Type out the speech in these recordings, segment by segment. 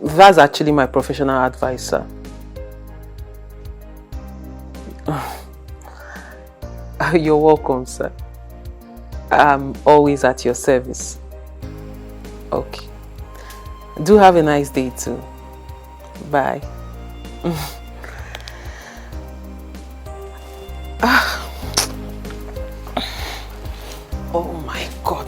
That's actually my professional advisor. You're welcome, sir. I'm always at your service. Okay. Do have a nice day too. Bye. Oh my God.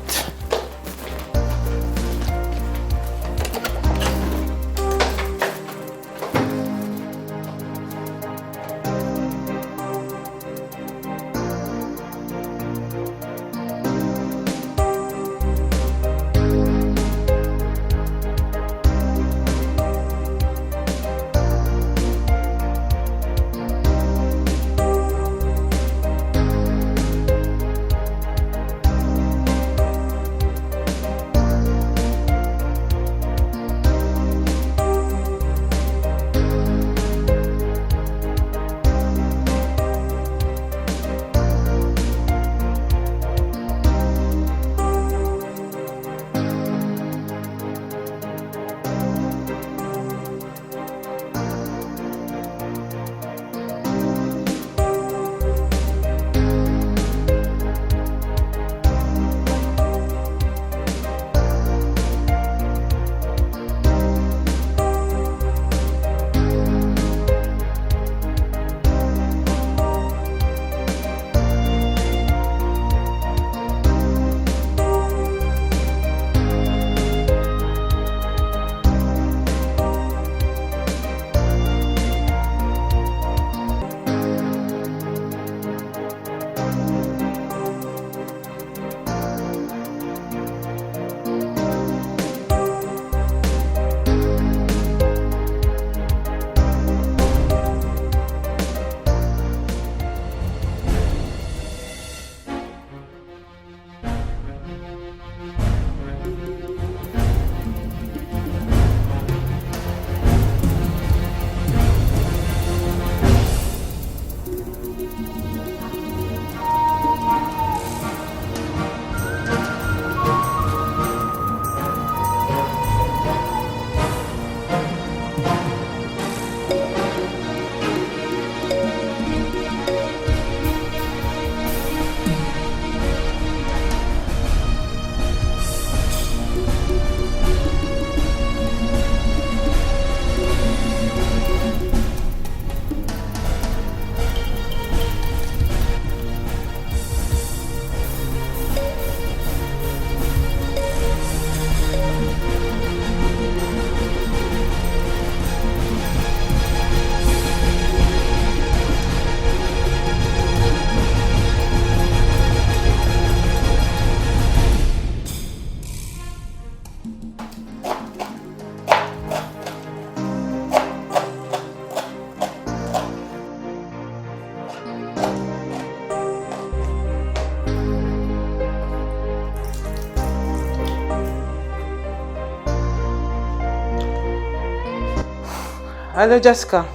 Hello, Jessica.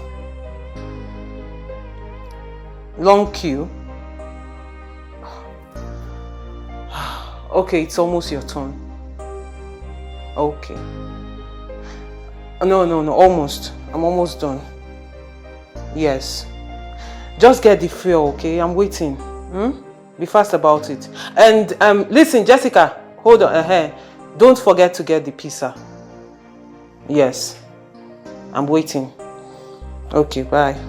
Long queue. Okay, it's almost your turn. Okay. No, almost. I'm almost done. Yes. Just get the fuel, okay? I'm waiting. Be fast about it. And listen, Jessica, hold on. Don't forget to get the pizza. Yes. I'm waiting. Okay, bye.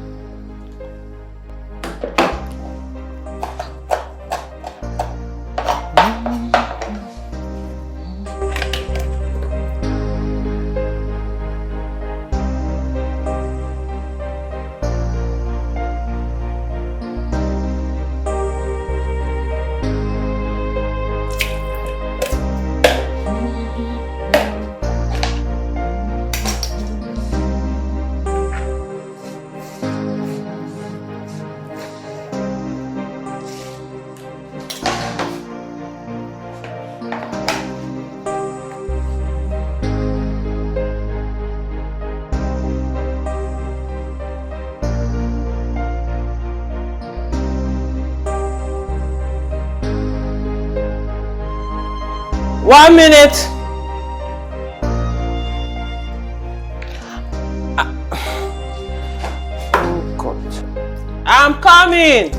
One minute. I'm coming!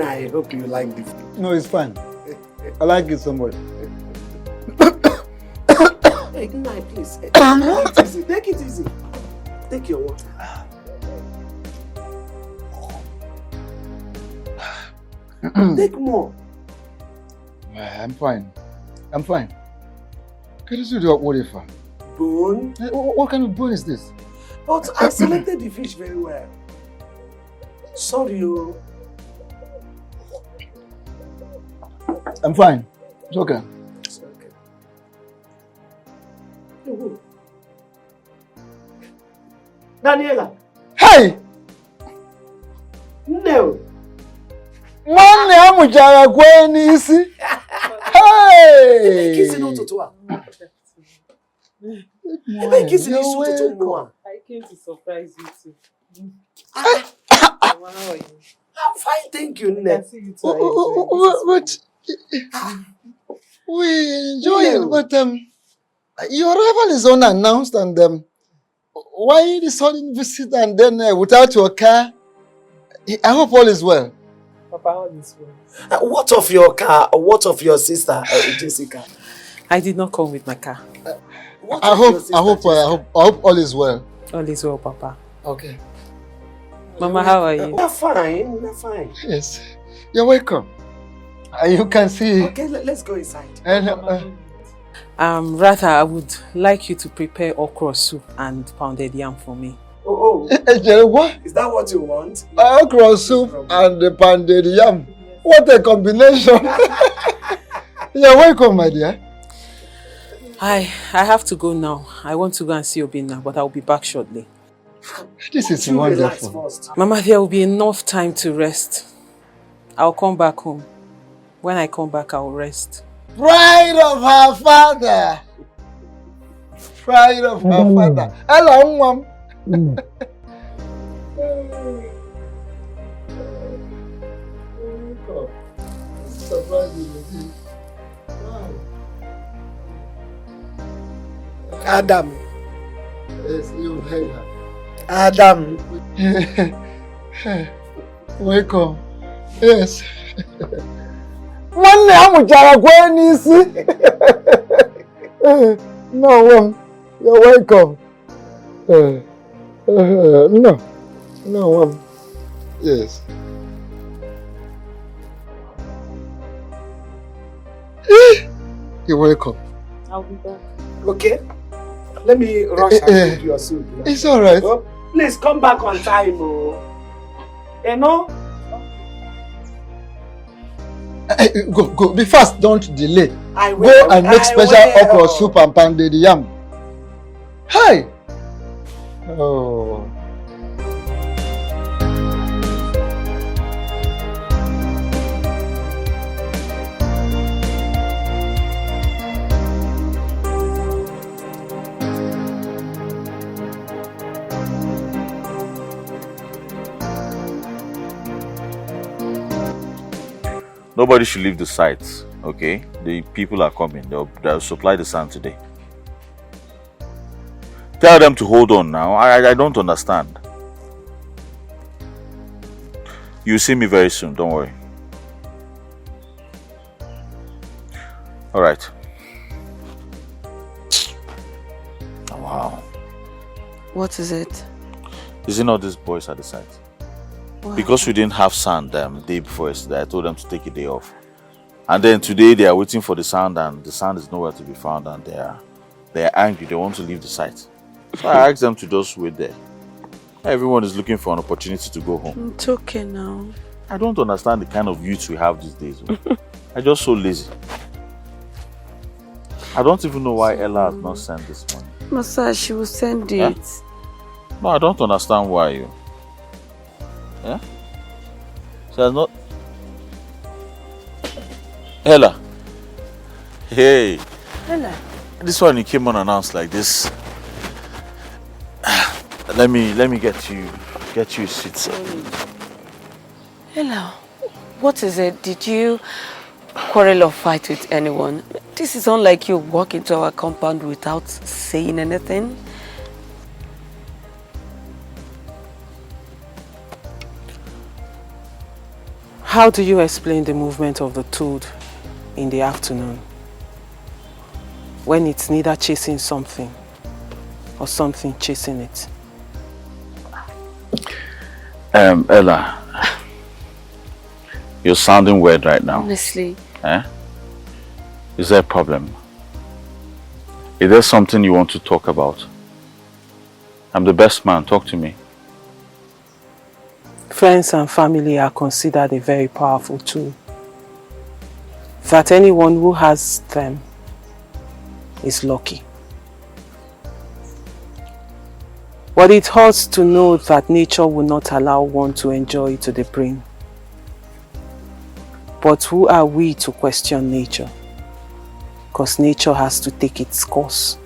I hope you like this. No, it's fine. I like it so much. Hey, good night, please. Take it easy. Take it easy. Take your water. Take more. I'm fine. I'm fine. Can you do what if? Bone? What kind of bone is this? But I selected the fish very well. Sorry, oh. I'm fine. It's okay. It's okay. Oh. Daniela. Hey! No. Nwanne amụchara kwe n'isi. Hey! Kissing n'ụtụtụ a. Ebe kissing n'isi ụtụtụ mmụọ. I came to surprise you too. How are you? I'm fine, thank you, Nne. I see you too. But we enjoy it, but your arrival is unannounced, and why the sudden visit and then without your car? I hope all is well. Papa, all is well. What of your car? What of your sister, Jessica? I did not come with my car. I hope all is well. All is well, Papa. Okay. Mama, how are you? We're fine. We're fine. Yes. You're welcome. You can see. Okay, let's go inside. And rather, I would like you to prepare okra soup and pounded yam for me. Oh. What? Is that what you want? Okra soup and the pounded yam. What a combination. You're welcome, my dear. I have to go now. I want to go and see Obinna, but I'll be back shortly. This is wonderful. Mama, there will be enough time to rest. I'll come back home. When I come back, I'll rest. Pride of her father. Pride of her father. Hello, Mom. Adam. Yes, you heard her. Adam. Welcome. Yes. Nwanne amụchara kwe n'isi. No, you're welcome. No, yes. You're welcome. I'll be back. Okay. Let me rush and cook your soup. It's all right. Oh, please come back on time, oh. You know? Go. Be fast. Don't delay. I will. Go and make special okra soup and pounded yam. Hey. Oh. Nobody should leave the site, okay? The people are coming. They'll supply the sand today. Tell them to hold on now. I don't understand. You'll see me very soon, don't worry. All right. Oh, wow. What is it? Is it not these boys at the site? What Because we happened? didn't have sand the day before yesterday, I told them to take a day off. And then today they are waiting for the sand and the sand is nowhere to be found and they are angry. They want to leave the site. So I asked them to just wait there. Everyone is looking for an opportunity to go home. It's okay now. I don't understand the kind of youth we have these days. I'm just so lazy. I don't even know why Ella has not sent this money. Masa, she will send it. Eh? No, I don't understand why you. Yeah? She has not. Ella. Hey. Ella. This one you came unannounced like this. Let me get you a seat. Ella, what is it? Did you quarrel or fight with anyone? This is unlike you walk into our compound without saying anything. How do you explain the movement of the toad in the afternoon when it's neither chasing something or something chasing it? Ella, you're sounding weird right now. Honestly. Eh? Is there a problem? Is there something you want to talk about? I'm the best man, talk to me. Friends and family are considered a very powerful tool. That anyone who has them is lucky. But it hurts to know that nature will not allow one to enjoy to the brim. But who are we to question nature? Because nature has to take its course.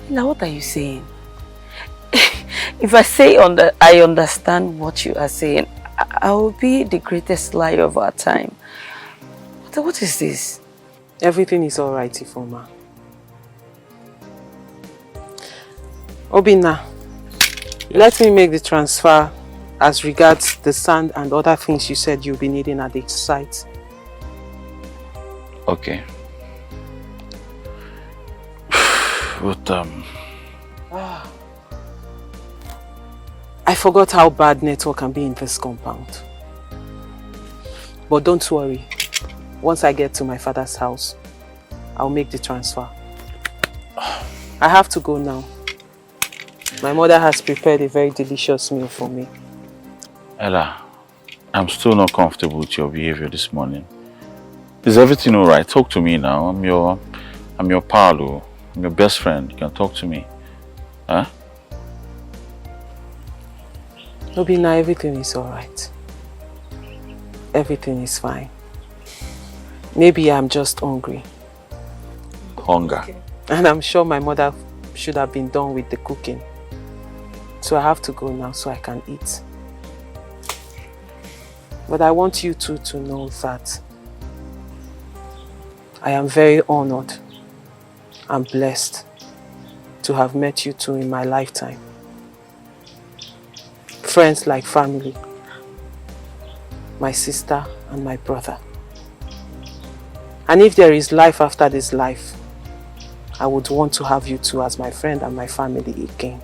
Now what are you saying? If I say I understand what you are saying, I will be the greatest liar of our time. What is this? Everything is alright, Ifoma. Obina, let me make the transfer as regards the sand and other things you said you'll be needing at the site. Okay. But I forgot how bad network can be in this compound. But don't worry. Once I get to my father's house, I'll make the transfer. I have to go now. My mother has prepared a very delicious meal for me. Ella, I'm still not comfortable with your behavior this morning. Is everything alright? Talk to me now. I'm your pal. I'm your best friend. You can talk to me. Huh? Obina, everything is alright. Everything is fine. Maybe I'm just hungry. Hunger. And I'm sure my mother should have been done with the cooking. So I have to go now so I can eat. But I want you two to know that I am very honored and blessed to have met you two in my lifetime. Friends like family, my sister and my brother. And if there is life after this life, I would want to have you two as my friend and my family again.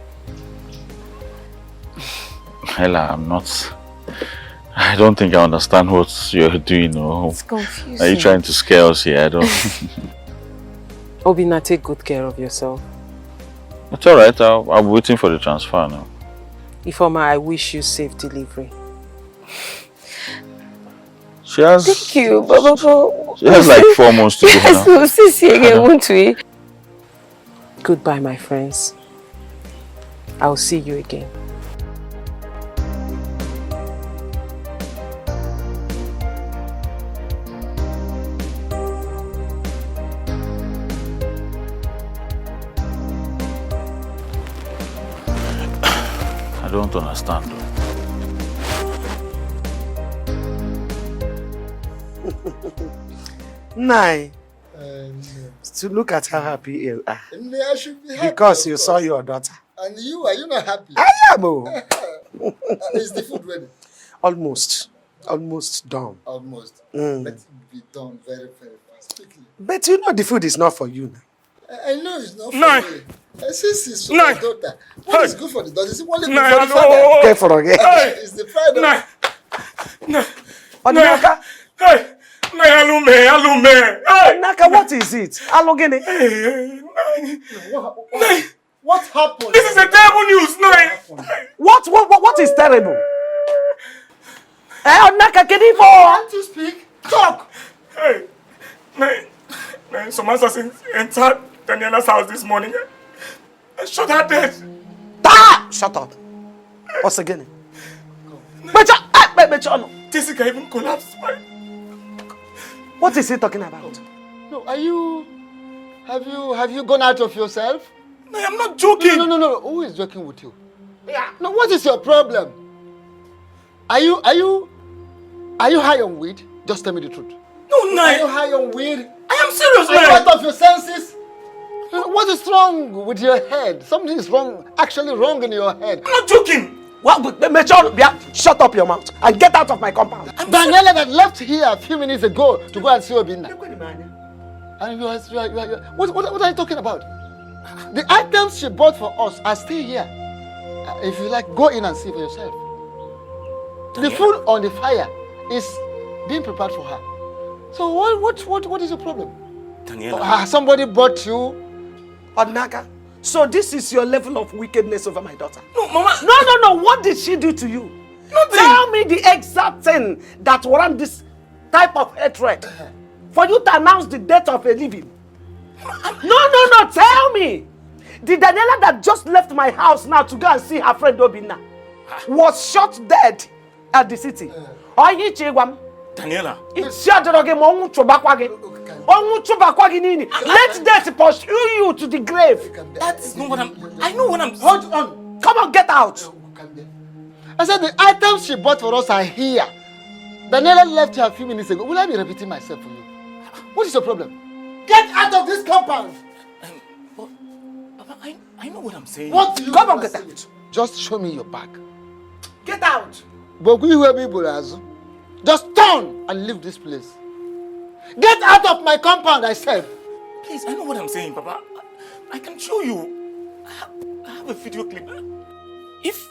Ella, I don't think I understand what you're doing. Or it's confusing. Are you trying to scare us here? I don't. Obina, take good care of yourself. It's alright, I'm waiting for the transfer now. Ifoma, I wish you safe delivery. She has... Thank you, Baba. She has like 4 months to go now. Yes, we'll see you again, won't we? Goodbye, my friends. I'll see you again. I don't understand though. Nai. To look at how happy you are. I should be happy. Because you saw your daughter. And you, are you not happy? I am. Is the food ready? Almost. Almost done. Almost. Mm. Let it be done very, very fast. But you know the food is not for you now. I know it's not for No. me. Since it's for No. my daughter. What is good for the daughter? Is it only good No, for the no. father? Get for again. It's the father. No. No. Naka, Hey. No, alume. Hey. Naka, what is it? Alogene. What happened? This is a terrible news. No. What is terrible? Naka, can you Can't you speak? Talk! Hey. Some assassins entered Daniela's house this morning. I shot her dead. Shut up. What's again? Jessica even collapsed. What is he talking about? No, have you gone out of yourself? No, I'm not joking. No. Who is joking with you? Yeah. No, what is your problem? Are you high on weed? Just tell me the truth. No. Are you high on weed? I am serious, Are you man. out of your senses? What is wrong with your head? Something is actually wrong in your head. I'm not joking. Shut up your mouth and get out of my compound. Daniela that left here a few minutes ago to go and see Obinna. And what are you talking about? The items she bought for us are still here. If you like, go in and see for yourself. The food on the fire is being prepared for her. So what is your problem? Daniela. Somebody bought you. Naka, so this is your level of wickedness over my daughter? No, Mama. No. What did she do to you? Nothing. Tell me the exact thing that warrant this type of hatred for you to announce the death of a living. No. Tell me. The Daniela that just left my house now to go and see her friend Obinna was shot dead at the city. Daniela. Let death pursue you to the grave. That is not what I know what I'm. Hold on. Come on, get out. I said the items she bought for us are here. Daniela left here a few minutes ago. Will I be repeating myself for you? What is your problem? Get out of this compound. Papa, I know what I'm saying. What do you Come on, get out. Just show me your back. Get out. Just turn and leave this place. Get out of my compound, I said. Please, I know what I'm saying, Papa. I can show you. I have a video clip. If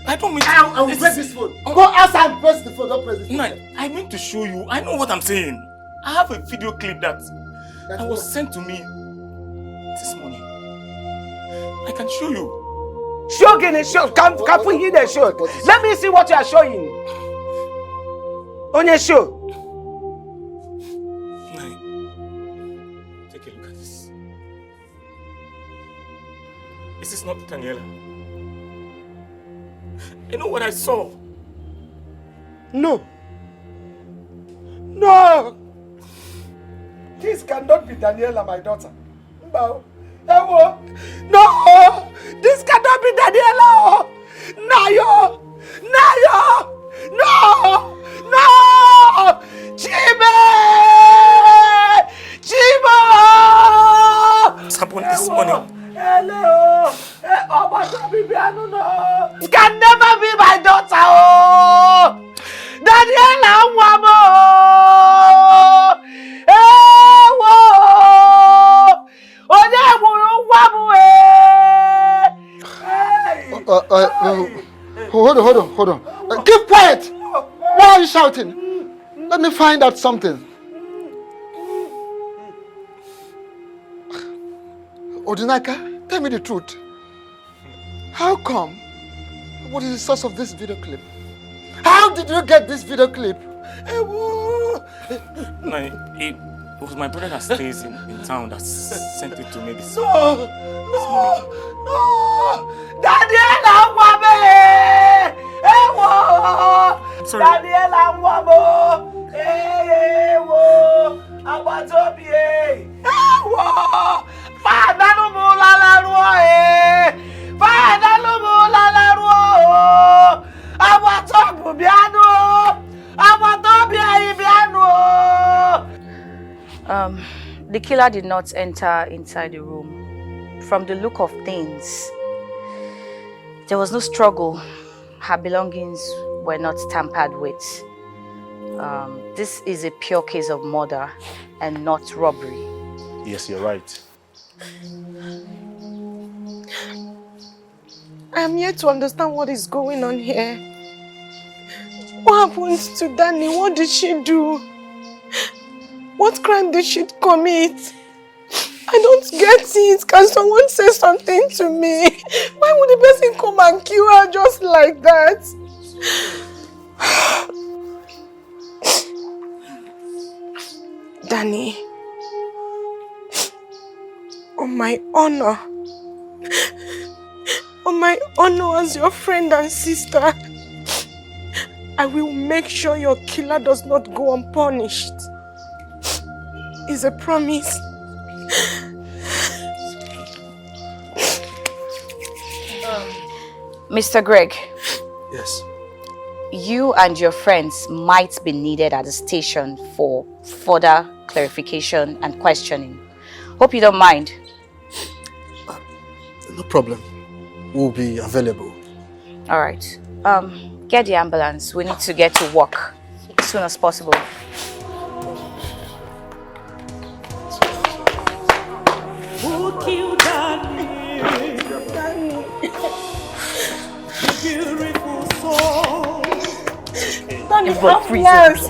I don't mean I will press this phone. Go outside and press the phone. Don't press this phone. No, I mean to show you. I know what I'm saying. I have a video clip that was sent to me this morning. I can show you. Show again, show. Come we hear the show. Let me see what you are showing. On your show. Take a look at this. Is this not Daniela? You know what I saw? No. This cannot be Daniela, my daughter. No. This cannot be Daniela. No. Chiba! What's happened this morning? Hello. It can never be my daughter. Oh. Daniela Nwamo. Hold on. Keep quiet. Why are you shouting? Let me find out something. Odinaka, tell me the truth. How come? What is the source of this video clip? How did you get this video clip? No, it was my brother that stays in town that sent it to me this No! morning. Daniela Nwamo! Sorry. Daniela Nwamo! Abatobi! The killer did not enter inside the room. From the look of things, there was no struggle. Her belongings were not tampered with. This is a pure case of murder and not robbery. Yes, you're right. I am yet to understand what is going on here. What happened to Danny? What did she do? What crime did she commit? I don't get it. Can someone say something to me? Why would the person come and kill her just like that? Danny, on my honor as your friend and sister, I will make sure your killer does not go unpunished. It's a promise. Mr. Greg. Yes. You and your friends might be needed at the station for further clarification and questioning. Hope you don't mind. No problem. We'll be available. All right. Get the ambulance. We need to get to work as soon as possible. Who killed Danny? Beautiful soul. Danny, ambulance.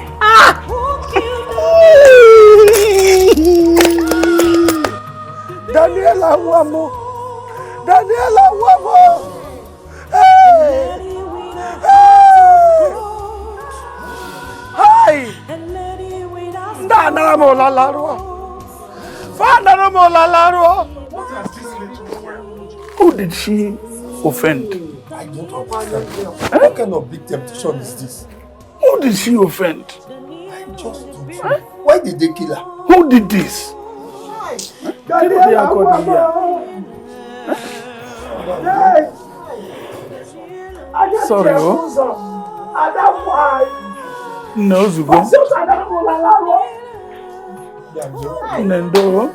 Daniela Wamo! Daniela Wamo! Hey! Hey! Hi! Danamo la larua! Fanamo la larua! Who did she offend? I don't understand. What kind of big temptation is this? Who did she offend? I just don't know. Why did they kill her? Who did this? Daniela Wamo! Sorry, no, Zugo. Nendo.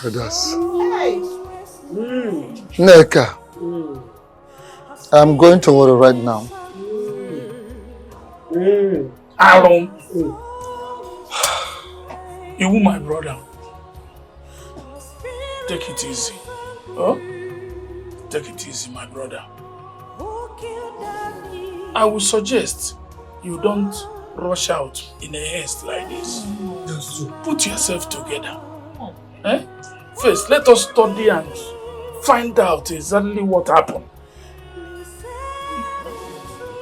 Brothers. Neka, I'm going to work right now. Aaron. You, my brother. Take it easy. Huh? Take it easy, my brother. I would suggest you don't rush out in a haste like this. Put yourself together. Eh? First, let us study and find out exactly what happened.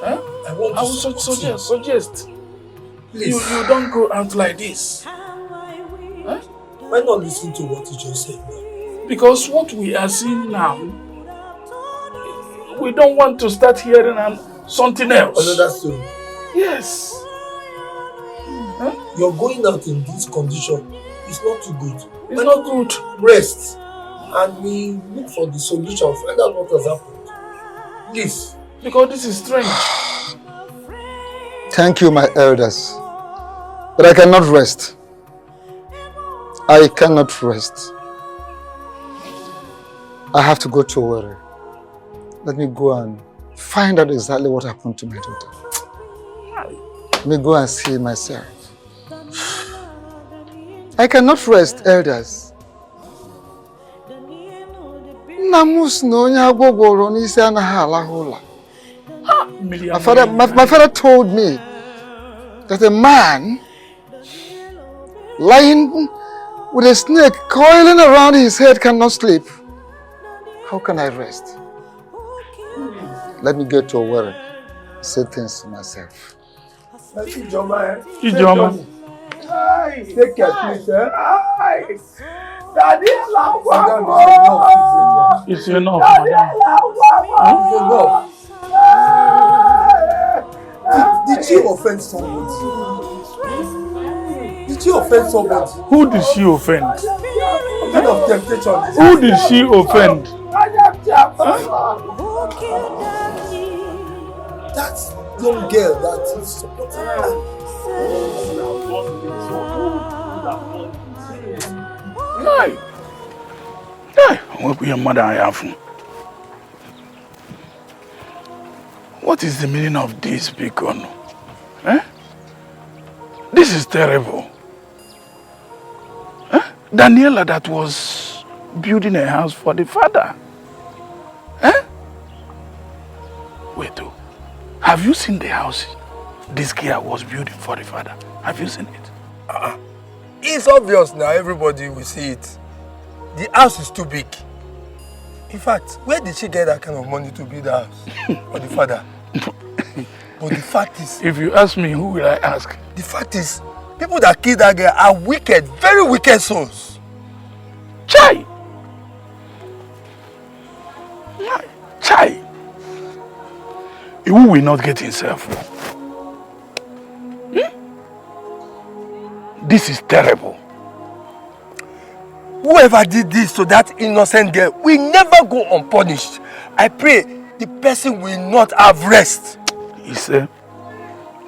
Eh? I would suggest you don't go out like this. Eh? Why not listen to what you just said now? Because what we are seeing now, we don't want to start hearing something else. Another story. Yes. Huh? You're going out in this condition. It's not too good. It's not good. Rest. And we look for the solution. Find out what has happened. Please. Because this is strange. Thank you, my elders. But I cannot rest. I cannot rest. I have to go to work. Let me go and find out exactly what happened to my daughter. Let me go and see myself. I cannot rest, elders. My father told me that a man lying with a snake coiling around his head cannot sleep. How can I rest? Let me get to work, say things to myself. Ijoma. Take care, please, sir. It's enough, madam. Did she offend somebody? Did she offend somebody? Who did she offend? What kind of temptation is Who did she offend? that young girl that is supporting her? Hey, what your mother I have? What is the meaning of this, Bikono? Eh? This is terrible. Eh? Daniela that was building a house for the father. Eh? Wait, oh. Have you seen the house this girl was building for the father? Have you seen it? It's obvious now, everybody will see it. The house is too big. In fact, where did she get that kind of money to build the house for the father? But the fact is... If you ask me, who will I ask? The fact is, people that killed that girl are wicked, very wicked souls. Chai! Chai! Who will not get himself? This is terrible. Whoever did this to that innocent girl will never go unpunished. I pray the person will not have rest. He said,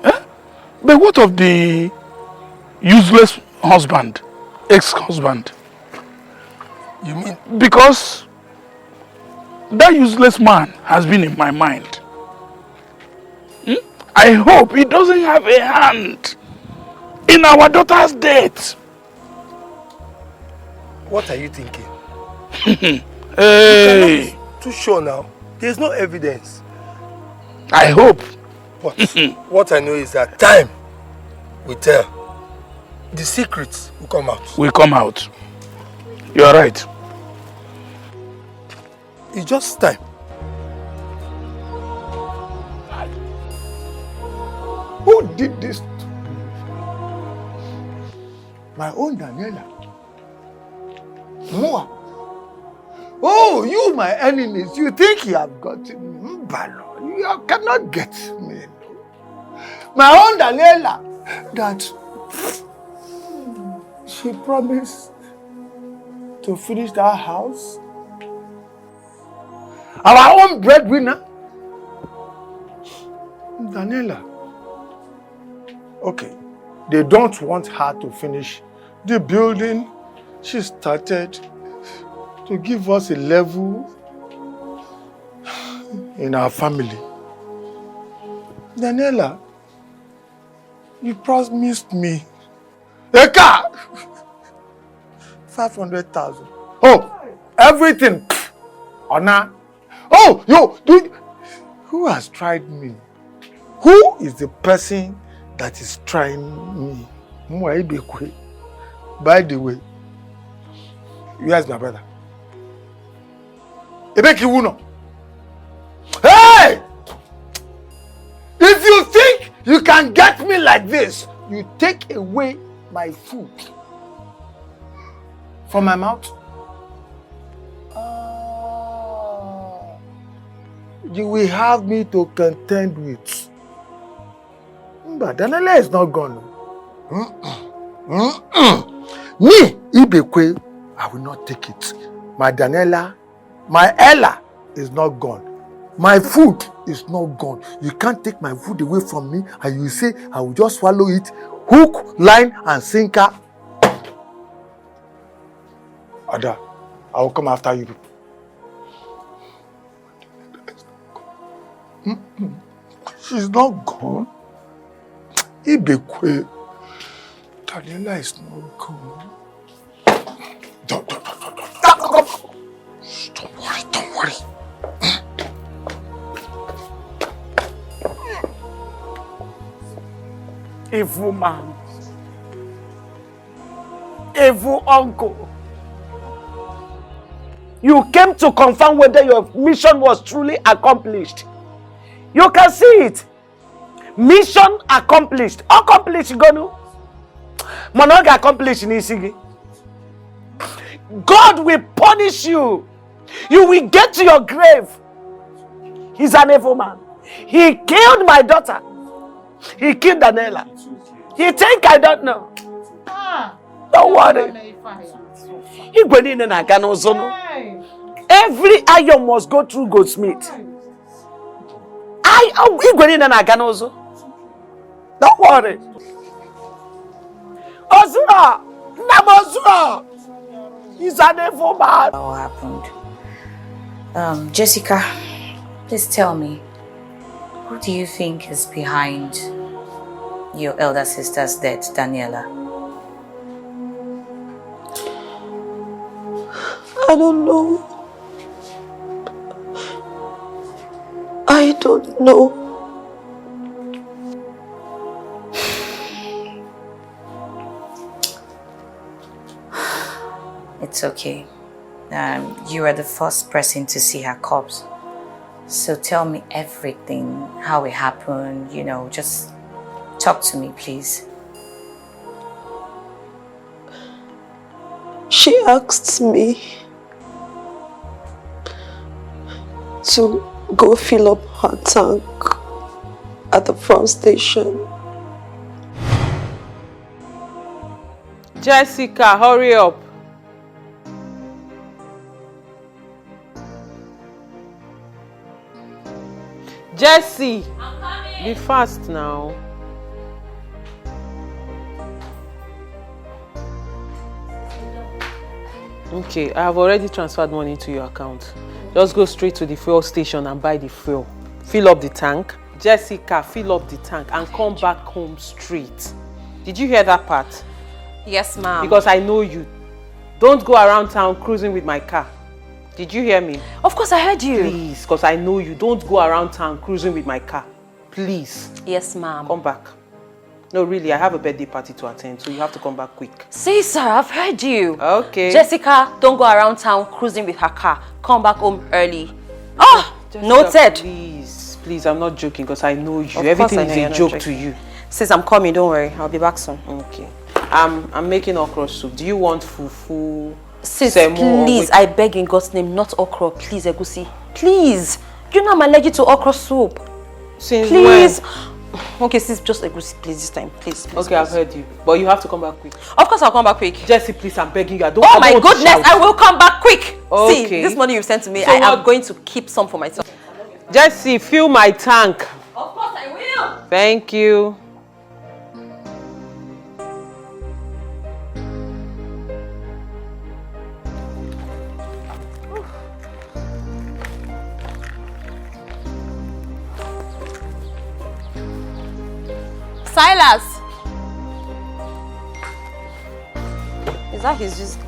but what of the useless husband, ex-husband? You mean? Because that useless man has been in my mind. I hope he doesn't have a hand in our daughter's death. What are you thinking? Hey. You cannot be too sure now. There's no evidence. I hope. But what I know is that time will tell. The secrets will come out. Will come out. You are right. It's just time. Who did this? My own Daniela. Mua. Oh, you, my enemies, you think you have gotten me? Mbalo, you cannot get me. My own Daniela, that she promised to finish that house. Our own breadwinner. Daniela. Okay, they don't want her to finish the building she started to give us a level in our family. Daniela, you promised me a car, 500,000. Oh, everything. Honor. Oh, who has tried me? Who is the person that is trying me? By the way, you guys, my brother. Hey! If you think you can get me like this, you take away my food from my mouth. You will have me to contend with. But Daniela is not gone. Me, Ibekwe, I will not take it. My Daniela, my Ella is not gone. My food is not gone. You can't take my food away from me and you say I will just swallow it. Hook, line, and sinker. Ada, I will come after you. She's not gone. Ibekwe, Daniela is not gone. Don't worry. Evil man. Evil uncle. You came to confirm whether your mission was truly accomplished. You can see it. Mission accomplished. Accomplished, Gonu. Monoga accomplished in Isigi. God will punish you. You will get to your grave. He's an evil man. He killed my daughter. He killed Daniela. You think I don't know? Don't worry. Every iron must go through goldsmith. Don't worry. Ozura! Namozura! He's an evil man. What happened? Jessica, please tell me, who do you think is behind your elder sister's death, Daniela? I don't know. I don't know. It's okay. You are the first person to see her corpse. So tell me everything, how it happened, just talk to me, please. She asked me to go fill up her tank at the front station. Jessica, hurry up. Jessie, I'm coming. Be fast now. Okay, I have already transferred money to your account. Just go straight to the fuel station and buy the fuel. Fill up the tank. Jessica, fill up the tank and come back home straight. Did you hear that part? Yes, ma'am. Because I know you. Don't go around town cruising with my car. Did you hear me? Of course I heard you. Please, because I know you. Don't go around town cruising with my car. Please. Yes, ma'am. Come back. No, really, I have a birthday party to attend, so you have to come back quick. See, sir, I've heard you. Okay. Jessica, don't go around town cruising with her car. Come back home early. Oh, Jessica, noted. Please, I'm not joking because I know you. Everything is a joke to you. Sis, I'm coming, don't worry. I'll be back soon. Okay. I'm making okra soup. Do you want fufu? Sis, semo, please, I beg in God's name, not okra. Please, Egusi. Please. You know I'm allergic to okra soup. Since please. when? Okay, sis, just Egusi, please, this time. Please, please. Okay, please. I've heard you. But you have to come back quick. Of course I'll come back quick. Jessie, please, I'm begging you. Oh my goodness, I will come back quick. Okay. See, this money you've sent to me, So I am going to keep some for myself. Jessie, fill my tank. Of course I will. Thank you. Silas! Is that his just...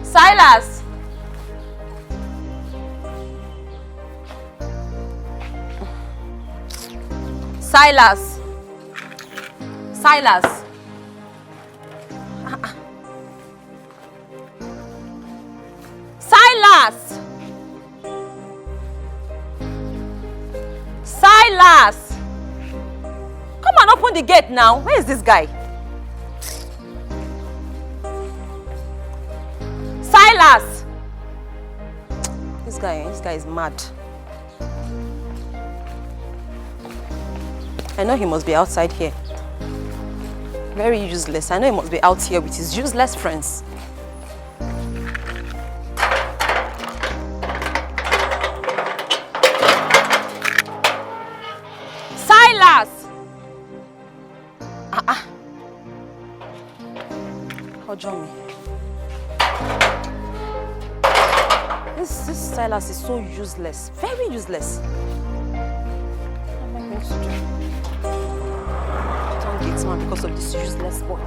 Silas! Silas! Silas! Silas! Silas! Come and open the gate now. Where is this guy? Silas! This guy is mad. I know he must be outside here. Very useless. I know he must be out here with his useless friends. Silas! Ojomi. This Silas is so useless. Very useless. What am I going to do? Don't get man because of this useless boy.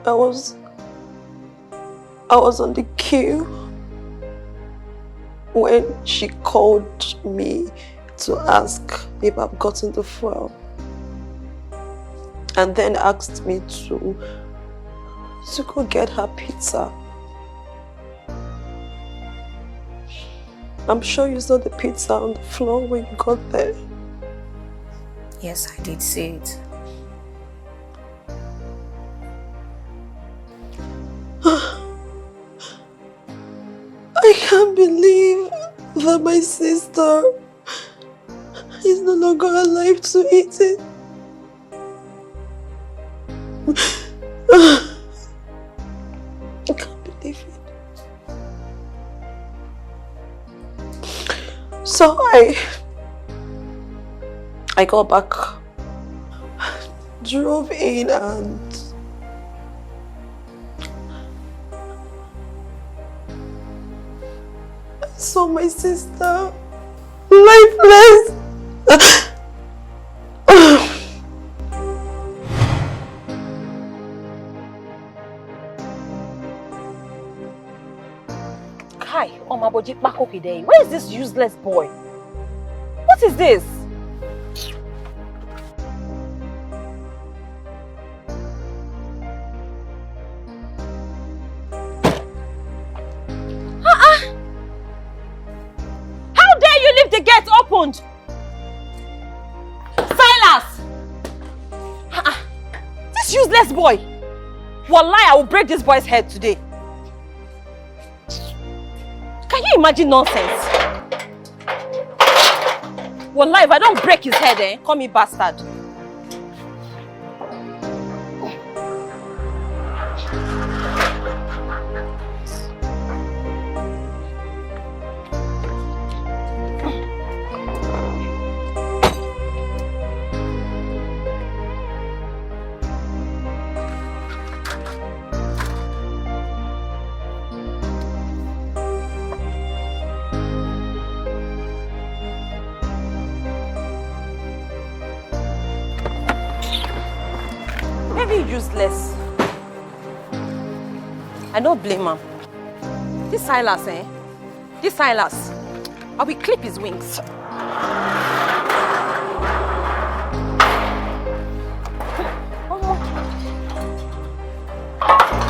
I was on the queue when she called me to ask if I've gotten the fuel, and then asked me to go get her pizza. I'm sure you saw the pizza on the floor when you got there. Yes, I did see it. I can't believe that my sister is no longer alive to eat it. I can't believe it. So I got back, drove in, and I saw my sister lifeless. Kai, Omaboji Pakokide, where is this useless boy? What is this? How dare you leave the gate opened? Silas! This useless boy! Wallahi, I will break this boy's head today. Can you imagine nonsense? Wallahi, if I don't break his head, call me bastard. Useless. I don't blame him. This Silas, This Silas, I will clip his wings.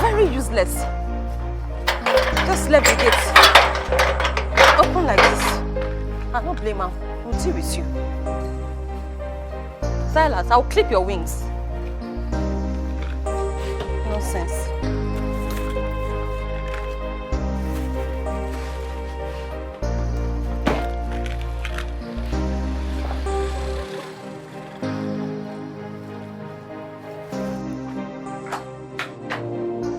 Very useless. Just left the gate open like this. I don't blame him. We'll deal with you. Silas, I'll clip your wings. Nonsense.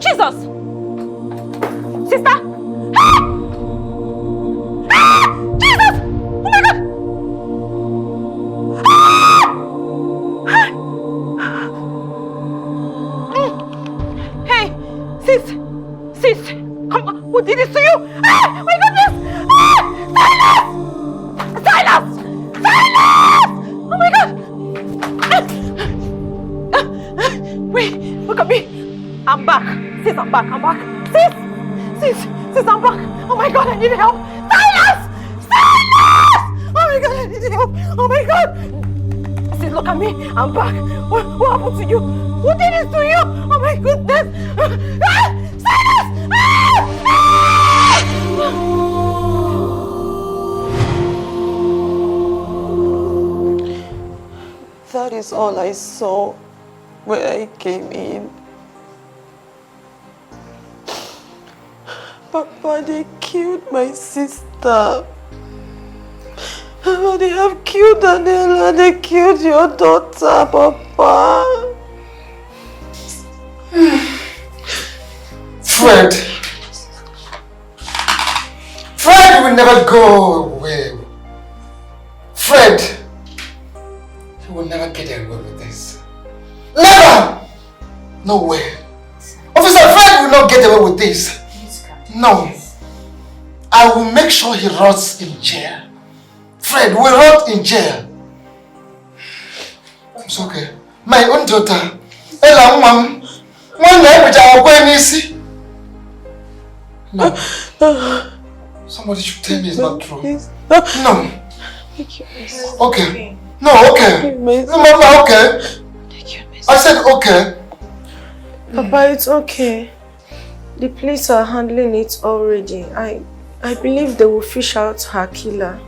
Jesus! Sister! Jesus! Oh my God! Sis! Come on! Who did this to you? Ah! My goodness! Ah! Silas! Silas! Oh my God! Wait! Look at me! I'm back! Sis, I'm back! Sis, I'm back! Oh my God, I need help! Silas! Oh my God, I need help! Oh my God! Sis, look at me! I'm back! What happened to you? Who did this to you? Oh my goodness! Silas! That is all I saw when I came in. Papa, they killed my sister. They have killed Daniela. They killed your daughter, Papa. Fred will never go away. Fred, he will never get away with this. Never! No way. Officer, Fred will not get away with this. No. I will make sure he rots in jail. Fred will rot in jail. It's okay. My own daughter, Ella, No. Somebody should tell me it's not true. No. Okay. No, okay. No, Mama, okay. I said okay. Papa, it's okay. The police are handling it already. I believe they will fish out her killer.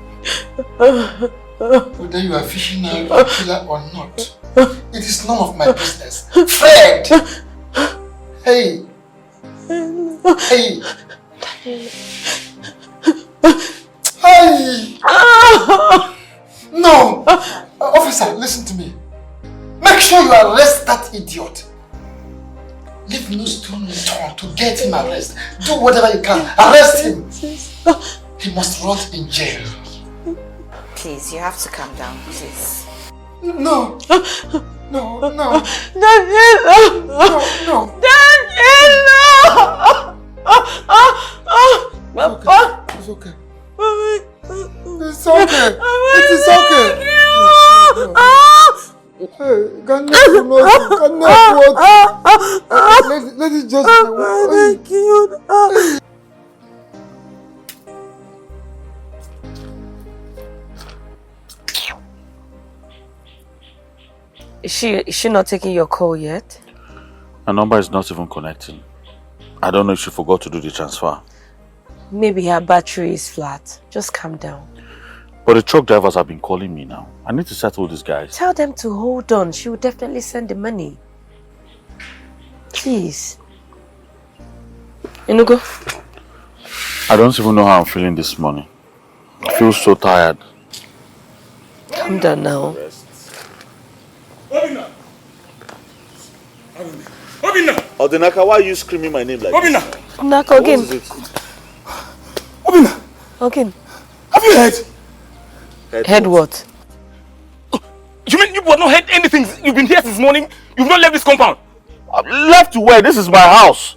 Whether you are fishing out a killer or not, it is none of my business. Fred! Hey! Hey! Hey! No! Officer, listen to me. Make sure you arrest that idiot. Leave no stone unturned to get him arrested. Do whatever you can. Arrest him. He must rot in jail. Please, you have to calm down, please. No. No, no. Daniela! No, no. Daniela! Papa! It's okay. It's okay. It is okay. Hey, can you let it just Is she not taking your call yet? Her number is not even connecting. I don't know if she forgot to do the transfer. Maybe her battery is flat. Just calm down. But the truck drivers have been calling me now. I need to settle these guys. Tell them to hold on. She will definitely send the money. Please. Inugo? I don't even know how I'm feeling this morning. I feel so tired. Calm down now. Obina! Obina! Odinaka, why are you screaming my name like Obina! this? Naka, again. What is it? Obina! Again. Have you heard? Heard what? You mean you have not heard anything? You've been here since morning? You've not left this compound? Left to where? This is my house.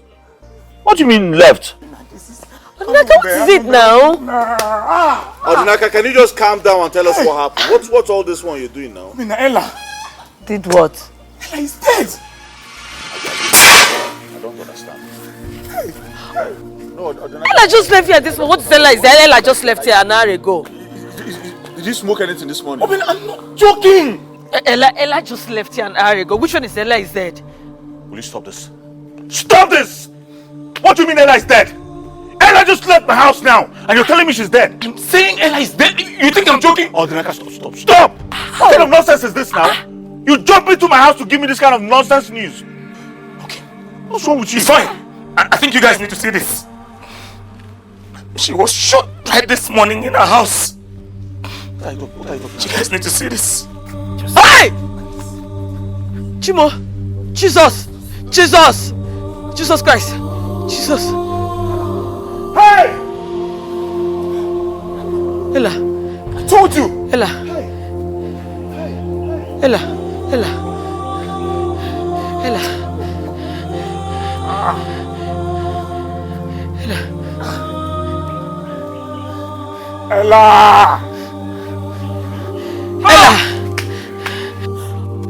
What do you mean left? Naka, what is it now? Odinaka, can you just calm down and tell us what happened? What's all this one you're doing now? Obina, Ella. Did what? Ella is dead. I don't understand. No, Odinaka. Ella just left here this morning. What is Ella? Is there? Ella just left here an hour ago. Did you smoke anything this morning? Obina, I'm not joking. Ella just left here an hour ago. Which one is Ella is dead? Will you stop this? Stop this! What do you mean Ella is dead? Ella just left the house now, and you're telling me she's dead. I'm saying Ella is dead. You think I'm joking? Odinaka, stop. Stop! What kind of nonsense is this now? You jumped into my house to give me this kind of nonsense news. Okay, what's wrong with you? It's fine. I think you guys need to see this. She was shot right this morning in her house. What are you talking? You guys need to see this. Hey! Chimo! Jesus! Jesus! Jesus Christ! Jesus! Hey! Ella! I told you! Ella! Ella! Ella! Ella! Ella! Ella! Ella!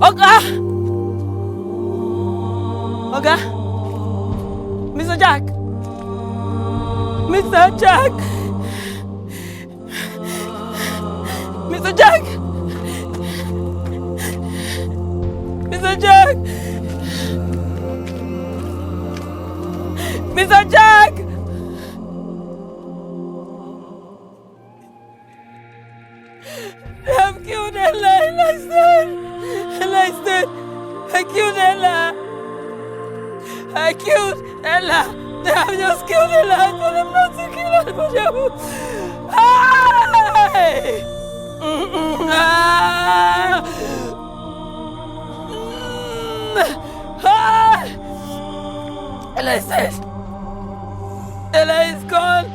Oga! Oga! Mr. Jack! Mr. Jack! Mr. Jack! Mr. Jack! Mr. Jack! I've killed Ella! Ella is dead! Ella is dead! I killed Ella! I killed Ella! They have just killed Ella! I told them not to kill her! But they will... Hey! Ella is dead! Ella is gone!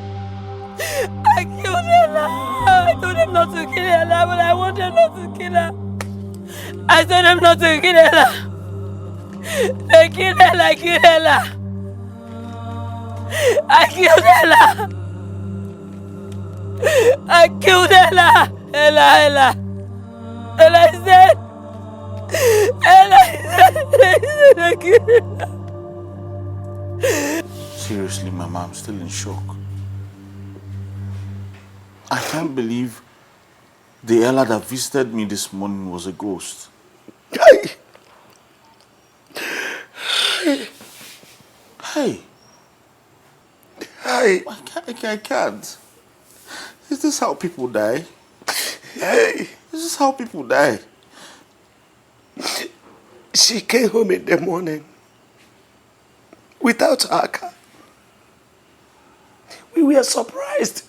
I killed Ella! I told them not to kill Ella, but I want them not to kill her! I told them not to kill Ella! They killed Ella! I killed Ella! I killed Ella! I killed Ella! Ella is dead! Ella is dead! I killed Ella! Seriously, Mama, I'm still in shock. I can't believe the Ella that visited me this morning was a ghost. Hey! Hey! Hey! I can't. Is this how people die? Hey! Is this how people die? She came home in the morning without her car. We were surprised.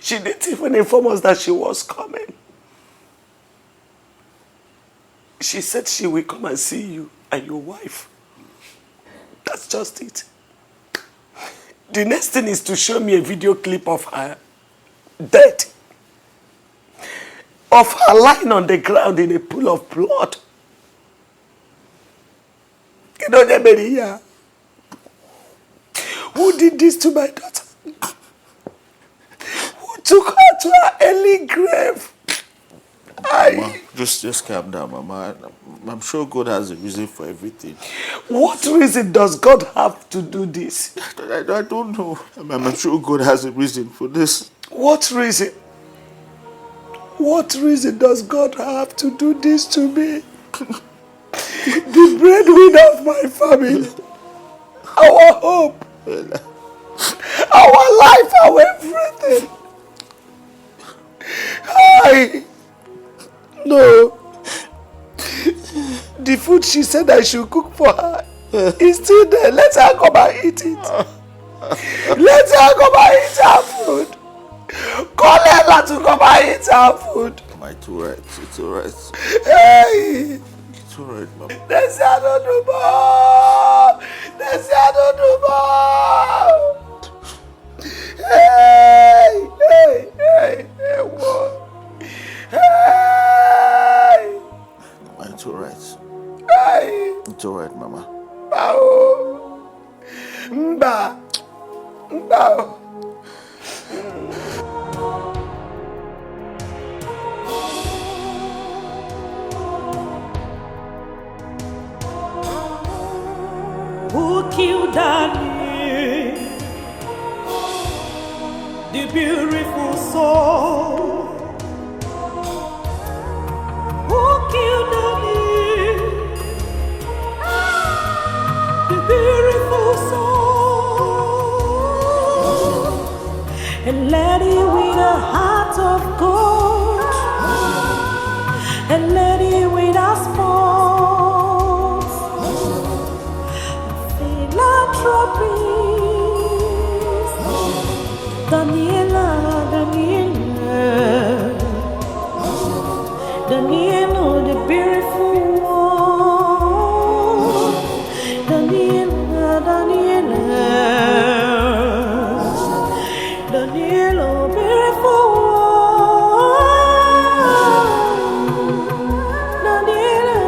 She didn't even inform us that she was coming. She said she will come and see you and your wife. That's just it. The next thing is to show me a video clip of her dead. Of her lying on the ground in a pool of blood. You know, Maria, who did this to my daughter? Who took her to her early grave? Mama, just calm down, Mama. I'm sure God has a reason for everything. What reason does God have to do this? I don't know. I'm sure God has a reason for this. What reason? What reason does God have to do this to me? The breadwinner of my family. Our hope. Our life, our everything. No. The food she said I should cook for her is still there. Let her come and eat it. Let her come and eat her food. Call her to come and eat her food. Mama, it's alright. It's alright. Hey! It's alright, Mama. There's no more. There's no more. Hey! Hey! Hey! Hey! What? Hey! Mama, it's alright. Hey! It's alright, Mama. Bao! Mba! Mbao! Who killed Danny, the beautiful soul? Who killed Danny, the beautiful soul? A lady with a heart of gold, a lady with a spoons. Daniela, the beautiful one. Daniela, beautiful one. Daniela,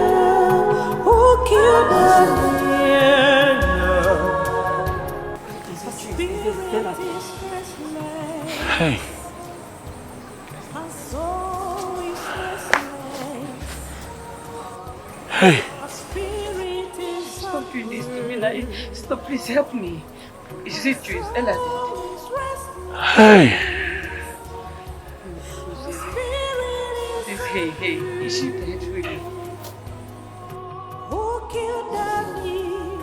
who killed Daniela? Hey. Hey. Stop doing this to me. Like, stop, please help me. Is it true? Is Ella dead? Hey. Hey, is she dead really?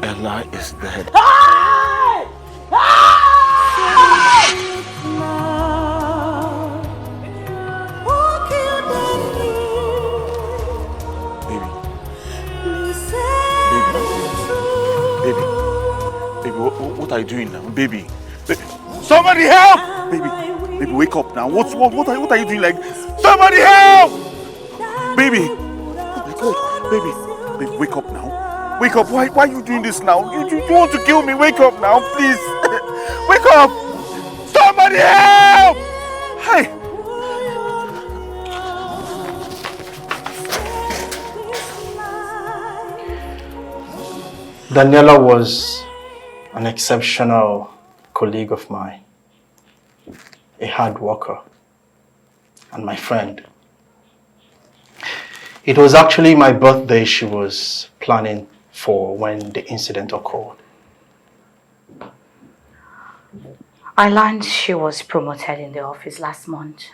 Ella is dead. Hey! Baby, what are you doing now? Baby. Somebody help! Baby, wake up now. What are you doing? Like, somebody help! Baby. Oh my God. Baby, wake up now. Wake up. Why are you doing this now? You want to kill me? Wake up now, please. Wake up! Somebody help! Hey! Daniela was an exceptional colleague of mine, a hard worker, and my friend. It was actually my birthday she was planning for when the incident occurred. I learned she was promoted in the office last month.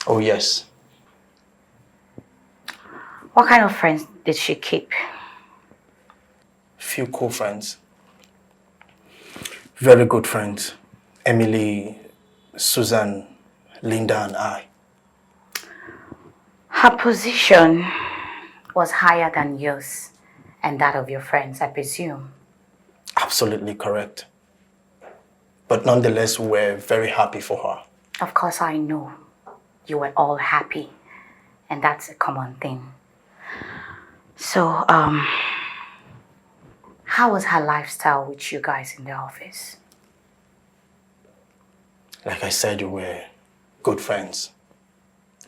Oh, yes. What kind of friends did she keep? Few cool friends. Very good friends. Emily, Susan, Linda, and I. Her position was higher than yours and that of your friends, I presume. Absolutely correct. But nonetheless, we're very happy for her. Of course, I know you were all happy, and that's a common thing. So, how was her lifestyle with you guys in the office? Like I said, we were good friends.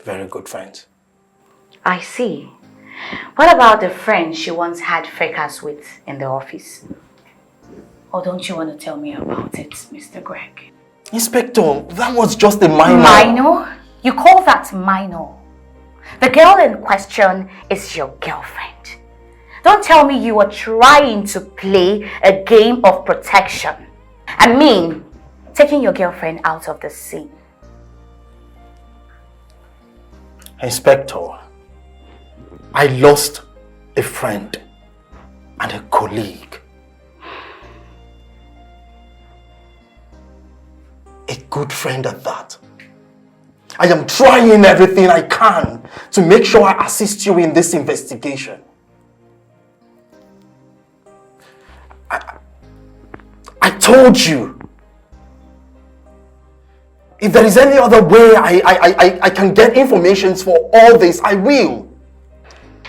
Very good friends. I see. What about the friend she once had fracas with in the office? Or don't you want to tell me about it, Mr. Greg? Inspector, that was just a minor. Minor? You call that minor? The girl in question is your girlfriend. Don't tell me you were trying to play a game of protection. I mean, taking your girlfriend out of the scene. Inspector, I lost a friend and a colleague. A good friend at that. I am trying everything I can to make sure I assist you in this investigation. I told you, if there is any other way I can get information for all this, I will.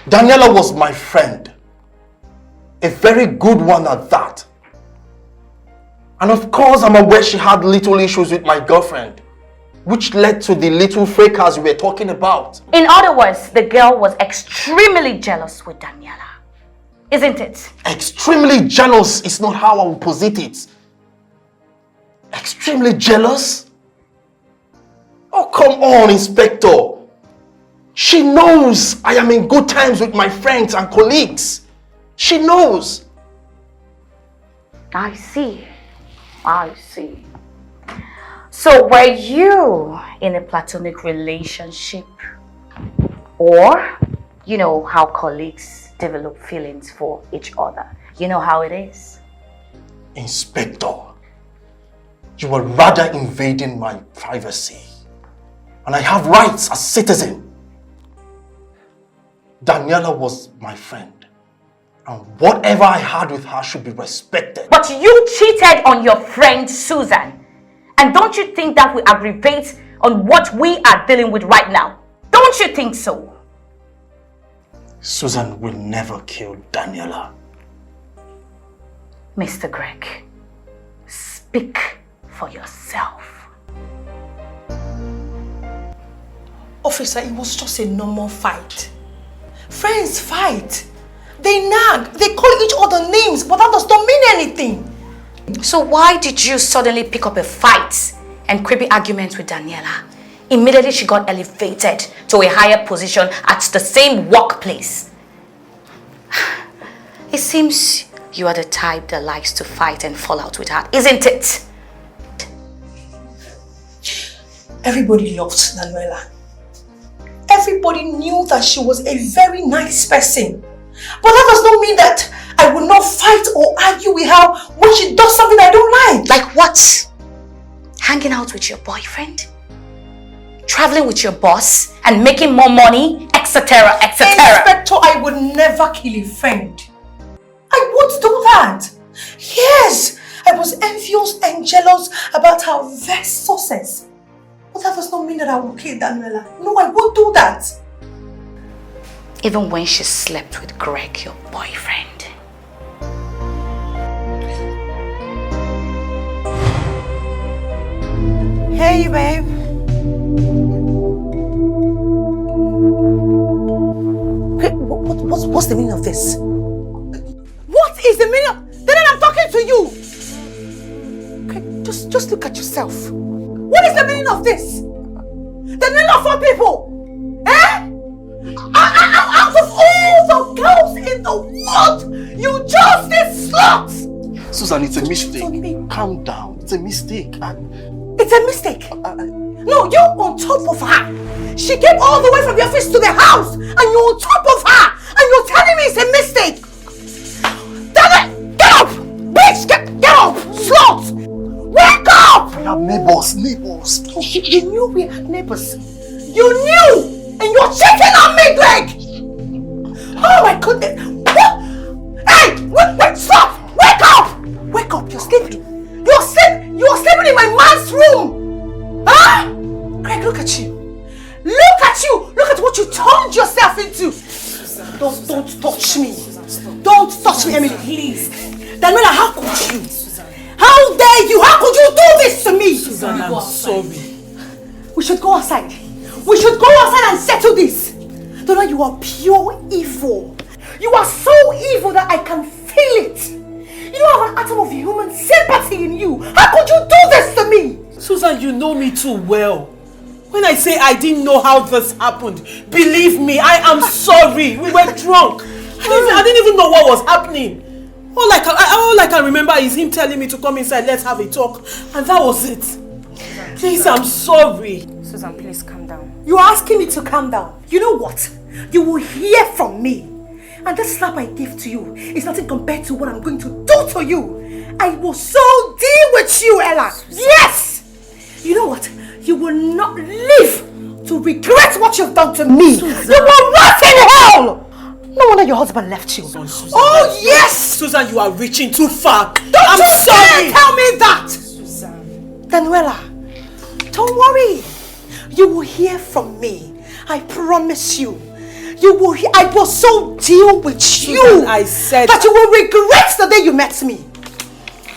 Daniela was my friend. A very good one at that. And of course, I'm aware she had little issues with my girlfriend, which led to the little fracas we were talking about. In other words, the girl was extremely jealous with Daniela. Isn't it? Extremely jealous is not how I would posit it. Extremely jealous? Oh, come on, Inspector. She knows I am in good times with my friends and colleagues. She knows. I see. I see. So were you in a platonic relationship? Or, you know how colleagues develop feelings for each other. You know how it is. Inspector, you are rather invading my privacy. And I have rights as citizen. Daniela was my friend. And whatever I had with her should be respected. But you cheated on your friend Susan. And don't you think that will aggravate on what we are dealing with right now? Don't you think so? Susan will never kill Daniela. Mr. Greg, speak for yourself. Officer, it was just a normal fight. Friends fight. They nag. They call each other names, but that does not mean anything. So why did you suddenly pick up a fight and creepy arguments with Daniela? Immediately she got elevated to a higher position at the same workplace. It seems you are the type that likes to fight and fall out with her, isn't it? Everybody loved Daniela. Everybody knew that she was a very nice person. But that does not mean that I will not fight or argue with her when she does something I don't like. Like what? Hanging out with your boyfriend? Traveling with your boss and making more money, etc., etc. Inspector, I would never kill a friend. I won't do that. Yes, I was envious and jealous about her vast success. But that does not mean that I will kill Daniela. No, I won't do that. Even when she slept with Greg, your boyfriend. Hey, babe. Okay, what's the meaning of this? What is the meaning of... Then I'm talking to you. Okay, just look at yourself. What is the meaning of this? The meaning of four people. Eh? Out of all the girls in the world, you Susan, it's a mistake. Calm down. It's a mistake. It's a mistake. No, you're on top of her. She came all the way from the office to the house, and you're on top of her, and you're telling me it's a mistake. Damn it! Get up, bitch! Get up, slut! Wake up! We have neighbors. You knew we had neighbors. You knew, and you're checking on me, Greg. Oh my goodness! What? Hey, wait! Stop! Wake up! Wake up! You're sleeping. You're sleeping in my man's room. Huh? Greg, look at you. Look at you. Look at what you turned yourself into. Don't touch me. Don't touch me, Emily. Please. Daniela, how could you? How dare you? How could you do this to me? Susan, I'm sorry. We should go outside. We should go outside and settle this. Donna, you are pure evil. You are so evil that I can feel it. You don't have an atom of human sympathy in you. How could you do this to me? Susan, you know me too well. When I say I didn't know how this happened, believe me, I am sorry. We were drunk. I didn't even know what was happening. All I can remember is him telling me to come inside, let's have a talk. And that was it. Please, I'm sorry. Susan, please calm down. You're asking me to calm down. You know what? You will hear from me. And the slap I give to you is nothing compared to what I'm going to do to you. I will so deal with you, Ella. Yes! You know what? You will not live to regret what you've done to me. Susan. You will rot in hell! No wonder your husband left you. Susan, oh, yes! Susan, you are reaching too far. I'm sorry! Tell me that! Susan. Daniela, don't worry. You will hear from me. I promise you. You will hear. I will so deal with you. Susan, I said that you will regret the day you met me.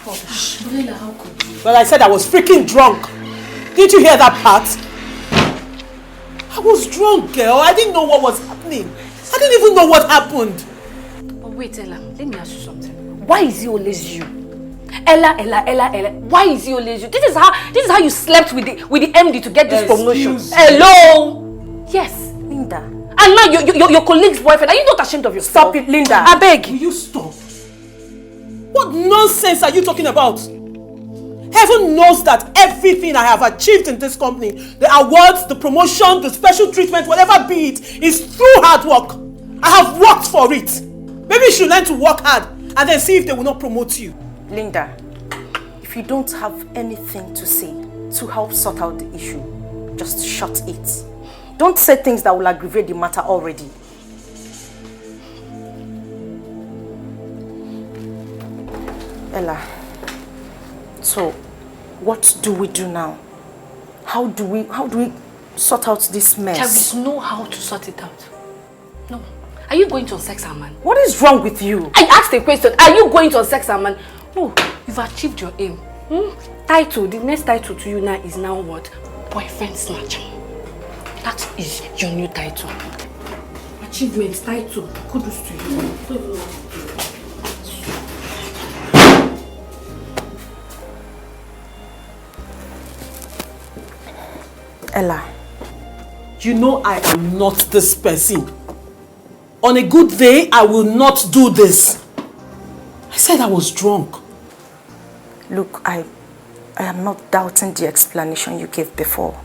How could you? Well, I said I was freaking drunk. Did you hear that part? I was drunk, girl. I didn't know what was happening. I didn't even know what happened. But wait, Ella, let me ask you something. Why is he always you? Ella. Why is he always you? This is how you slept with the MD to get this promotion. Hello? Yes, Linda. And now your colleague's boyfriend. Are you not ashamed of yourself? Stop it, Linda. I beg. Will you stop? What nonsense are you talking about? Heaven knows that everything I have achieved in this company, the awards, the promotion, the special treatment, whatever be it, is through hard work. I have worked for it. Maybe you should learn to work hard and then see if they will not promote you. Linda, if you don't have anything to say to help sort out the issue, just shut it. Don't say things that will aggravate the matter already. Ella, so what do we do now? How do we sort out this mess? There is no how to sort it out. No. Are you going to unsex our man? What is wrong with you? I asked a question. Are you going to unsex our man? Oh, you've achieved your aim. Title, the next title to you now is now what? Boyfriend snatcher. That is your new title. Achievement, title. Kudos to you. Ella, you know I am not this person. On a good day, I will not do this. I said I was drunk. Look, I am not doubting the explanation you gave before.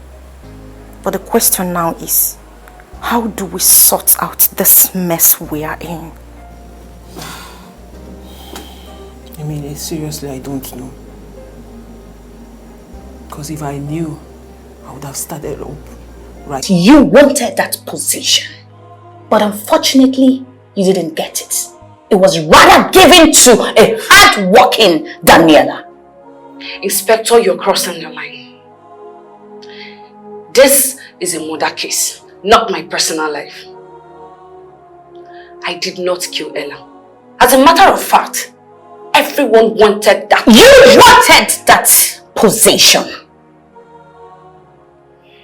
But the question now is, how do we sort out this mess we are in? I mean, seriously, I don't know. Because if I knew, I would have started up right. You wanted that position, but unfortunately, you didn't get it. It was rather given to a hard-working Daniela. Inspector, you're crossing the line. This is a murder case, not my personal life. I did not kill Ella. As a matter of fact, everyone wanted that. You wanted that position.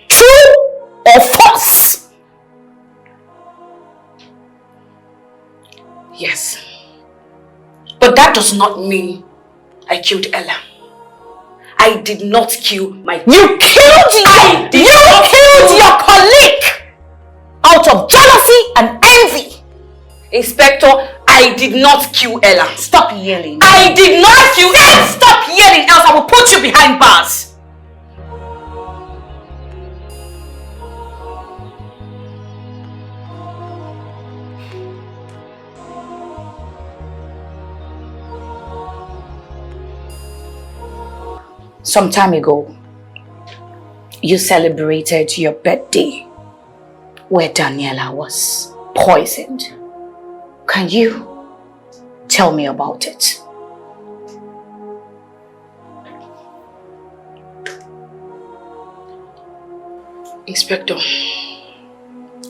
True or false? Yes. But that does not mean I killed Ella. I did not kill my... You killed your colleague out of jealousy and envy. Inspector, I did not kill Ella. Stop yelling. I did not kill Ella. Stop yelling, else I will put you behind bars. Some time ago, you celebrated your birthday where Daniela was poisoned. Can you tell me about it? Inspector,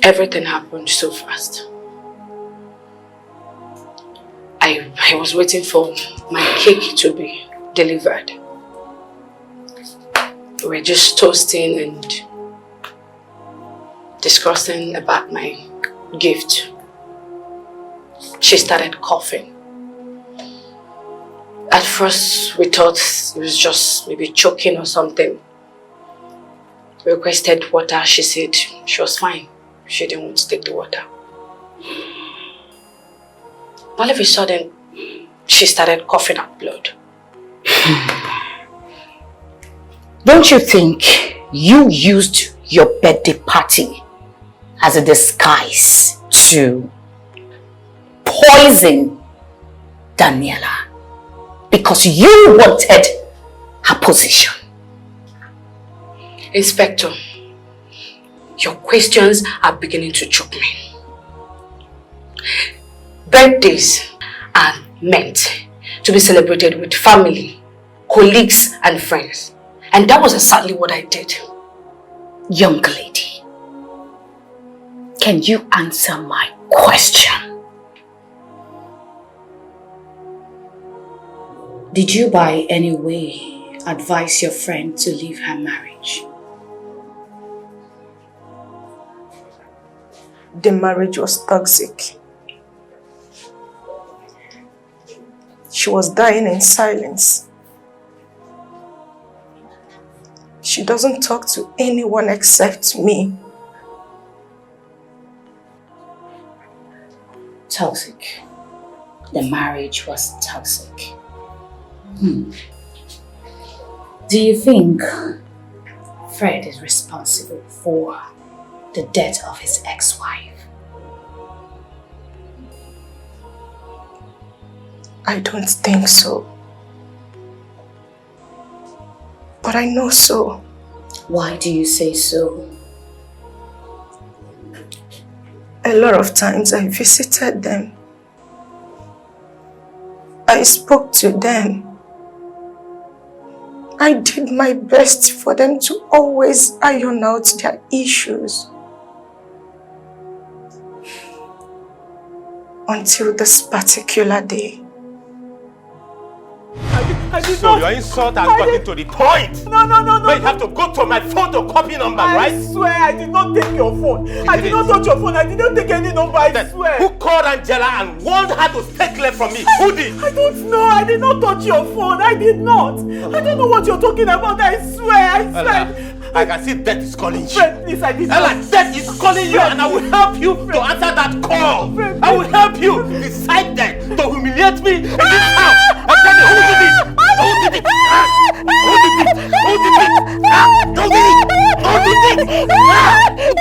everything happened so fast. I was waiting for my cake to be delivered. We were just toasting and discussing about my gift. She started coughing. At first, we thought it was just maybe choking or something. We requested water. She said she was fine. She didn't want to take the water. All of a sudden, she started coughing up blood. Don't you think you used your birthday party as a disguise to poison Daniela because you wanted her position? Inspector, your questions are beginning to choke me. Birthdays are meant to be celebrated with family, colleagues and friends. And that was exactly what I did. Young lady, can you answer my question? Did you by any way advise your friend to leave her marriage? The marriage was toxic. She was dying in silence. She doesn't talk to anyone except me. Toxic. The marriage was toxic. Do you think Fred is responsible for the death of his ex-wife? I don't think so. But I know so. Why do you say so? A lot of times I visited them. I spoke to them. I did my best for them to always iron out their issues. Until this particular day. So your insult has gotten to the point. No. Where you have to go to my phone to copy number, right? I swear I did not take your phone. I did not touch your phone. I did not take any number, I swear. Who called Angela and warned her to stay clear from me? Who did? I don't know. I did not touch your phone. I did not. I don't know what you're talking about. I swear. I can see death is calling you. Fred, please, I did Ella, not. death is calling you, and I will help you to answer that call. I will help you decide that to humiliate me in this house. And tell me who did it? Who did it? Who did it? Who did it? Who did it? Who did it?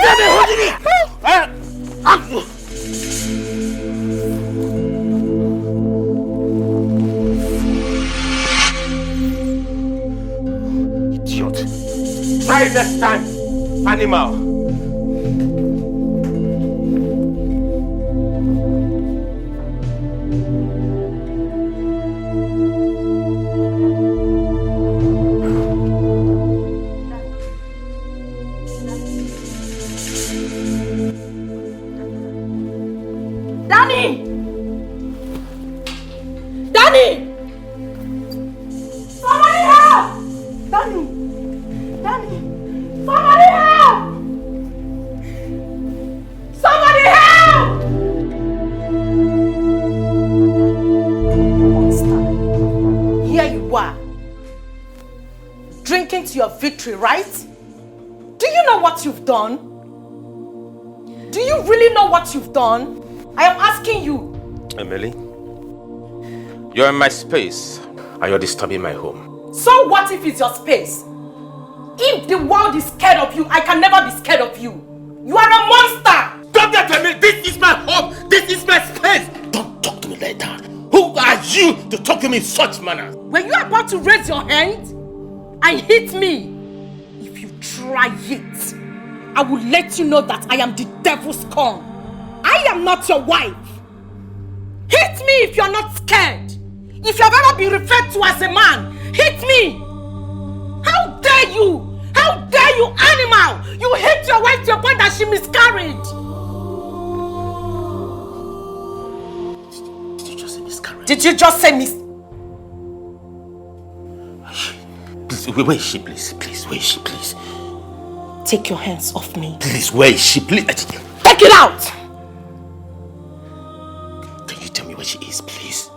Tell me who did it? Idiot. Try next time, animal. Danny! Danny! Somebody help! Danny! Somebody help! Somebody help! Monster. Here you are. Drinking to your victory, right? Do you know what you've done? Do you really know what you've done? I am asking you. Emily, you're in my space and you're disturbing my home. So what if it's your space? If the world is scared of you, I can never be scared of you. You are a monster! Stop that, Emily! This is my home! This is my space! Don't talk to me like that! Who are you to talk to me in such manner? Were you about to raise your hand and hit me? If you try it, I will let you know that I am the devil's corn. I am not your wife. Hit me if you're not scared. If you have ever been referred to as a man, hit me! How dare you! How dare you, animal! You hit your wife to the point that she miscarried! Did you just say miscarriage? Did you just say Please, where is she, please? Please, where is she, please? Take your hands off me. Please, where is she, please? Take it out! Can you tell me where she is, please?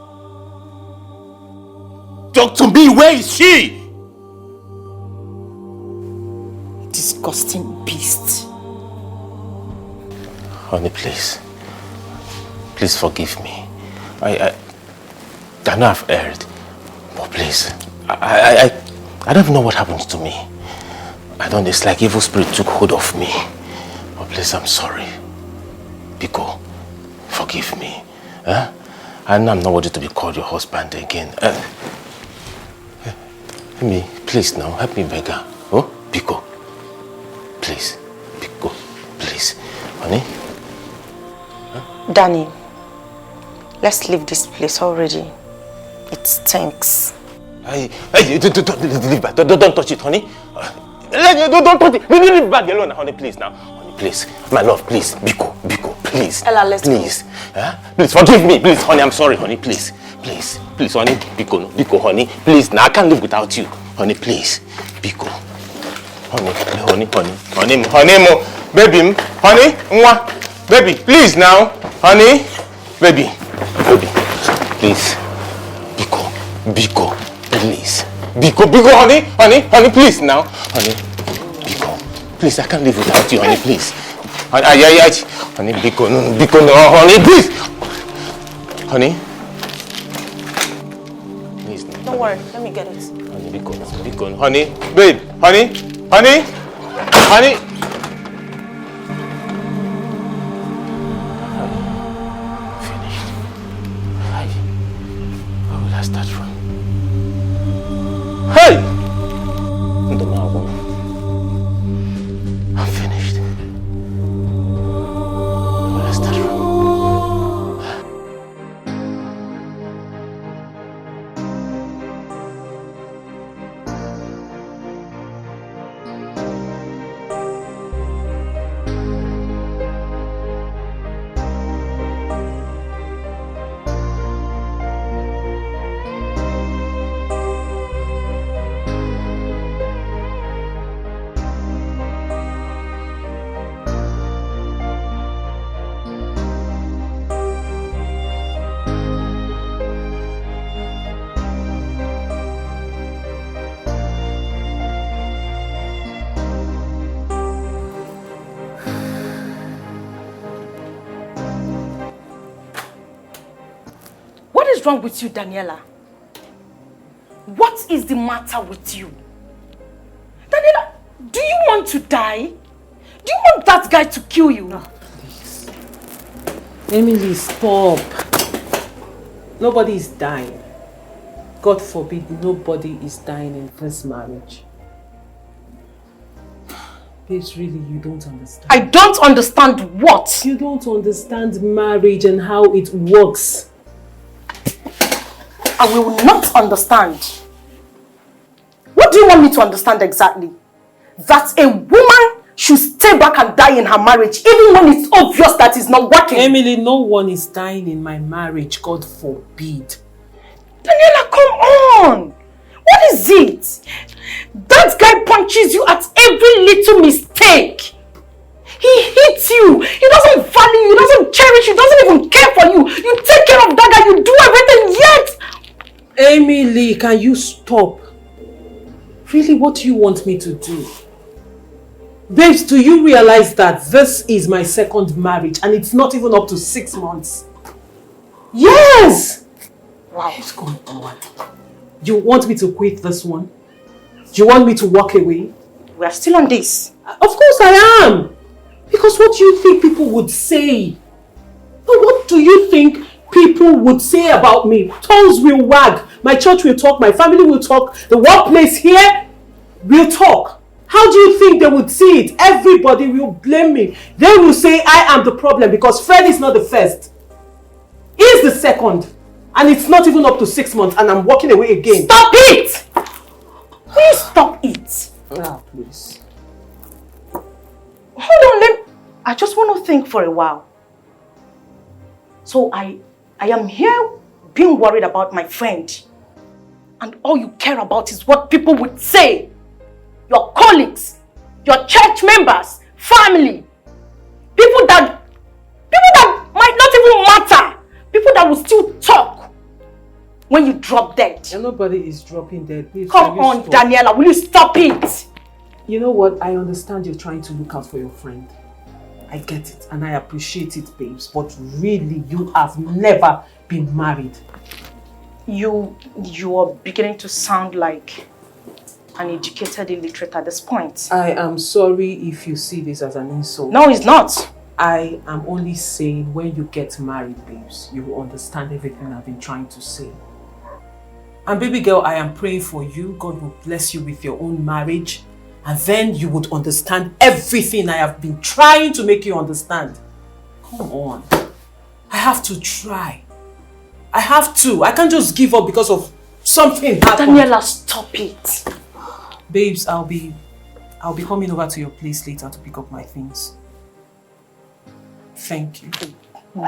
Talk to me, where is she? Disgusting beast. Honey, please. Please forgive me. I know I've erred. But please, I don't even know what happened to me. It's like evil spirit took hold of me. But please, I'm sorry. Biko, forgive me. Huh? I know I'm not worthy to be called your husband again. Help me, please now. Help me, beggar. Oh, Biko. Please. Biko, please. Honey? Huh? Danny, let's leave this place already. It stinks. Hey, don't leave back. Don't touch it, honey. Don't touch it. Leave back alone, honey, please now. Honey, please. My love, please. Biko, please. Ella, let's please. Huh? Please, forgive me. Please, honey, I'm sorry, honey, please. Please, honey. Biko, honey. Please, now I can't live without you. Honey, please. Biko. Honey, baby, honey, mwah. Baby, please now. Honey, baby, please. Biko, please. Biko, honey, please now. Honey, Biko, please, I can't live without you, honey, please. Honey, Biko, no, honey, please. Honey. Please. Don't worry, let me get it. Honey, Biko, honey, babe, honey. Finished. Where will I start from? Hey! I'm finished. Where will I start from? What is wrong with you, Daniela? What is the matter with you? Daniela, do you want to die? Do you want that guy to kill you? No, please. Emily, stop. Nobody is dying. God forbid nobody is dying in this marriage. Please, really, you don't understand. I don't understand what? You don't understand marriage and how it works. I will not understand. What do you want me to understand exactly? That a woman should stay back and die in her marriage even when it's obvious that it's not working. Emily, no one is dying in my marriage, God forbid. Daniela, come on! What is it? That guy punches you at every little mistake. He hits you. He doesn't value you. He doesn't cherish you. He doesn't even care for you. You take care of that guy. You do everything yet. Emily, can you stop? Really, what do you want me to do? Babes, do you realize that this is my second marriage and it's not even up to 6 months? Yes! Wow. What's going on? You want me to quit this one? Do you want me to walk away? We are still on this. Of course I am! Because what do you think people would say? What do you think people would say about me? Tongues will wag. My church will talk. My family will talk. The workplace here will talk. How do you think they would see it? Everybody will blame me. They will say I am the problem because Fred is not the first. He is the second. And it's not even up to 6 months and I'm walking away again. Stop it! Please stop it. Ah, please. Hold on, I just want to think for a while. So I am here being worried about my friend. And all you care about is what people would say. Your colleagues, your church members, family. People that might not even matter. People that will still talk when you drop dead. And nobody is dropping dead. Please, come on, stop? Daniela, will you stop it? You know what? I understand you're trying to look out for your friend. I get it and I appreciate it, babes. But really, you have never been married. You are beginning to sound like an educated illiterate at this point. I am sorry if you see this as an insult. No, it's not. I am only saying when you get married, babes, you will understand everything I've been trying to say. And baby girl, I am praying for you. God will bless you with your own marriage. And then you would understand everything I have been trying to make you understand. Come on. I have to try. I have to. I can't just give up because of something happened. Daniela, stop it. Babes, I'll be coming over to your place later to pick up my things. Thank you.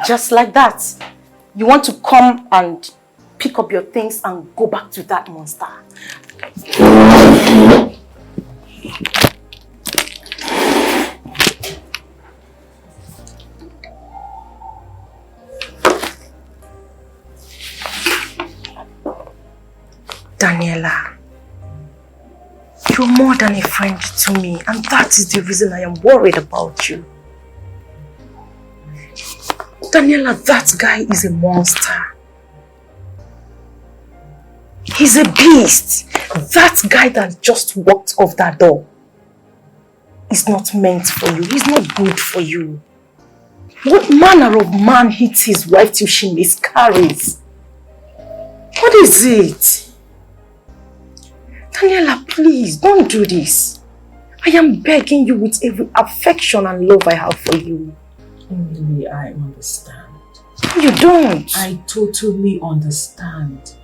Just like that. You want to come and pick up your things and go back to that monster. Daniela, you're more than a friend to me, and that is the reason I am worried about you. Daniela, that guy is a monster. He's a beast. That guy that just walked off that door is not meant for you. He's not good for you. What manner of man hits his wife till she miscarries? What is it? Daniela, please, don't do this. I am begging you with every affection and love I have for you. Emily, I understand. You don't. I totally understand.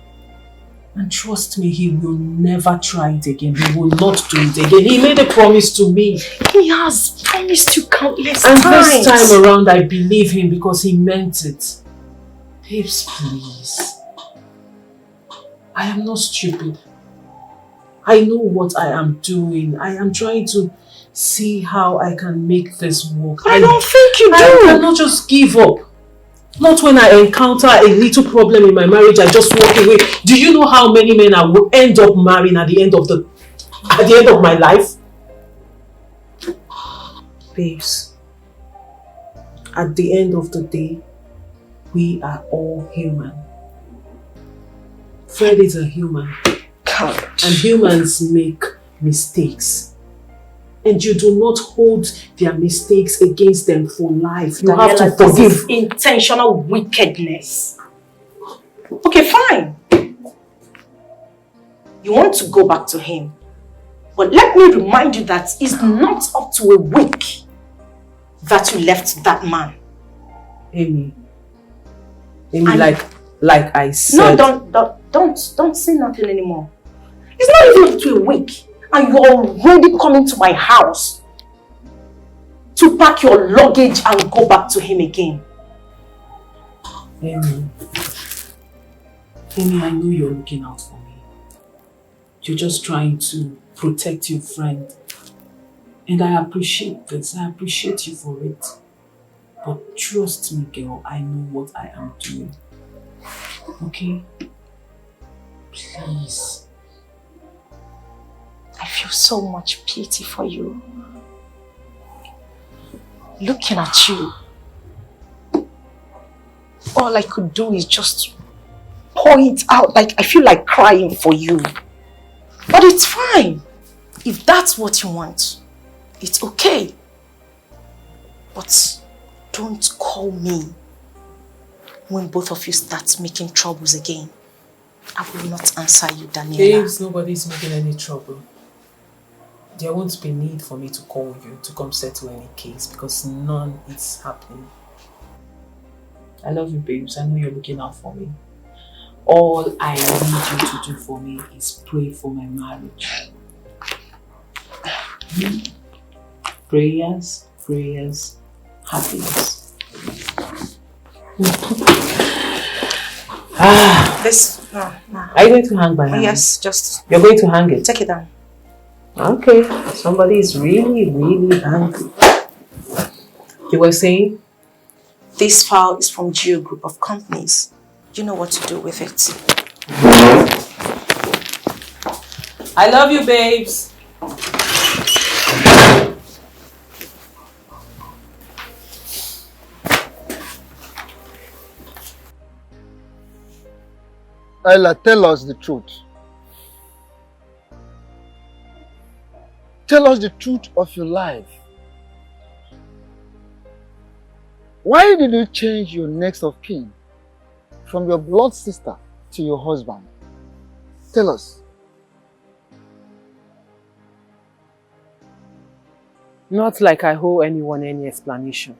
And trust me, he will never try it again. He will not do it again. He made a promise to me. He has promised you countless times. And this time around, I believe him because he meant it. Babes, please. I am not stupid. I know what I am doing. I am trying to see how I can make this work. I don't think you do. I cannot just give up. Not when I encounter a little problem in my marriage, I just walk away. Do you know how many men I will end up marrying at the end of my life? Babes, at the end of the day, we are all human. Fred is a human. God. And humans make mistakes. And you do not hold their mistakes against them for life. You have to forgive. Intentional wickedness. Okay, fine. You want to go back to him. But let me remind you that it's not up to a week that you left that man. Amy, like I said. No, don't say nothing anymore. It's not even up to a week. And you're already coming to my house to pack your luggage and go back to him again. Amy, I know you're looking out for me. You're just trying to protect your friend. And I appreciate this. I appreciate you for it. But trust me, girl, I know what I am doing. Okay? Please. I feel so much pity for you. looking at you, all I could do is just pour it out. Like, I feel like crying for you. But it's fine. If that's what you want, it's okay. But don't call me when both of you start making troubles again. I will not answer you, Daniela. Babes, nobody's making any trouble. There won't be need for me to call you to come settle any case because none is happening. I love you, babes. I know you're looking out for me. All I need you to do for me is pray for my marriage. Prayers, prayers, happiness. This, no. Are you going to hang by now? Yes, just... You're going to hang it? Take it down. Okay. Somebody is really, really angry. You were saying? This file is from Geo Group of Companies. You know what to do with it. I love you, babes. Ella, tell us the truth. Tell us the truth of your life. Why did you change your next of kin from your blood sister to your husband? Tell us. Not like I owe anyone any explanation.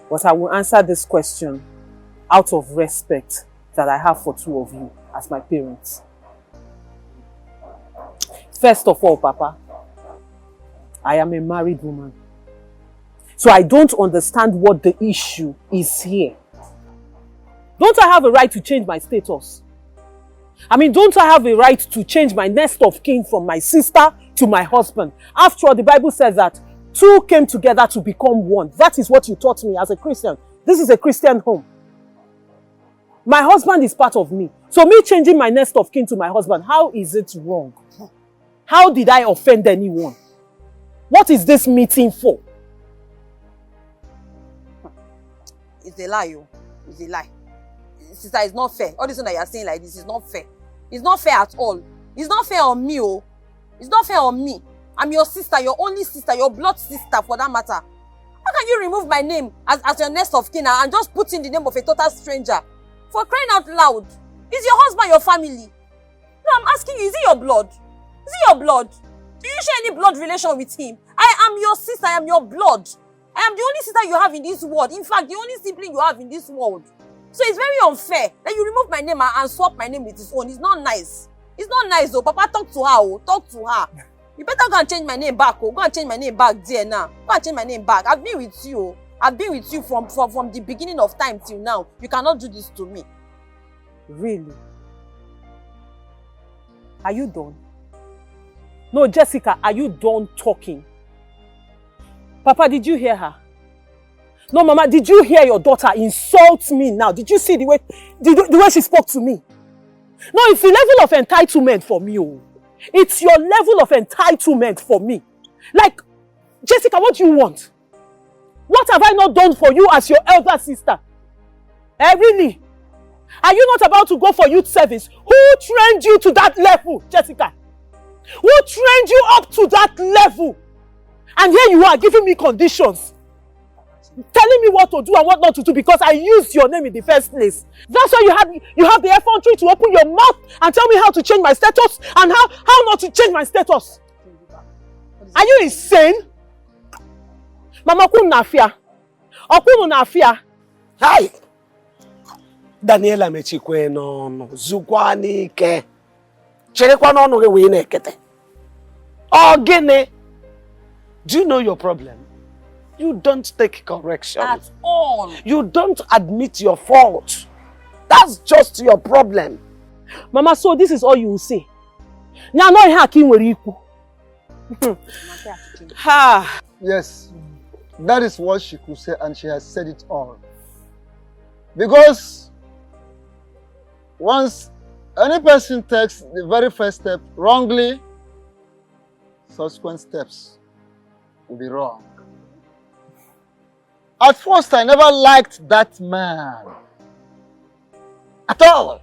But I will answer this question out of respect that I have for two of you as my parents. First of all, Papa, I am a married woman. So I don't understand what the issue is here. Don't I have a right to change my status? I mean, don't I have a right to change my next of kin from my sister to my husband? After all, the Bible says that two came together to become one. That is what you taught me as a Christian. This is a Christian home. My husband is part of me. So me changing my next of kin to my husband, how is it wrong? How did I offend anyone? What is this meeting for? It's a lie, yo. It's a lie. Sister, it's not fair. All this one that you're saying like this is not fair. It's not fair at all. It's not fair on me, oh. It's not fair on me. I'm your sister, your only sister, your blood sister for that matter. How can you remove my name as your next of kin and just put in the name of a total stranger? For crying out loud. Is your husband your family? No, I'm asking you, is it your blood? Is it your blood? Do you share any blood relation with him? I am your sister, I am your blood. I am the only sister you have in this world. In fact, the only sibling you have in this world. So it's very unfair that you remove my name and swap my name with his own. It's not nice. It's not nice though. Papa, talk to her. Oh. Talk to her. You better go and change my name back. Oh. Go and change my name back there now. Go and change my name back. I've been with you. Oh. I've been with you from the beginning of time till now. You cannot do this to me. Really? Are you done? No, Jessica, are you done talking? Papa, did you hear her? No, Mama, did you hear your daughter insult me now? Did you see the way she spoke to me? No, it's the level of entitlement for me. Oh. It's your level of entitlement for me. Like, Jessica, what do you want? What have I not done for you as your elder sister? Really? Are you not about to go for youth service? Who trained you to that level, Jessica? Who trained you up to that level? And here you are giving me conditions. Telling me what to do and what not to do because I used your name in the first place. That's why you have the effrontery to open your mouth and tell me how to change my status and how not to change my status. Are you insane? Mama kunafia. Okunu nafia. Hi. Daniela mechikwe no zukwa n'ike. Cherekwa n'ọnụ gị wee na-ekete. Ọ gịnị? Do you know your problem? You don't take correction. At all. You don't admit your fault. That's just your problem. Mama, so this is all you will say. Now, no hacking were equal. Yes, that is what she could say, and she has said it all. Because once any person takes the very first step wrongly, subsequent steps will be wrong. At first, I never liked that man. At all.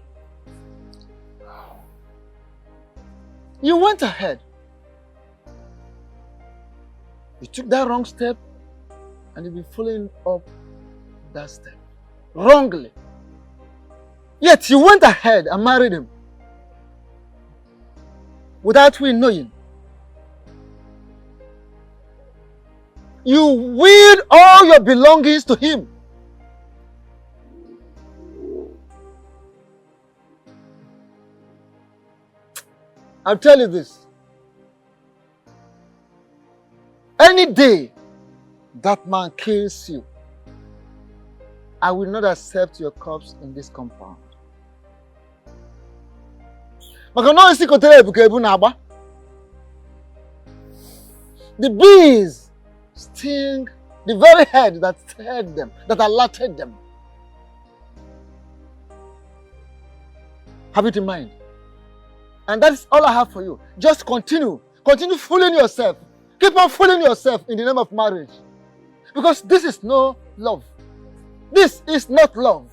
You went ahead. You took that wrong step and you've been following up that step. Wrongly. Yet you went ahead and married him. Without we knowing. You willed all your belongings to him. I'll tell you this. Any day that man kills you, I will not accept your corpse in this compound. The bees sting the very head that fed them, that alerted them. Have it in mind. And that's all I have for you. Just continue. Continue fooling yourself. Keep on fooling yourself in the name of marriage. Because this is no love. This is not love.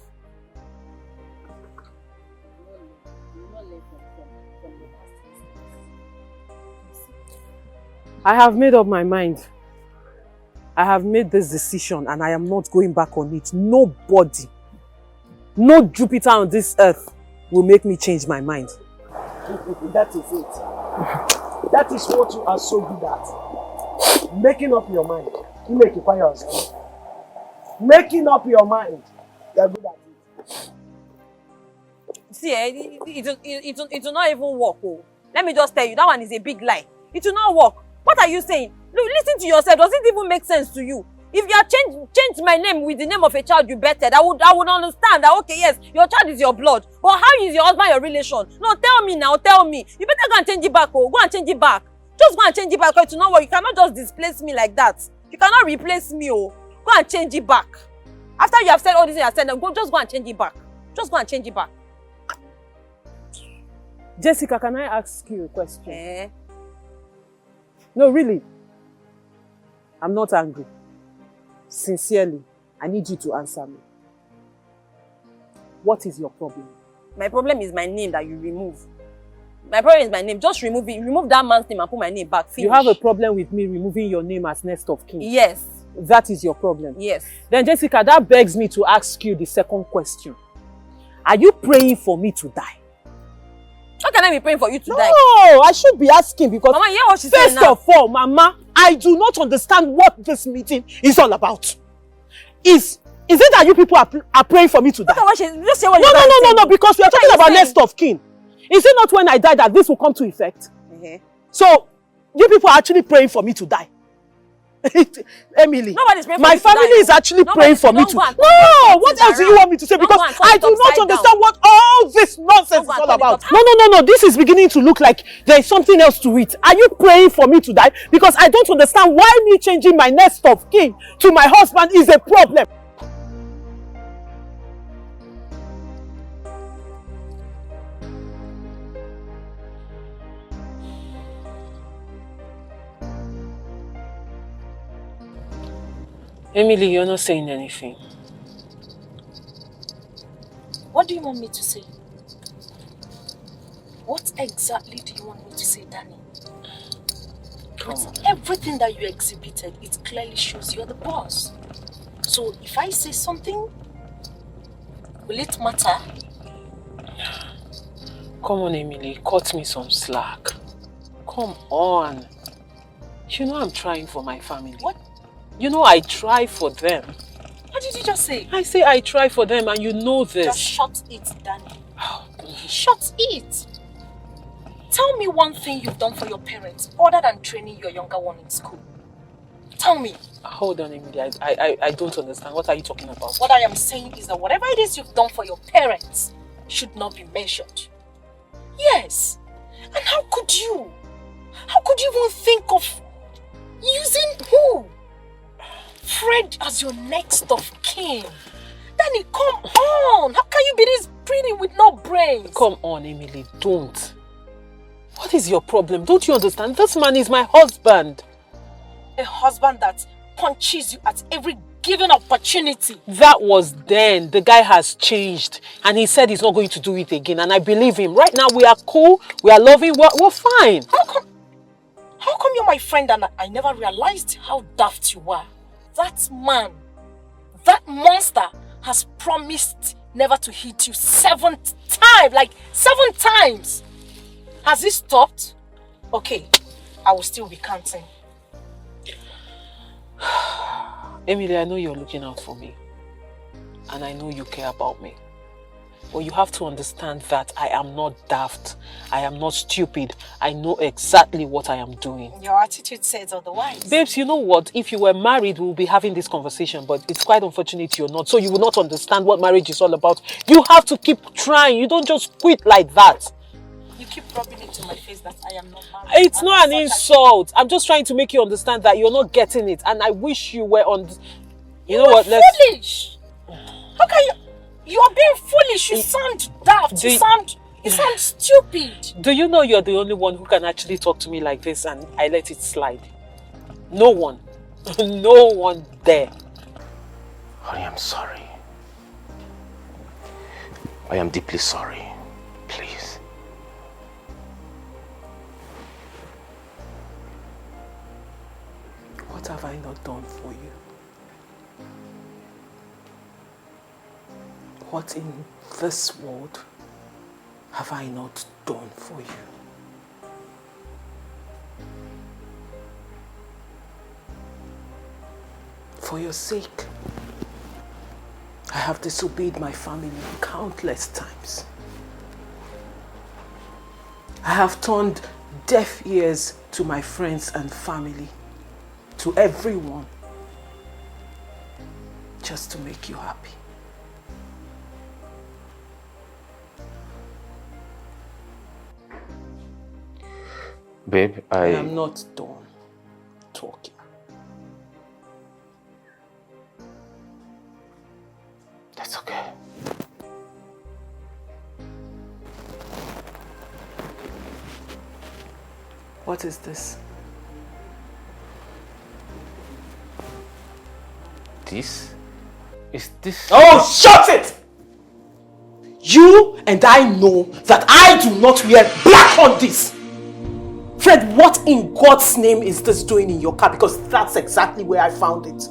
I have made up my mind. I have made this decision and I am not going back on it. Nobody, no Jupiter on this earth will make me change my mind. That is it. That is what you are so good at. Making up your mind. You make it by yourself. Making up your mind. You are good at it. See, it will not even work. Oh. Let me just tell you, that one is a big lie. It will not work. What are you saying? Look, listen to yourself. Does it even make sense to you? If you have changed my name with the name of a child you betted, I would understand that, okay, yes, your child is your blood. But how is your husband your relation? No, tell me now, tell me. You better go and change it back, oh. Go and change it back. Just go and change it back, because you know what? You cannot just displace me like that. You cannot replace me, oh. Go and change it back. After you have said all this, you have said, just go and change it back. Just go and change it back. Jessica, can I ask you a question? No, really. I'm not angry. Sincerely, I need you to answer me. What is your problem? My problem is my name that you remove. My problem is my name. Just remove it. Remove that man's name and put my name back. Finish. You have a problem with me removing your name as next of kin? Yes. That is your problem? Yes. Then Jessica, that begs me to ask you the second question. Are you praying for me to die? How can I be praying for you to die? No, I should be asking because Mama, hear what she's saying now. First of all, Mama, I do not understand what this meeting is all about. Is it that you people are praying for me to die? Just say what no, because we are talking about next of kin. Is it not when I die that this will come to effect? So, you people are actually praying for me to die. Emily, nobody's praying for my family is actually praying for me to. No, what else do you want me to say? Because I do not understand what all this nonsense is all about. No. This is beginning to look like there is something else to it. Are you praying for me to die? Because I don't understand why me changing my next of kin to my husband is a problem. Emily, you're not saying anything. What do you want me to say? What exactly do you want me to say, Danny? With everything that you exhibited, it clearly shows you're the boss. So if I say something, will it matter? Come on, Emily, cut me some slack. Come on. You know I'm trying for my family. What? You know I try for them. What did you just say? I say I try for them and you know this. Just shut it, Danny. Shut it. Tell me one thing you've done for your parents other than training your younger one in school. Tell me. Hold on, Emily. I don't understand. What are you talking about? What I am saying is that whatever it is you've done for your parents should not be measured. Yes. And how could you? How could you even think of using who? Fred as your next of kin. Danny, come on. How can you be this pretty with no brains? Come on, Emily. Don't. What is your problem? Don't you understand? This man is my husband. A husband that punches you at every given opportunity. That was then. The guy has changed. And he said he's not going to do it again. And I believe him. Right now, we are cool. We are loving. We're fine. How come you're my friend and I never realized how daft you were? That man, that monster has promised never to hit you 7 times. Like 7 times. Has he stopped? Okay, I will still be counting. Emily, I know you're looking out for me. And I know you care about me. But you have to understand that I am not daft. I am not stupid. I know exactly what I am doing. Your attitude says otherwise. Babes, you know what? If you were married, we would be having this conversation. But it's quite unfortunate you're not. So you will not understand what marriage is all about. You have to keep trying. You don't just quit like that. You keep rubbing it in my face that I am not married. It's not an insult. I'm just trying to make you understand that you're not getting it. And I wish you were on... You know what? Foolish! How can you... You are being foolish. You sound daft. You sound stupid. Do you know you're the only one who can actually talk to me like this and I let it slide? No one. No one there. Honey, I'm sorry. I am deeply sorry. Please. What have I not done for you? What in this world have I not done for you? For your sake, I have disobeyed my family countless times. I have turned deaf ears to my friends and family, to everyone, just to make you happy. Babe, I am not done talking. That's okay. What is this? Is this... Oh, shut it! You and I know that I do not wear black on this. Fred, what in God's name is this doing in your car? Because that's exactly where I found it.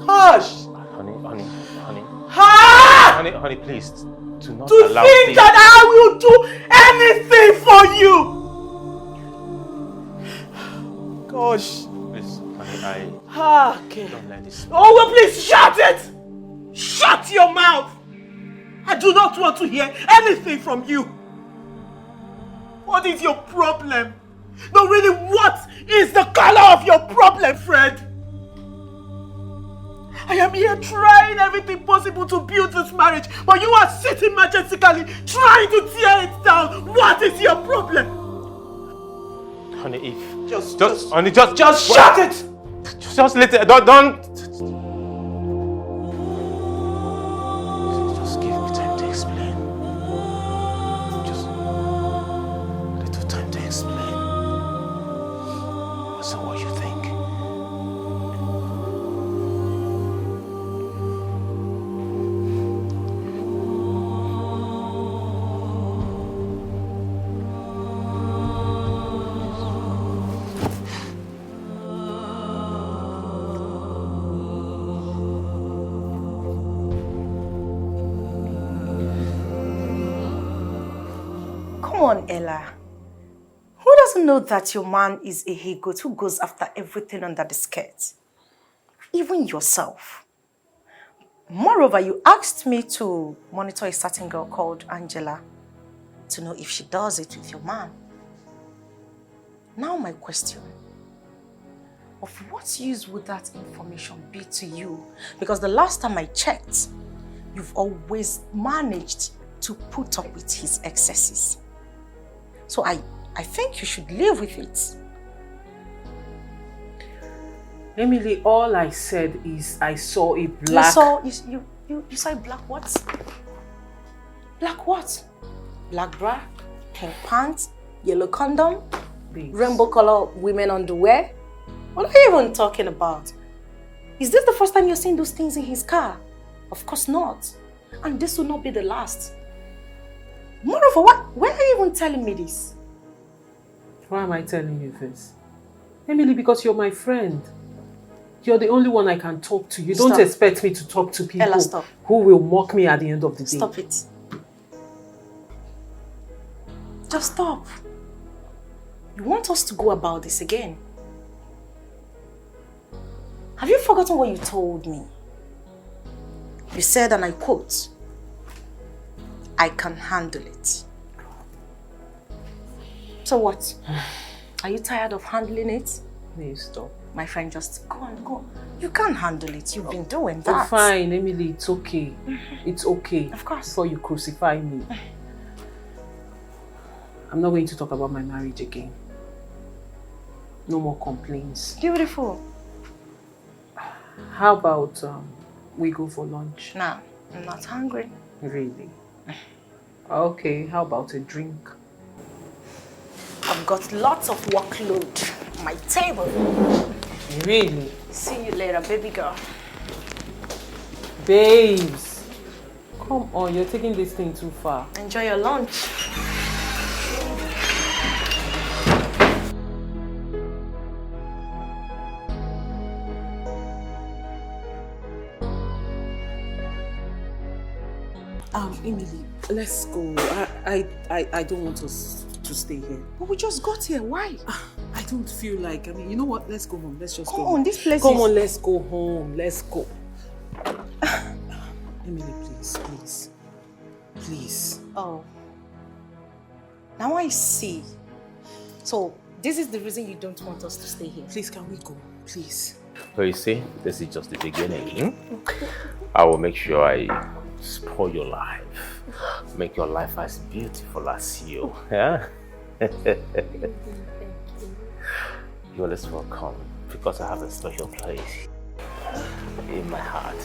Gosh! Honey, please, do not to allow think things... that I will do anything for you! Gosh. Please, honey, Okay. don't let this... Oh, well, please shut it! Shut your mouth! I do not want to hear anything from you. What is your problem? No, really, what is the color of your problem, Fred? I am here trying everything possible to build this marriage, but you are sitting majestically trying to tear it down. What is your problem? Honey, if... Just shut it! Just let it... Don't... Just give me time to explain. Just... little time to explain. That's not what you think. Come on, Ella. Who doesn't know that your man is a he-goat who goes after everything under the skirt? Even yourself. Moreover, you asked me to monitor a certain girl called Angela to know if she does it with your man. Now my question. Of what use would that information be to you? Because the last time I checked, you've always managed to put up with his excesses. So I think you should live with it. Emily, all I said is I saw a black... You saw a black what? Black what? Black bra, pink pants, yellow condom, rainbow color women underwear. What are you even talking about? Is this the first time you're seeing those things in his car? Of course not. And this will not be the last. Moreover, why are you even telling me this? Why am I telling you this? Emily, because you're my friend. You're the only one I can talk to. You don't expect me to talk to people who will mock me at the end of the day. Stop it. Just stop. You want us to go about this again? Have you forgotten what you told me? You said, and I quote, I can handle it. So what? Are you tired of handling it? Please stop. My friend, just go on, go. You can't handle it. You've been doing that. Oh, fine, Emily, it's okay. It's okay. Of course. Before you crucify me. I'm not going to talk about my marriage again. No more complaints. Beautiful. How about we go for lunch? Nah, I'm not hungry. Really? Okay, how about a drink? I've got lots of workload on my table. Really? See you later, baby girl. Babes, come on, you're taking this thing too far. Enjoy your lunch. Emily, let's go. I don't want us to stay here. But we just got here. Why? I don't feel like, you know what? Let's go home. Let's just go Come home. on, this place Come is... on, let's go home. Let's go. Emily, please. Please. Oh. Now I see. So, this is the reason you don't want us to stay here. Please, can we go? Please. But you see, this is just the beginning. I will make sure I spoil your life. Make your life as beautiful as you. Yeah? You're always welcome because I have a special place in my heart.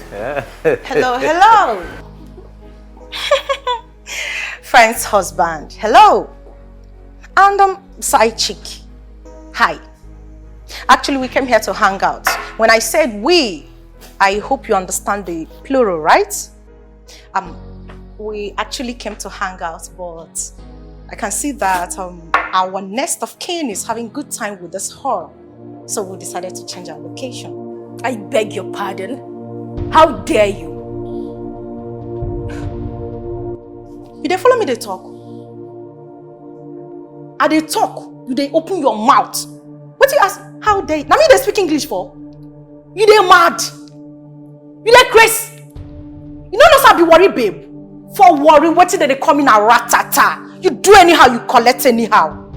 Hello. Friend's husband. Hello. And side chick. Hi. Actually, we came here to hang out. When I said we, I hope you understand the plural, right? We actually came to hang out, but I can see that our nest of kin is having good time with this whore. So we decided to change our location. I beg your pardon? How dare you? You dey follow me, they talk. And they talk, you dey open your mouth. What you ask? How dare you? Now me they speak English for? You dey mad? You like Chris? You don't know how be worry, babe. For worry, what did they come in a ratata? You do anyhow, you collect anyhow.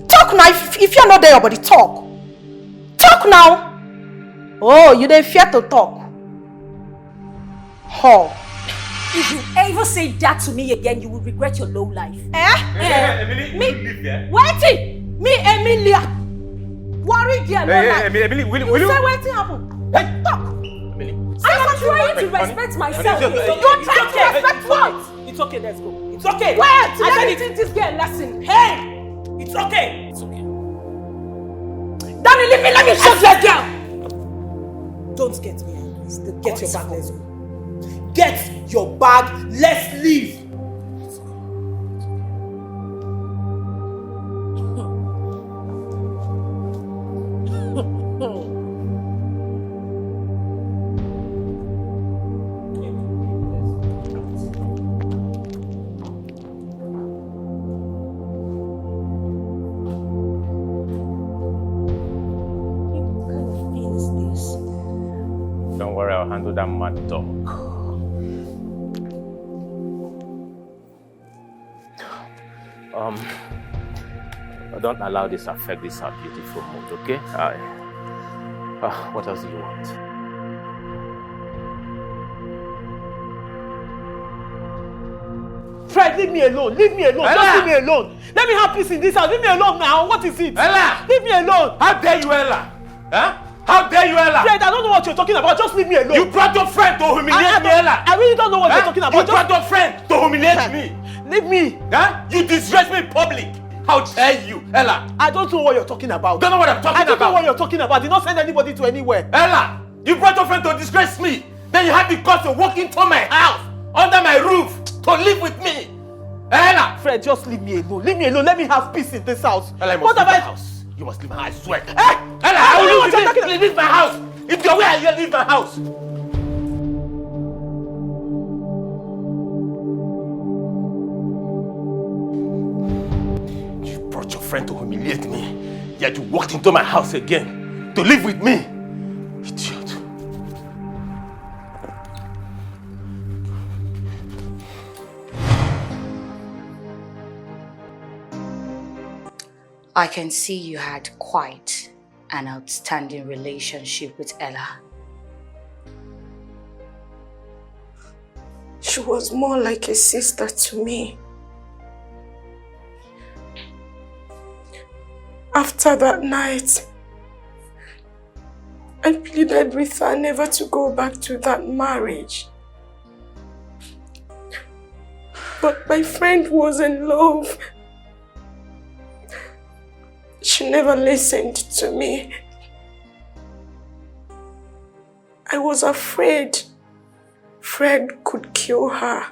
Talk now, if you're not there, your body talk. Talk now. Oh, you dey fear to talk. Oh. If you ever say that to me again, you will regret your low life. Emily, me? You live there? Waiting! Me, Emilia. Worry there, low life. Emily, will you say waiting happen? Hey, talk. Emily. I am trying to respect myself. You're trying to respect what? It's okay, let's go. It's okay. Wait, I said teach this girl a lesson. Hey! It's okay. It's okay. Danny, leave me, let me shut that girl. Don't get me angry. Get your bag, let's go. Get your bag, let's leave. Don't worry, I'll handle that mad dog. Don't allow this to affect this our beautiful mood, okay? What else do you want? Fred, leave me alone. Leave me alone. Ella! Just leave me alone. Let me have peace in this house. Leave me alone now. What is it? Ella! Leave me alone. How dare you, Ella? Huh? How dare you, Ella? Fred, I don't know what you're talking about. Just leave me alone. You brought your friend to humiliate me, Ella. I really don't know what you're talking about. You brought your friend to humiliate me. Leave me. Huh? You disgrace me in public. How dare you, Ella? I don't know what you're talking about. Don't know what I'm talking about. I don't know what you're talking about. Did not send anybody to anywhere. Ella, you brought your friend to disgrace me. Then you had the guts to walk into my house, under my roof, to live with me. Ella! Fred, just leave me alone. Leave me alone. Let me have peace in this house. Ella, you must leave my house. You must leave my house, I swear. Hey! Ella, I will leave my house. If you're where I leave my house. You brought your friend to humiliate me. Yet you walked into my house again to live with me. Idiot. I can see you had quite an outstanding relationship with Ella. She was more like a sister to me. After that night, I pleaded with her never to go back to that marriage. But my friend was in love. She never listened to me. I was afraid Fred could kill her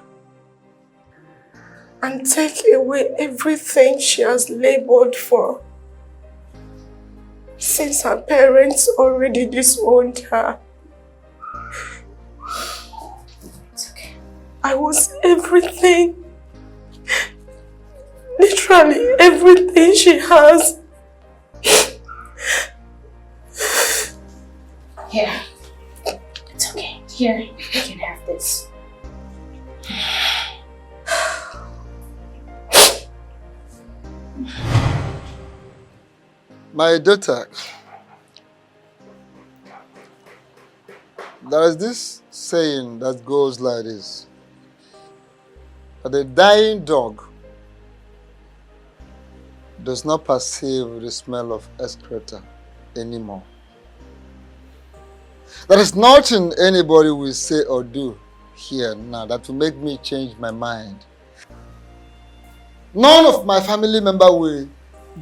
and take away everything she has labored for, since her parents already disowned her. It's okay. I was everything, literally everything she has. Here. It's okay. Here, you can have this. My daughter, there is this saying that goes like this, that a dying dog does not perceive the smell of excreta anymore. There is nothing anybody will say or do here now that will make me change my mind. None of my family member will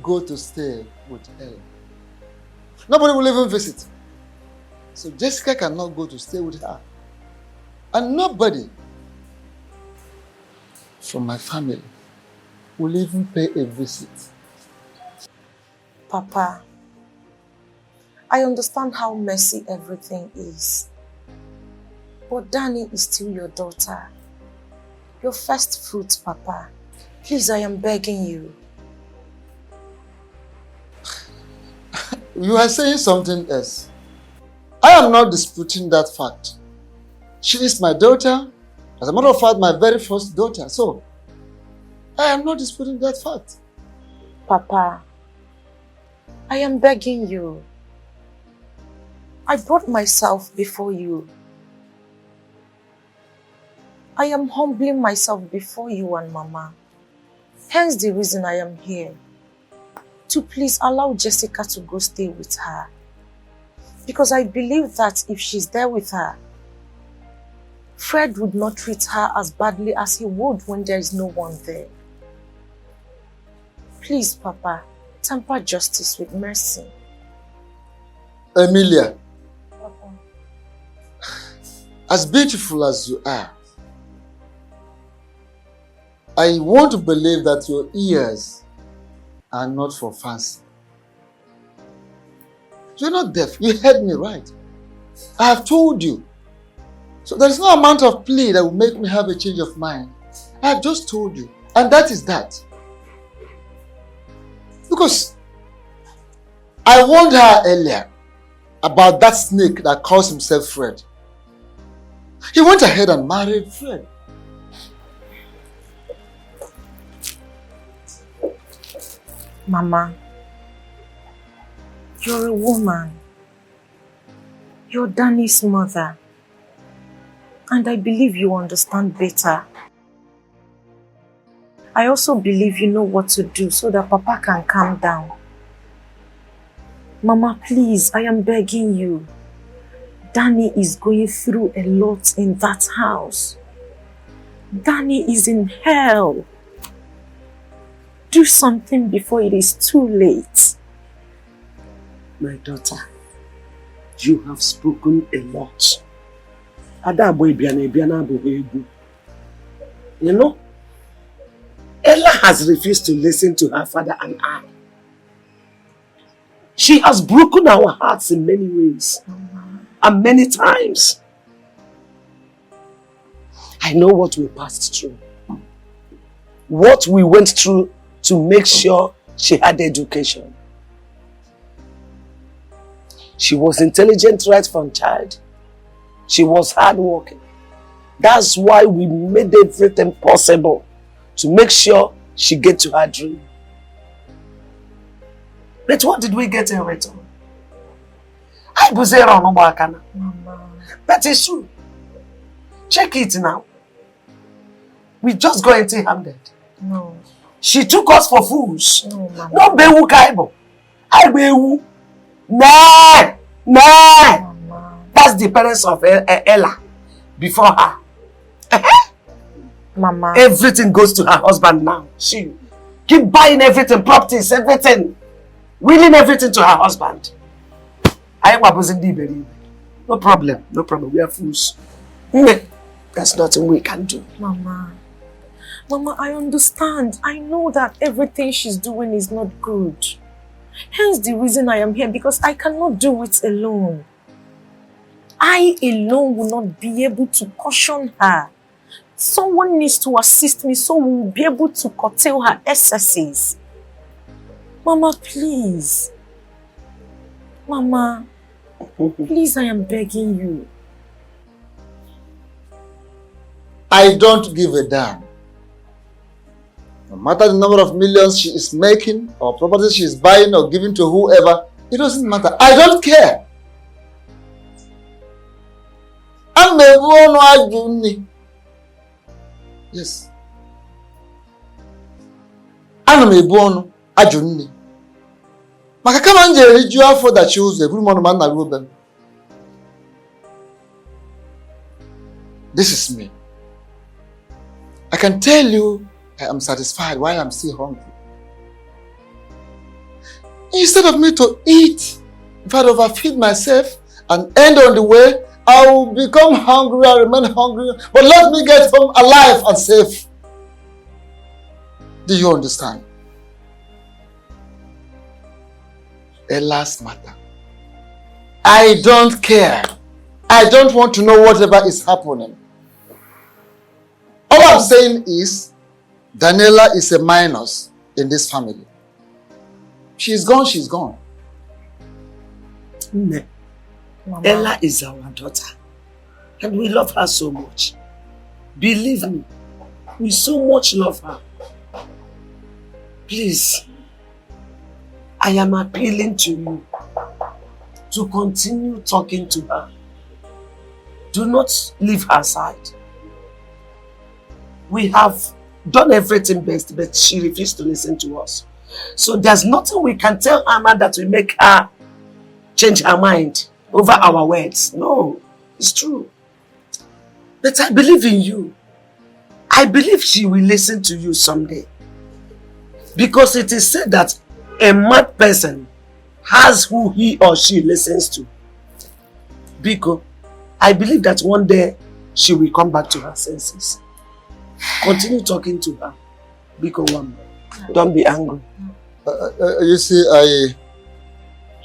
go to stay with Ella. Nobody will even visit. So Jessica cannot go to stay with her. And nobody from my family will even pay a visit. Papa, I understand how messy everything is. But Danny is still your daughter. Your first fruit, Papa. Please, I am begging you. You are saying something else. I am not disputing that fact. She is my daughter. As a matter of fact, my very first daughter. So, I am not disputing that fact. Papa, I am begging you. I brought myself before you. I am humbling myself before you and Mama. Hence the reason I am here. To please allow Jessica to go stay with her. Because I believe that if she's there with her, Fred would not treat her as badly as he would when there is no one there. Please, Papa, temper justice with mercy. Emilia, Papa. As beautiful as you are, I want to believe that your ears are not for fancy. You're not deaf. You heard me right. I have told you. So there is no amount of plea that will make me have a change of mind. I have just told you. And that is that. Because I warned her earlier about that snake that calls himself Fred. He went ahead and married Fred. Mama, you're a woman. You're Danny's mother. And I believe you understand better. I also believe you know what to do so that Papa can calm down. Mama, please, I am begging you. Danny is going through a lot in that house. Danny is in hell. Do something before it is too late. My daughter, you have spoken a lot. You know, Ella has refused to listen to her father and I. She has broken our hearts in many ways. And many times. I know what we passed through. What we went through to make sure she had education. She was intelligent right from child. She was hardworking. That's why we made everything possible to make sure she get to her dream. But what did we get in return? I was there on Obakana. That is true. Check it now. We just got empty-handed. No. She took us for fools. No, Mama. No bewu kaibo. I bewu. Nah. Nah. That's the parents of Ella before her. Mama. Everything goes to her husband now. She keep buying everything, properties, everything. Willing everything to her husband. I wasn't the No problem. No problem. We are fools. There's nothing we can do. Mama, I understand. I know that everything she's doing is not good. Hence the reason I am here, because I cannot do it alone. I alone will not be able to caution her. Someone needs to assist me so we will be able to curtail her excesses. Mama, please. Mama, please, I am begging you. I don't give a damn. No matter the number of millions she is making, or properties she is buying or giving to whoever, it doesn't matter. I don't care. I'm a woman. Yes. I'm a born ajunni. Makakama nje you have for that shoes every man na Ruben. This is me. I can tell you I am satisfied while I'm still hungry. Instead of me to eat, if I overfeed myself and end on the way, I will become hungry and remain hungry. But let me get home alive and safe. Do you understand? A last matter. I don't care. I don't want to know whatever is happening. All I'm saying is, Daniela is a minus in this family. She's gone, she's gone. Mama. Ella is our daughter. And we love her so much. Believe me, we so much love her. Please, I am appealing to you to continue talking to her. Do not leave her side. We have done everything best, but she refused to listen to us. So there's nothing we can tell Anna that will make her change her mind over our words. No, it's true. But I believe in you. I believe she will listen to you someday. Because it is said that a mad person has who he or she listens to. Because I believe that one day she will come back to her senses. Continue talking to her. Because don't be angry. You see,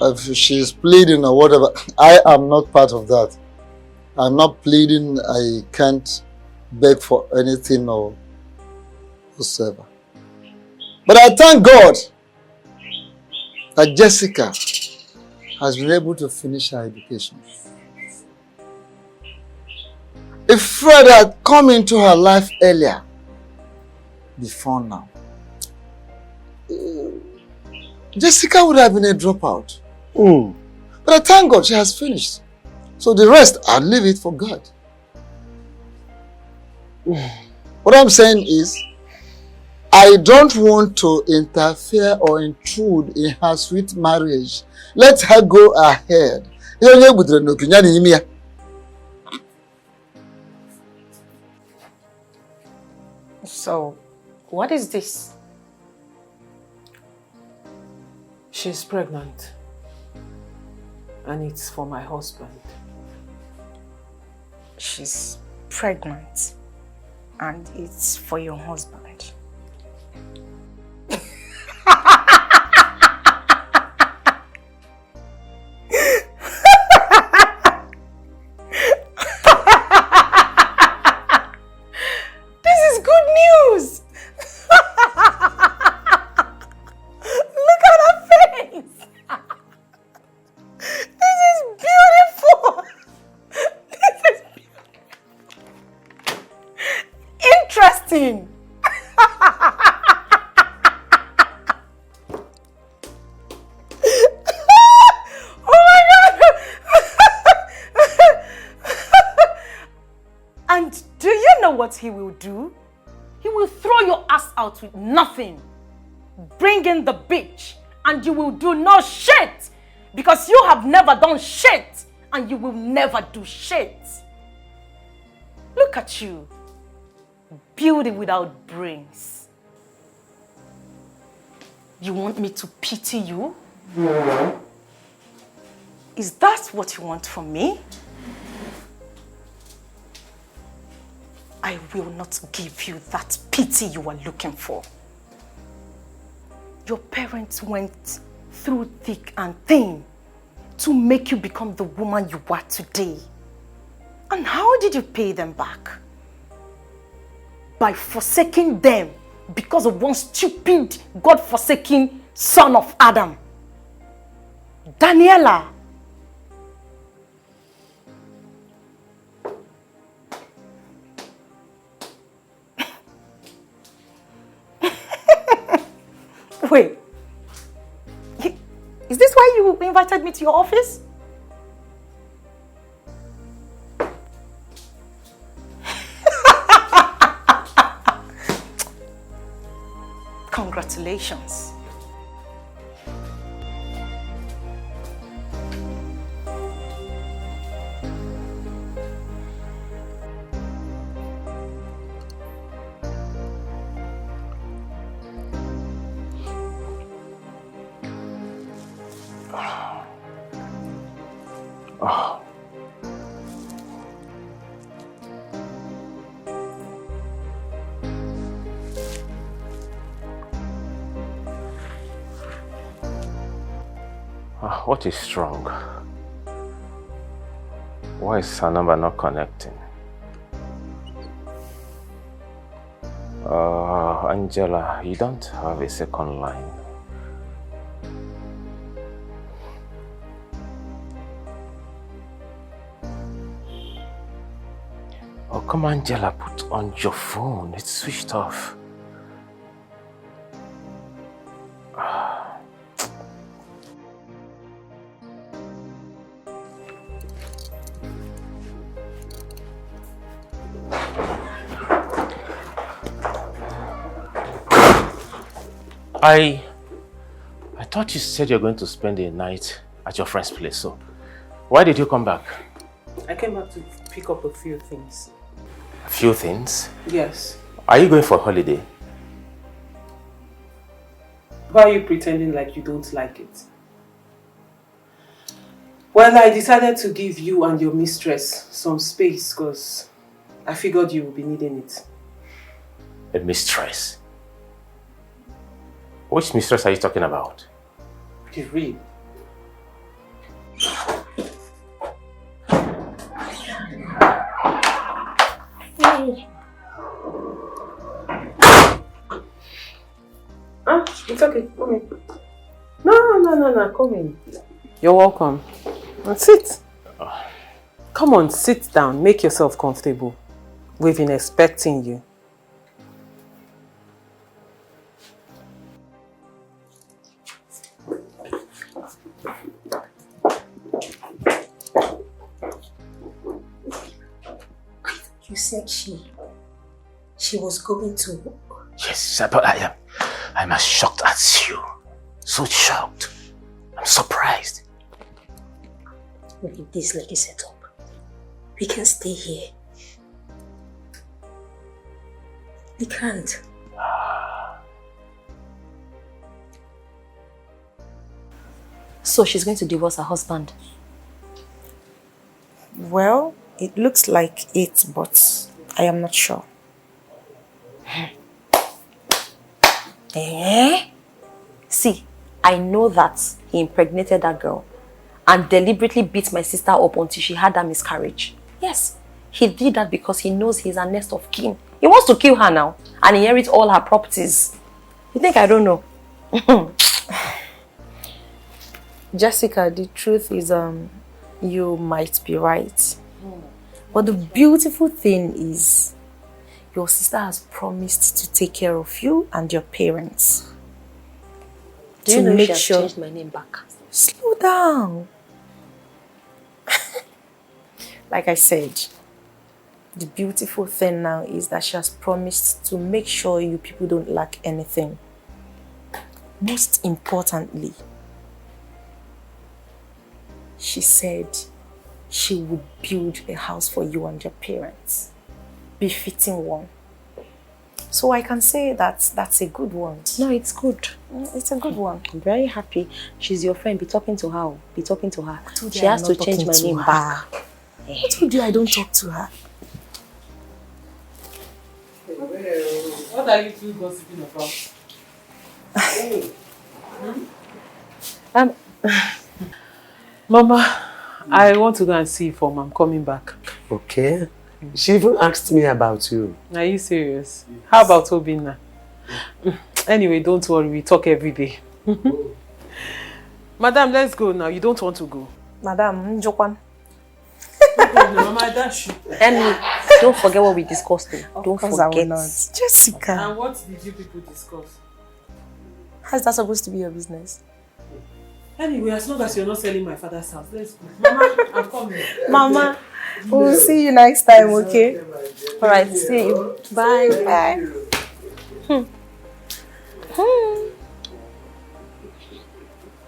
if she's pleading or whatever, I am not part of that. I'm not pleading. I can't beg for anything or whatsoever. But I thank God that Jessica has been able to finish her education. If Fred had come into her life earlier, before now, Jessica would have been a dropout. But I thank God she has finished. So the rest, I'll leave it for God. What I'm saying is, I don't want to interfere or intrude in her sweet marriage. Let her go ahead. So, what is this? She's pregnant. And it's for my husband. She's pregnant. And it's for your husband. This is good news! Look at her face! This is beautiful! This is interesting! Oh my God! And do you know what he will do? He will throw your ass out with nothing. Bring in the bitch and you will do no shit because you have never done shit and you will never do shit. Look at you. Beauty without brains. You want me to pity you? Is that what you want from me? I will not give you that pity you are looking for. Your parents went through thick and thin to make you become the woman you are today. And how did you pay them back? By forsaking them because of one stupid, God-forsaken son of Adam. Daniela. Wait, is this why you invited me to your office? Congratulations. Oh. What is wrong? Why is her number not connecting? Angela, you don't have a second line. Oh, come on, Angela, put on your phone. It's switched off. I thought you said you're going to spend a night at your friend's place, so why did you come back? I came back to pick up a few things. A few things? Yes. Are you going for a holiday? Why are you pretending like you don't like it? Well, I decided to give you and your mistress some space because I figured you would be needing it. A mistress? Which mistress are you talking about? The real. Hey. It's okay. Come in. No. Come in. You're welcome. And sit. Come on, sit down. Make yourself comfortable. We've been expecting you. You said she was going to... Yes, but I'm as shocked as you. So shocked. I'm surprised. Look at this lady set up. We can't stay here. We can't. So she's going to divorce her husband? Well, it looks like it, but I am not sure. See, I know that he impregnated that girl and deliberately beat my sister up until she had that miscarriage. Yes, he did that because he knows he's a next of kin. He wants to kill her now and inherit all her properties. You think I don't know? Jessica, the truth is, you might be right. But the beautiful thing is, your sister has promised to take care of you and your parents. Do you know she has changed my name back? Slow down. Like I said, the beautiful thing now is that she has promised to make sure you people don't lack anything. Most importantly, she said she would build a house for you and your parents. Befitting one. So I can say that that's a good one. No, it's good. It's a good one. I'm very happy. She's your friend. Be talking to her. Be talking to her. She I'm has to not change my talking name to back. I told you I don't talk to her. What are you two gossiping about? Mama, I want to go and see if I'm coming back. Okay. She even asked me about you. Are you serious? How about Obinna? Anyway, don't worry, we talk every day. Madam, let's go now. You don't want to go. Madam, Njokwan. Mama, dash you. Emily, don't forget what we discussed. Don't forget. Jessica. And what did you people discuss? How's that supposed to be your business? Anyway, as long as you're not selling my father's house, let's go. Mama, I'm coming. Mama, we'll see you next time, okay? Alright, see you. Bye. Bye.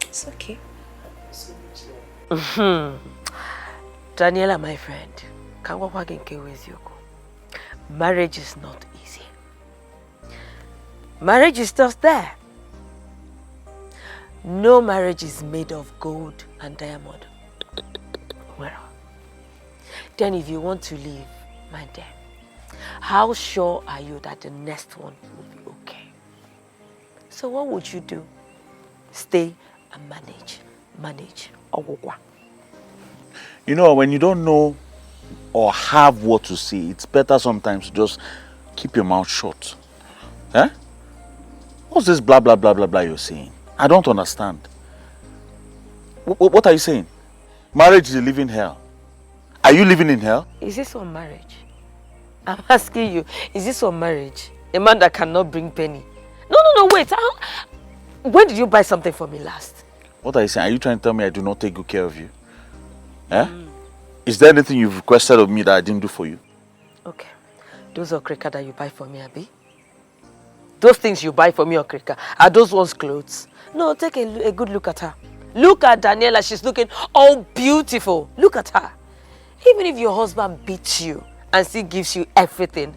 It's okay. Daniela, my friend, marriage is not easy. Marriage is just there. No marriage is made of gold and diamond. Well, then if you want to leave, my dear, how sure are you that the next one will be okay? So what would you do? Stay and manage. You know, when you don't know or have what to say, it's better sometimes to just keep your mouth shut. Eh? What's this blah, blah, blah, blah, blah you're saying? I don't understand. What are you saying? Marriage is a living hell. Are you living in hell? Is this on marriage? I'm asking you, is this on marriage? A man that cannot bring penny. No, wait. When did you buy something for me last? What are you saying? Are you trying to tell me I do not take good care of you? Eh? Is there anything you've requested of me that I didn't do for you? Okay. Those are cricket that you buy for me, Abi? Those things you buy for me, Okrika, are those ones clothes? No, take a good look at her. Look at Daniela, she's looking all beautiful. Look at her. Even if your husband beats you and still gives you everything,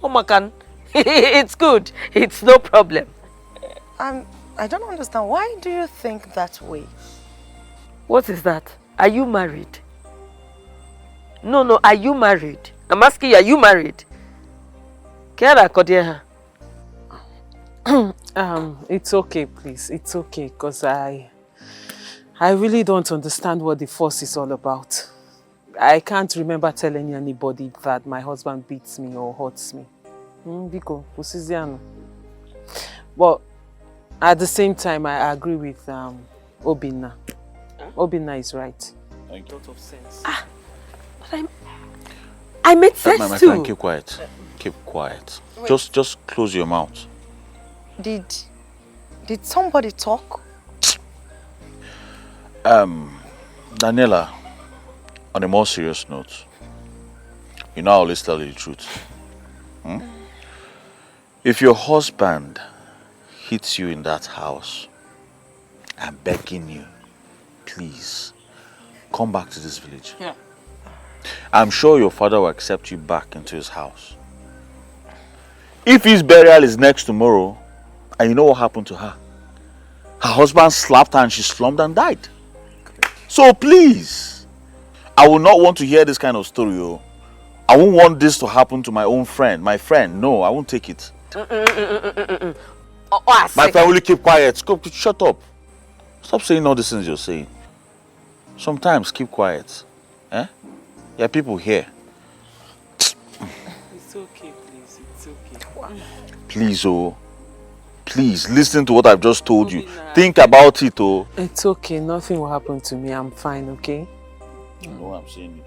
Omakan, it's good. It's no problem. I don't understand. Why do you think that way? What is that? Are you married? No, are you married? I'm asking you, are you married? Kera Kodieha. It's okay, please. It's okay, because I really don't understand what the fuss is all about. I can't remember telling anybody that my husband beats me or hurts me. Biko, Usiziano. But at the same time, I agree with Obinna. Obinna is right. Thank you. A lot of sense. But I made sense my too. friend, keep quiet. Keep quiet. Just close your mouth. Did somebody talk? Daniela, on a more serious note, you know I always tell you the truth. If your husband hits you in that house, I'm begging you, please, come back to this village. Yeah. I'm sure your father will accept you back into his house. If his burial is next tomorrow, and you know what happened to her, Her husband slapped her and she slumped and died. So please, I will not want to hear this kind of story. Oh. I won't want this to happen to my own friend. My friend, no, I won't take it. My friend, will you keep quiet? Shut up. Stop saying all these things you're saying. Sometimes keep quiet. Eh? There are people here. It's okay, please. It's okay. Please, oh. Please, listen to what I've just told you. Think about it, oh. It's okay. Nothing will happen to me. I'm fine, okay? I know what I'm saying.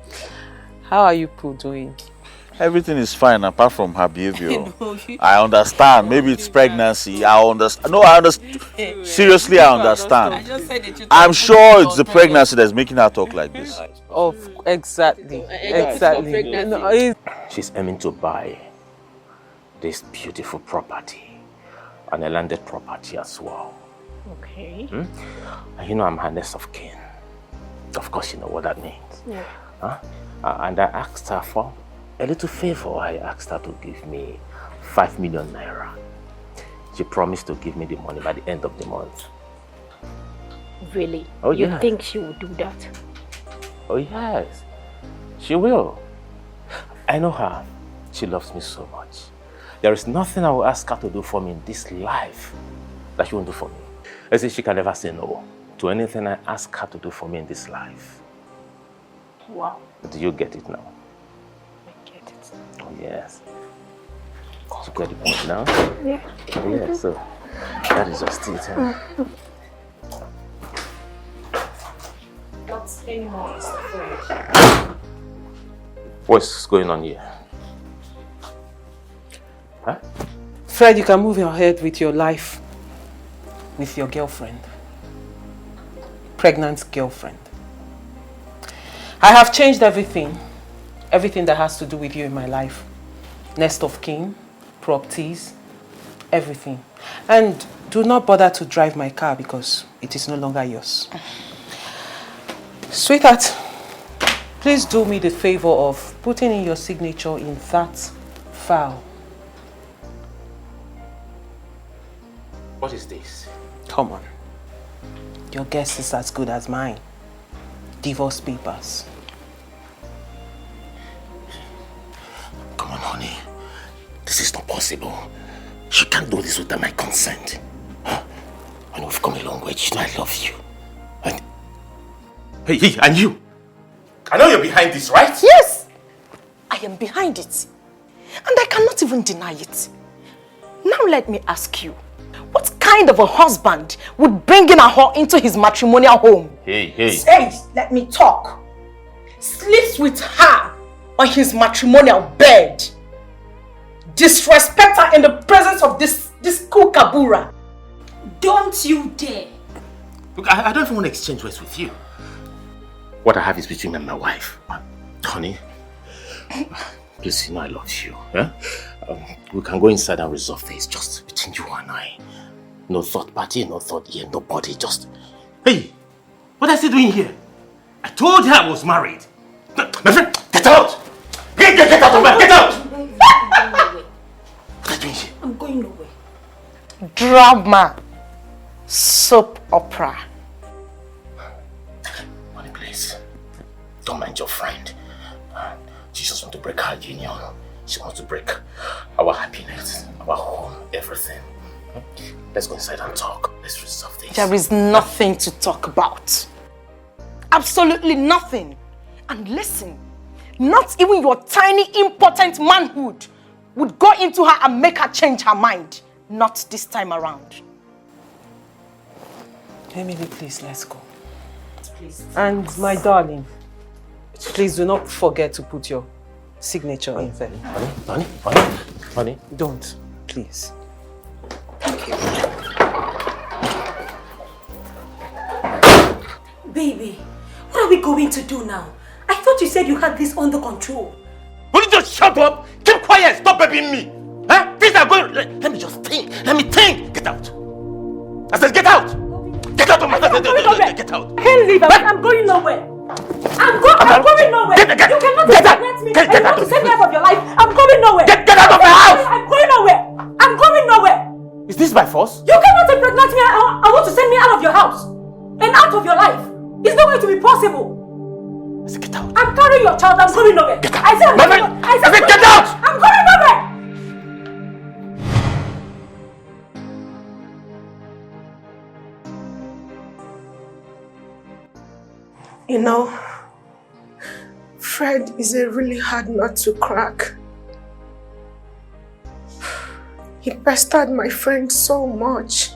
How are you people doing? Everything is fine apart from her behavior. I understand. Maybe it's pregnancy. I understand. No, I understand. Seriously, I understand. I'm sure it's the pregnancy that's making her talk like this. Exactly. No, she's aiming to buy this beautiful property, and a landed property as well. Okay. And you know I'm her next of kin. Of course you know what that means. Yeah. Huh? And I asked her for a little favor. I asked her to give me 5 million naira. She promised to give me the money by the end of the month. Really? Oh, you yeah. think she will do that? Oh yes, she will. I know her. She loves me so much. There is nothing I will ask her to do for me in this life that she won't do for me. I say she can never say no to anything I ask her to do for me in this life. Wow. Do you get it now? I get it. Oh yes. You get the point now? Yeah. Yeah, so that is just it. Huh? Not anymore, Mr. Fred. What's going on here? Huh? Fred, you can move your head with your life, with your girlfriend. Pregnant girlfriend. I have changed everything. Everything that has to do with you in my life. Next of kin, properties, everything. And do not bother to drive my car because it is no longer yours. Sweetheart, please do me the favor of putting in your signature in that file. What is this? Come on. Your guess is as good as mine. Divorce papers. Come on, honey. This is not possible. She can't do this without my consent. Huh? I know we've come a long way. You know I love you. And... Hey, and you? I know you're behind this, right? Yes! I am behind it. And I cannot even deny it. Now let me ask you. What kind of a husband would bring in a whore into his matrimonial home? Hey. Says, let me talk. Sleeps with her on his matrimonial bed. Disrespect her in the presence of this kookaburra. Don't you dare. Look, I don't even want to exchange words with you. What I have is between me and my wife. Honey, please, you know I love you. Yeah? We can go inside and resolve this just between you and I. No third party, no third ear, nobody, just... Hey, what is he doing here? I told her I was married. My friend, get out! Get out of my, get out! What are you doing here? I'm going nowhere. Drama. Soap opera. Honey, please. Don't mind your friend. She just wants to break our union. She wants to break our happiness, our home, everything. Let's go inside and talk. Let's resolve this. There is nothing to talk about. Absolutely nothing. And listen, not even your tiny, impotent manhood would go into her and make her change her mind. Not this time around. Emily, please, let's go. Please. And my darling, please do not forget to put your signature in there. Honey. Don't, please. Baby, what are we going to do now? I thought you said you had this under control. Will you just shut up? Keep quiet. Stop babying me. Huh? Things are going... Let me just think. Let me think. Get out. I said get out. Get out of my... Get out. I can't leave. I'm going nowhere. I'm going nowhere. You cannot neglect me. Get out to send me out of your life. I'm going nowhere. Get out of my house. I'm going nowhere. I'm going nowhere. Is this by force? You cannot impregnate me. I want to send me out I'm going nowhere. I said I'm going nowhere. I said get out! I'm going nowhere. You know, Fred is a really hard nut to crack. He pestered my friend so much,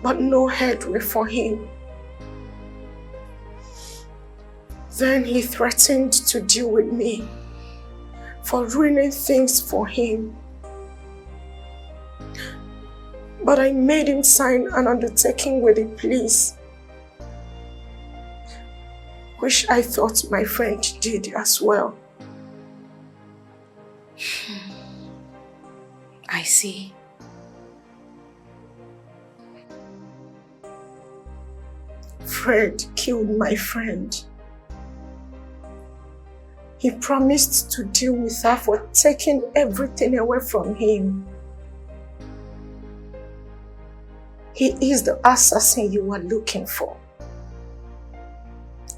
but no headway for him. Then he threatened to deal with me for ruining things for him. But I made him sign an undertaking with the police, which I thought my friend did as well. I see. Fred killed my friend. He promised to deal with her for taking everything away from him. He is the assassin you are looking for.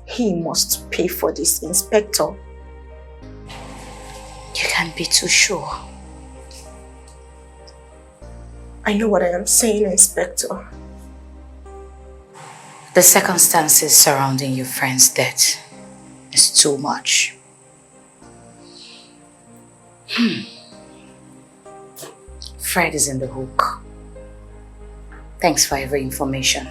He must pay for this, Inspector. You can't be too sure. I know what I am saying, Inspector. The circumstances surrounding your friend's death is too much. Fred is in the hook. Thanks for every information.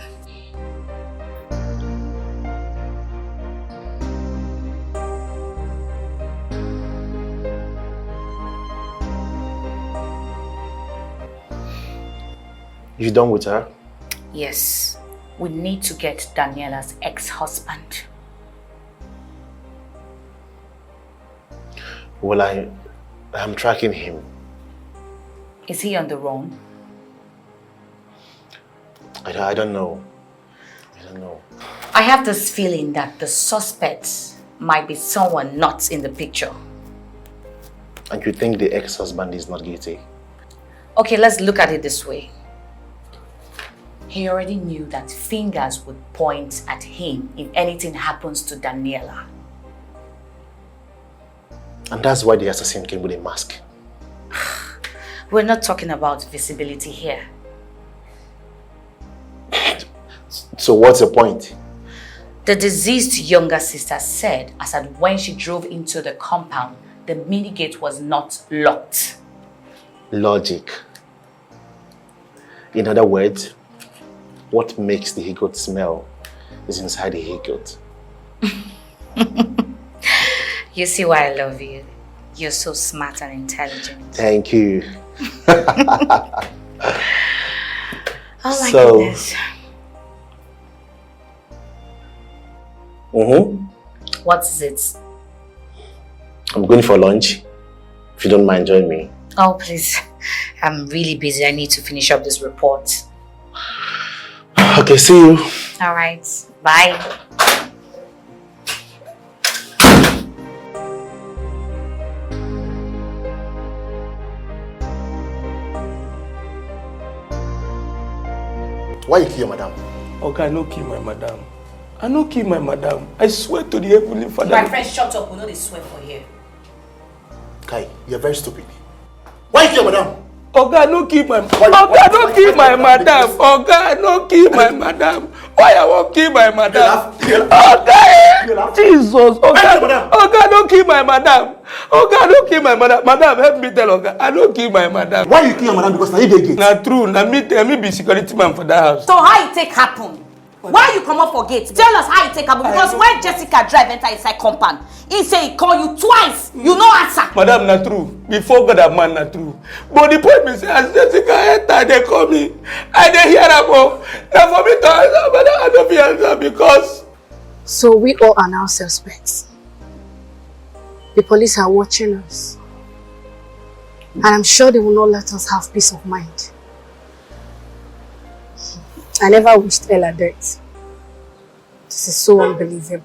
You done with her? Yes, we need to get Daniela's ex-husband. Well, I'm tracking him. Is he on the run? I don't know. I don't know. I have this feeling that the suspect might be someone not in the picture. And you think the ex-husband is not guilty? Okay, let's look at it this way. He already knew that fingers would point at him if anything happens to Daniela. And that's why the assassin came with a mask. We're not talking about visibility here. So what's the point? The deceased younger sister said as at when she drove into the compound, the mini gate was not locked. Logic. In other words, what makes the he-goat smell is inside the he-goat. You see why I love you. You're so smart and intelligent. Thank you. Oh my goodness. What is it? I'm going for lunch. If you don't mind, join me. Oh, please. I'm really busy. I need to finish up this report. Okay, see you. All right. Bye. Why you kill your madam? Okay, I no kill my madam. I no kill my madam. I swear to the Heavenly Father. My friend, shut up. We know they swear for here. Kai, you're very stupid. Why you kill your madam? Oga, no kill my madam. Oga, no kill my madam. Oga, no kill my madam. Why I won't kill my madam? Oga, Jesus. Oga, don't kill my madam. Oga, don't kill my madam. Madam, help me tell Oga. I don't kill my madam. Why you kill your madam? Because now you get. Na true. Na me be security man for that house. So how it take happen? Why you come up for gate? Tell us how it take happen. Because when Jessica drive enter inside compound, he say he call you twice. You no answer. Madam, na true. Before God and man, na true. But the point is, as Jessica enter, they call me. I dey hear about. Now for me to answer, madam, I don't be answer because. So we all are now suspects. The police are watching us. And I'm sure they will not let us have peace of mind. I never wished Ella death. This is so unbelievable.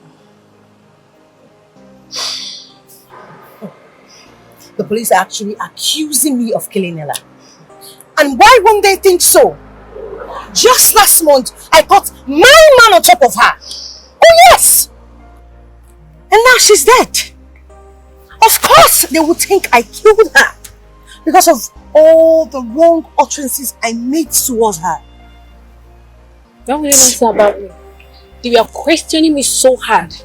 The police are actually accusing me of killing Ella. And why won't they think so? Just last month, I caught 9 men on top of her. Oh yes! And Yeah, she's dead. Of course, they would think I killed her because of all the wrong utterances I made towards her. Don't even say about me. They were questioning me so hard,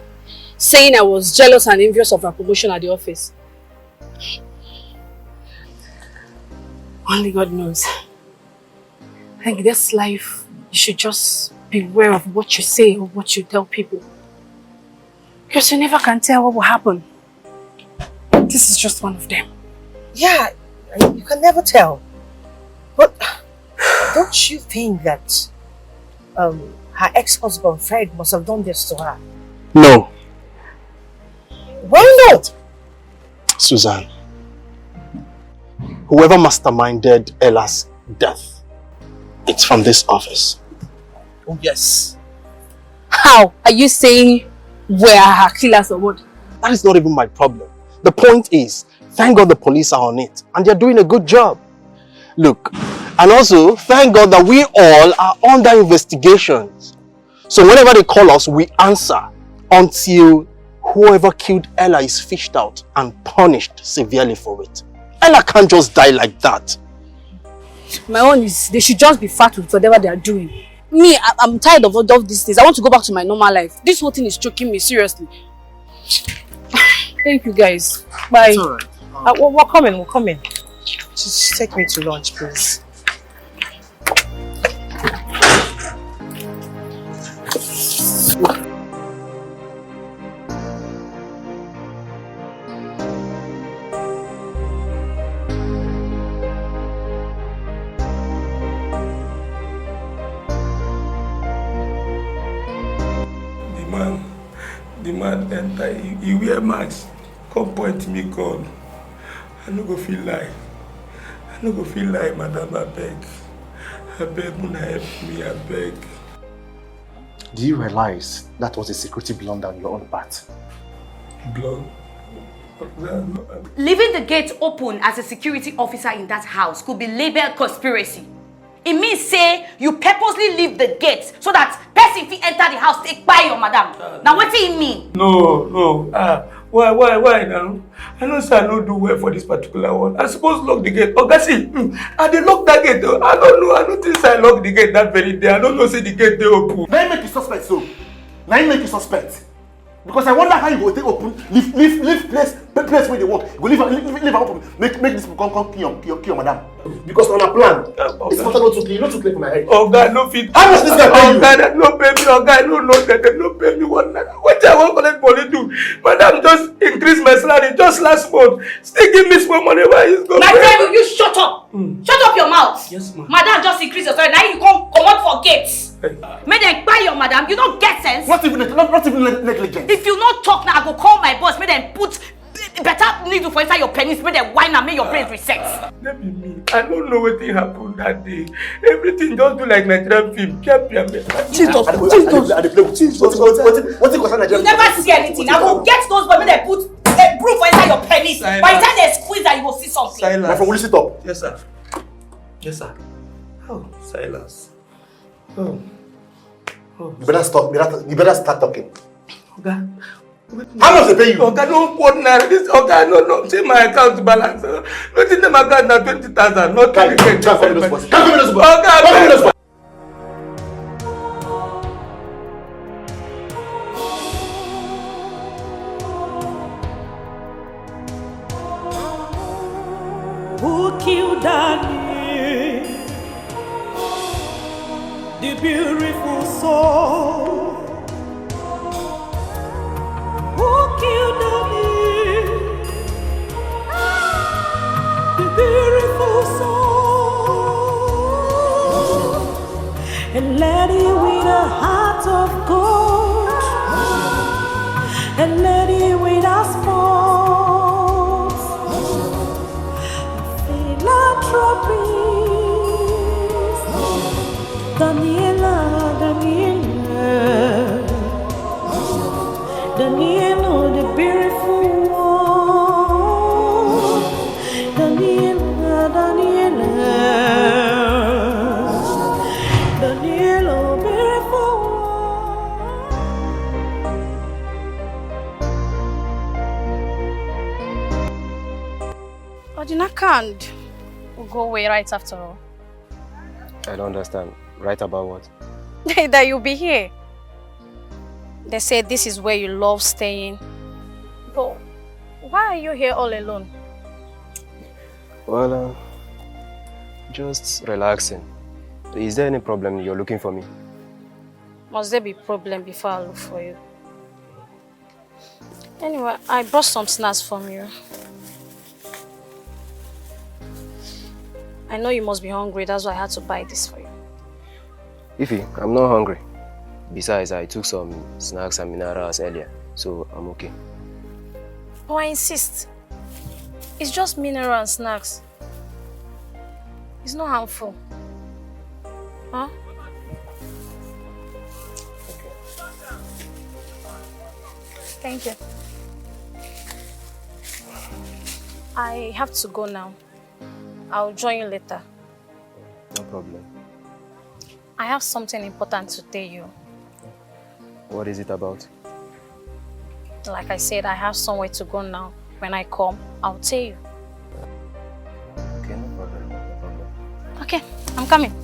saying I was jealous and envious of her promotion at the office. Only God knows. I think this life, you should just beware of what you say or what you tell people. Because you never can tell what will happen. This is just one of them. Yeah, you can never tell. But don't you think that her ex-husband Fred must have done this to her? No. Why not? Suzanne, whoever masterminded Ella's death, it's from this office. Oh yes. How? Are you saying we're her killers or what? That is not even my problem. The point is, thank God the police are on it and they're doing a good job. Look, and also thank God that we all are under investigations. So whenever they call us, we answer until whoever killed Ella is fished out and punished severely for it. Ella can't just die like that. My own is, they should just be fat with whatever they are doing. Me, I'm tired of all of these things. I want to go back to my normal life. This whole thing is choking me, seriously. Thank you guys. Bye. It's alright. We're coming. Just take me to lunch, please. The man enter, he wear mask, come point me gun. I no go feel like. Madam, I beg, Muna help me, I beg. Do you realize that was a security blunder on your own part? Blunder? Leaving the gate open as a security officer in that house could be labeled conspiracy. It means say you purposely leave the gate so that person fit enter the house take buy your madam. Now what do you mean? No. Why now? I know sir I no do well for this particular one. I suppose lock the gate. Okay, see, I dey lock that gate though. I don't know. I don't think I lock the gate that very day. I don't know say the gate dey open. Now you make you suspect so. Now you make you suspect. Because I wonder how you go take open, leave place where they work. You go leave open, make this people come kill your madam. Because on a plan, it's not too clear. You not too clear for my head. Oh God, no fit. How much this guy pay you? Oh God, no pay me. Oh God, no that they no pay me one naira. What I want collect money do? Madam just increase my salary just last month. Still give me small money. Why is going? My friend, will you shut up? Shut up your mouth. Yes, ma'am. Madam just increase your salary. Now you come out for gates. Make them buy your madam. You don't get sense. Not even negligence. If you not talk now, I go call my boss. Make them put better needle for inside your penis. Make them wine and make your brain reset. Let me me. I don't know what happened that day. Everything just do like Nigerian film. Jesus. You never see anything. I will get those boys. Make them put a broom for inside your penis. By the time they squeeze that, you will see something. Silence. My friend, will you sit up? Yes, sir. Oh, silence. Oh. You better stop. You better start talking. Okay. How much they pay you? Okay, no put now. This no. See my account balance. Not in my account now 20,000. Not can't come those boys. Can't come those boys. Can't come those boys. Who killed Danny? The beautiful soul. Who killed Danny? The beautiful soul. A lady with a heart of gold. A lady with a spots. Philanthropist. Daniela, the beautiful one. Daniela, beautiful one. Odina can't. We'll go away right after all. I don't understand. Right about what? That you'll be here. They say this is where you love staying. But why are you here all alone? Well, just relaxing. Is there any problem you're looking for me? Must there be problem before I look for you? Anyway, I brought some snacks from you. I know you must be hungry, that's why I had to buy this for you. Ify, I'm not hungry. Besides, I took some snacks and minerals earlier, so I'm okay. Oh, I insist. It's just mineral and snacks. It's not harmful. Huh? Thank you. I have to go now. I'll join you later. No problem. I have something important to tell you. What is it about? Like I said, I have somewhere to go now. When I come, I'll tell you. Okay, no problem. No problem. Okay, I'm coming.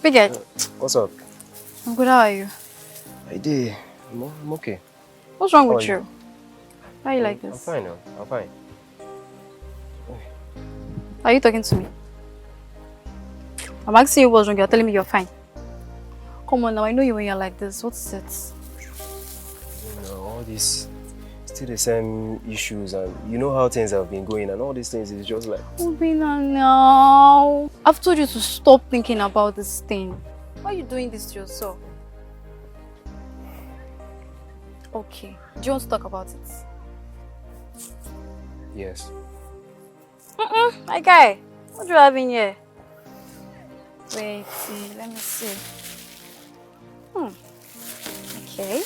Bigget. What's up? I'm good, how are you? I did. I'm okay. What's wrong How with are you? Why are you like I'm this? fine now. I'm fine. Are you talking to me? I'm asking you what's wrong, you're telling me you're fine. Come on now, I know you when you're like this. What's it? You know, all these still the same issues, and you know how things have been going, and all these things is just like... Obina now. I've told you to stop thinking about this thing. Why are you doing this to yourself? Okay, do you want to talk about it? Yes. My guy, what do you have in here? Wait, let me see. Okay.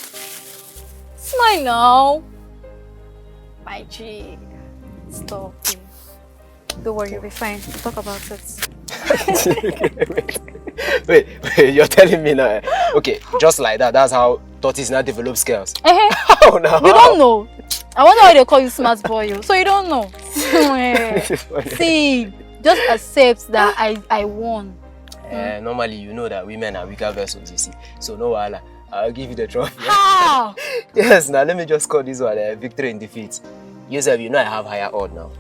Smile now. My G. Stop it. Don't worry, you'll be fine. We'll talk about it. wait, you're telling me now? Okay, just like that, that's how tortoise now develop skills. How now? You don't know. I wonder why they call you smart boy. So you don't know. See, just accept that I won. Normally, you know that women are weaker vessels, you see. So no wahala. I'll give you the trophy. How? Yes, now let me just call this one a victory in defeat. Yourself, you know I have higher odd now.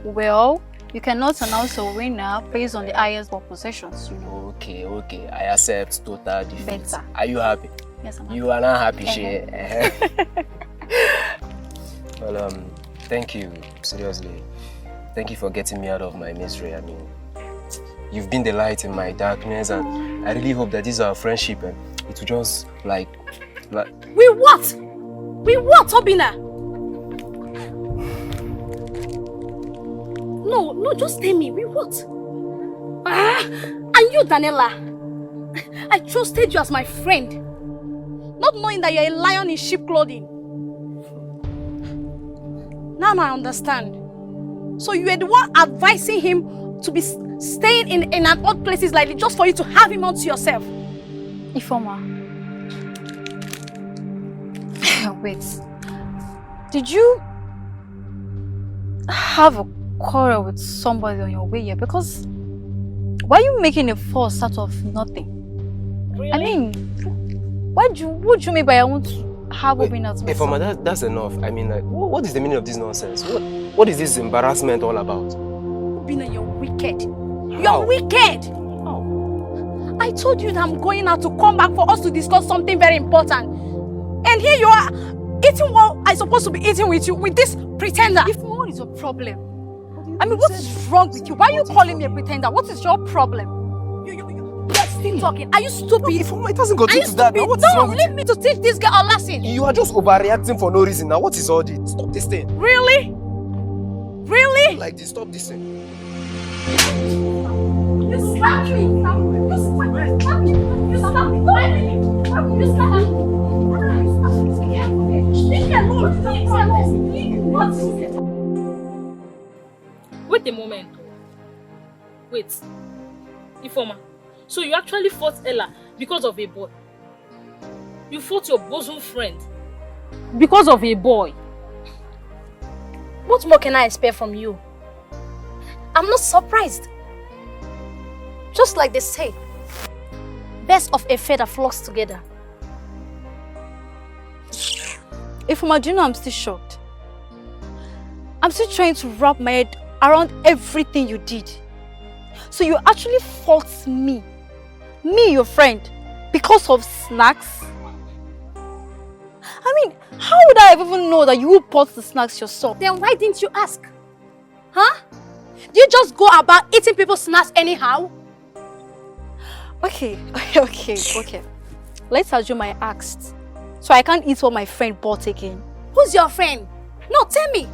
Well, you cannot announce a winner based on the highest ball possessions, you know. Okay. I accept total defeat. Better. Are you happy? Yes, I'm happy. You are not happy, Shay. Well, thank you. Seriously. Thank you for getting me out of my misery. I mean, you've been the light in my darkness, and I really hope that this is our friendship, and it will just like... We what? We what, Obina? No, just tell me, we what? And you, Daniela, I trusted you as my friend, not knowing that you're a lion in sheep clothing. Now I understand. So you were the one advising him to be staying in an odd places like this just for you to have him onto yourself. Ifoma. Wait. Did you have a quarrel with somebody on your way here? Because why are you making a fuss out of nothing? Really? I mean, what do you mean by I want to have Obina out? Ifoma, that's enough. I mean, like, what is the meaning of this nonsense? What is this embarrassment all about? Obina, you're wicked. You're wicked! Oh. I told you that I'm going out to come back for us to discuss something very important. And here you are, eating what I'm supposed to be eating with you, with this pretender. If what is your problem? I mean, what is wrong with you? Why are you calling me a pretender? What is your problem? You're still talking. Are you stupid? It hasn't got into that now. What is wrong with leave me to teach this girl a lesson. You are just overreacting for no reason now. What is all this? Stop this thing. Really? Really? Like this, stop this thing. You slapped me. You slapped me. You slapped me. You slapped me. What is it? Wait a moment. Wait. Ifoma, so you actually fought Ella because of a boy? You fought your bosom friend because of a boy? What more can I expect from you? I'm not surprised. Just like they say, birds of a feather flocks together. Ifoma, do you know I'm still shocked? I'm still trying to wrap my head around everything you did. So you actually fought me, your friend, because of snacks? I mean, how would I even know that you bought the snacks yourself? Then why didn't you ask? Huh? Do you just go about eating people's snacks anyhow? Okay. Let's assume I asked. So I can't eat what my friend bought again. Who's your friend? No, tell me.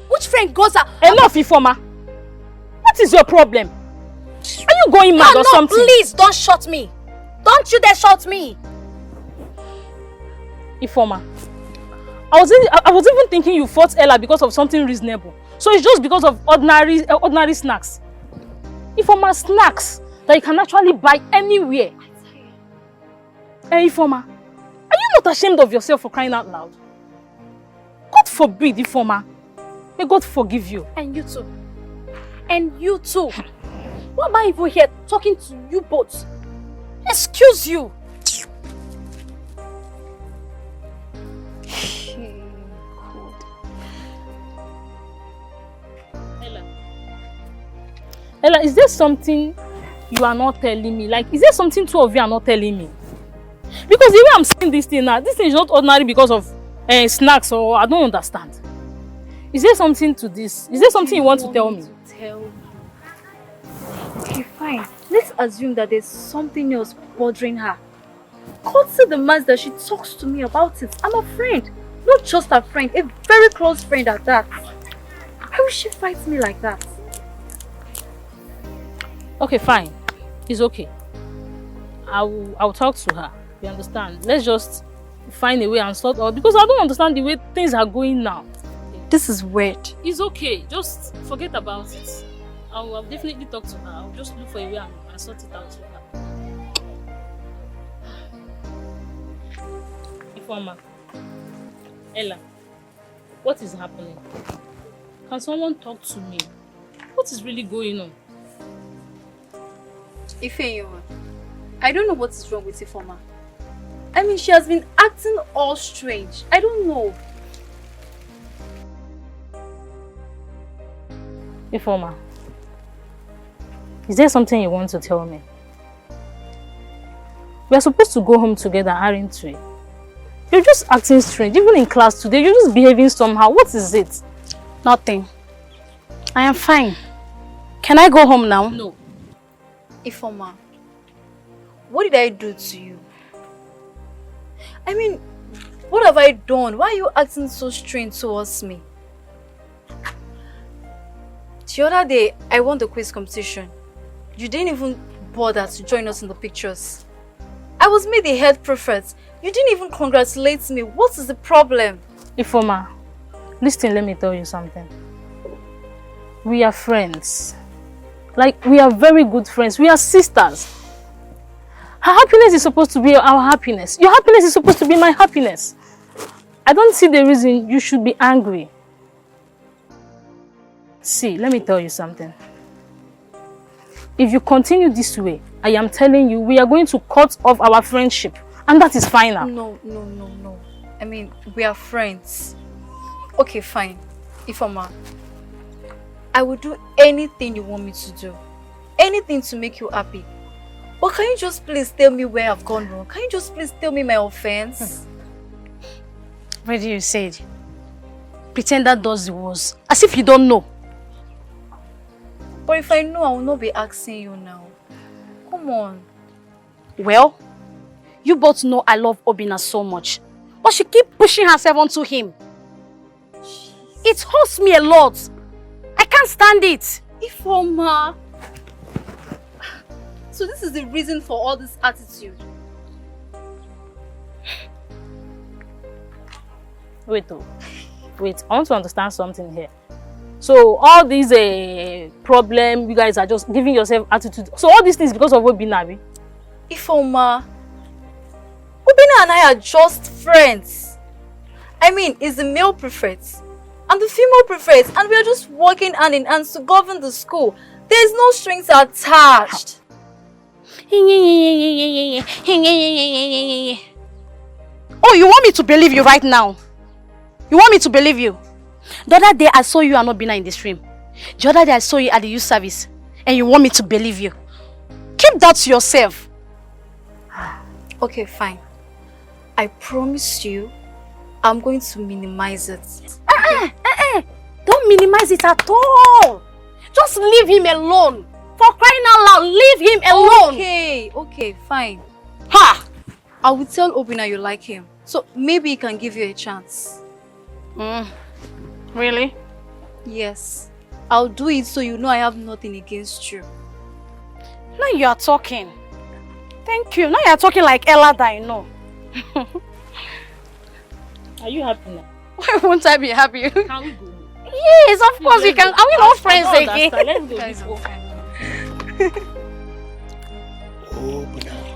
Which friend goes out? Enough, Ifoma. What is your problem? Are you going mad or something? Please don't shut me. Don't you dare shut me. Ifoma, I was even thinking you fought Ella because of something reasonable. So it's just because of ordinary snacks. Ifoma, snacks that you can actually buy anywhere. Hey, Ifoma, are you not ashamed of yourself for crying out loud? God forbid, Ifoma. May God forgive you. And you too. And you too. Why am I even here talking to you both? Excuse you. Ella, is there something you are not telling me? Like, is there something two of you are not telling me? Because the way I'm saying this thing now, this thing is not ordinary because of snacks, or I don't understand. Is there something to this? Is there something you want to tell me? Okay, fine. Let's assume that there's something else bothering her. Consider the man that she talks to me about it. I'm a friend. Not just a friend, a very close friend at that. Why would she fight me like that? Okay, fine. It's okay. I'll talk to her. You understand? Let's just find a way and sort out, because I don't understand the way things are going now. This is weird. It's okay. Just forget about it. I'll definitely talk to her. I'll just look for a way and sort it out with her. Ifoma, Ella, what is happening? Can someone talk to me? What is really going on? Ifeanyi, I don't know what is wrong with Ifoma. I mean, she has been acting all strange. I don't know. Ifoma, is there something you want to tell me? We are supposed to go home together, aren't we? You're just acting strange. Even in class today, you're just behaving somehow. What is it? Nothing. I am fine. Can I go home now? No. Ifoma, what did I do to you? I mean, what have I done? Why are you acting so strange towards me? The other day, I won the quiz competition. You didn't even bother to join us in the pictures. I was made the head prefect. You didn't even congratulate me. What is the problem? Ifoma, listen, let me tell you something. We are friends. Like, we are very good friends. We are sisters. Her happiness is supposed to be our happiness. Your happiness is supposed to be my happiness. I don't see the reason you should be angry. See, let me tell you something. If you continue this way, I am telling you, we are going to cut off our friendship. And that is final. No. I mean, we are friends. Okay, fine. Ifoma, I will do anything you want me to do. Anything to make you happy. But can you just please tell me where I've gone wrong? Can you just please tell me my offense? What do you say? Pretender does the worst. As if you don't know. But if I know, I will not be asking you now. Come on. Well, you both know I love Obina so much. But she keeps pushing herself onto him. It hurts me a lot. I can't stand it. Ifoma. So this is the reason for all this attitude. Wait, oh. Wait, I want to understand something here. So all these problem, you guys are just giving yourself attitude. So all these things because of Obinabi? Ifeoma, Obina and I are just friends. I mean, it's the male prefects and the female prefects, and we are just working hand in hand to govern the school. There's no strings attached. Oh, you want me to believe you right now? You want me to believe you? The other day I saw you and Obina in the stream. The other day I saw you at the youth service. And you want me to believe you? Keep that to yourself. Okay, fine. I promise you, I'm going to minimize it. Don't minimize it at all. Just leave him alone. For crying out loud, leave him alone. Okay, fine. Ha! I will tell Obina you like him. So maybe he can give you a chance. Really? Yes. I'll do it so you know I have nothing against you. Now you are talking. Thank you. Now you are talking like Ella that I know. Are you happy now? Why won't I be happy? Can we go? Yes, of course we can. Are we not friends again? Let's go.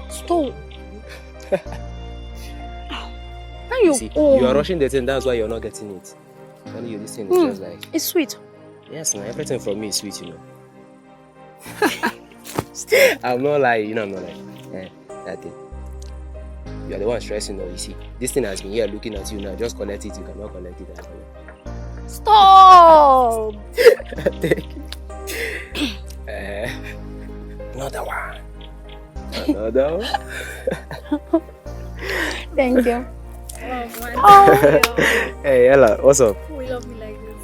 Stop. Now You see, you are rushing the thing, that's why you're not getting it. Telling you this thing is just like... It's sweet. Yes, man, everything from me is sweet, you know. I'm not like, I'm not like, that thing. You are the one stressing, though, you see. This thing has been here looking at you now. Just collect it, you cannot collect it. Stop! Another one. Another one. Thank you. Hey, Ella, what's up? We love me like this.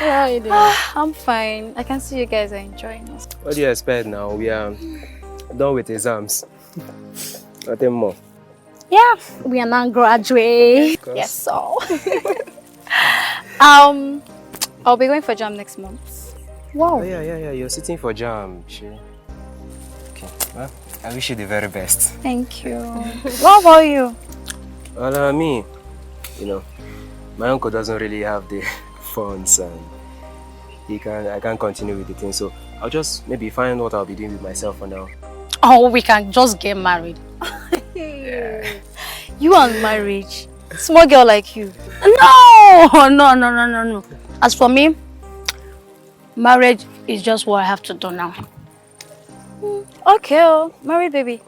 How are you doing? I'm fine. I can see you guys are enjoying us. What do you expect now? We are done with exams. Nothing more. Yeah, we are now graduate. Yes, so. I'll be going for jam next month. Wow. Oh, yeah. You're sitting for jam. Sure. Okay. Well, I wish you the very best. Thank you. What about you? Well, me, my uncle doesn't really have the funds and I can't continue with the thing. So I'll just maybe find what I'll be doing with myself for now. Oh, we can just get married. Yeah. You and marriage. Small girl like you. No. As for me, marriage is just what I have to do now. Okay, married baby.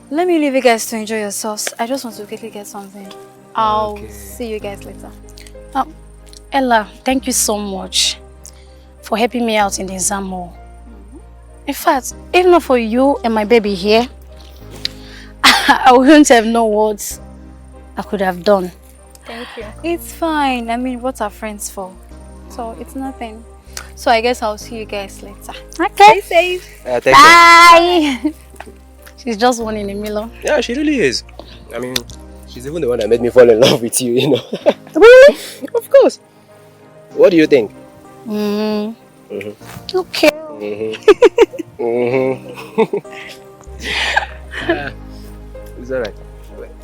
Let me leave you guys to enjoy yourselves. I just want to quickly get something. I'll see you guys later. Ella, thank you so much for helping me out in the exam hall. In fact, if not for you and my baby here, I wouldn't have known what I could have done. Thank you. It's fine. I mean, what are friends for? So it's nothing. So I guess I'll see you guys later. Okay. Stay safe. Bye. She's just one in a million. Yeah, she really is. I mean, she's even the one that made me fall in love with you, Really? Of course. What do you think? Okay. It's alright.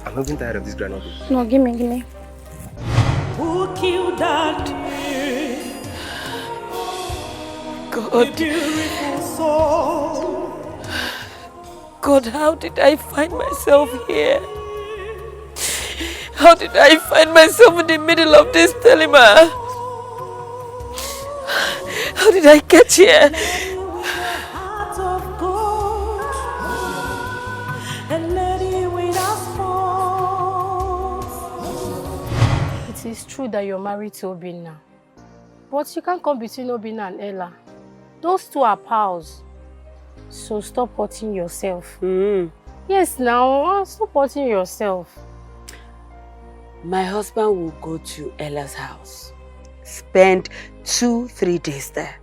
I'm not even tired of this granola. No, give me. Who killed that God. beautiful soul? God, how did I find myself here? How did I find myself in the middle of this dilemma? How did I get here? Heart of gold, and let it win us fall. It is true that you're married to Obina. But you can't come between Obina and Ella. Those two are pals. So stop hurting yourself. Yes, now, stop hurting yourself. My husband will go to Ella's house, spend 2-3 days there,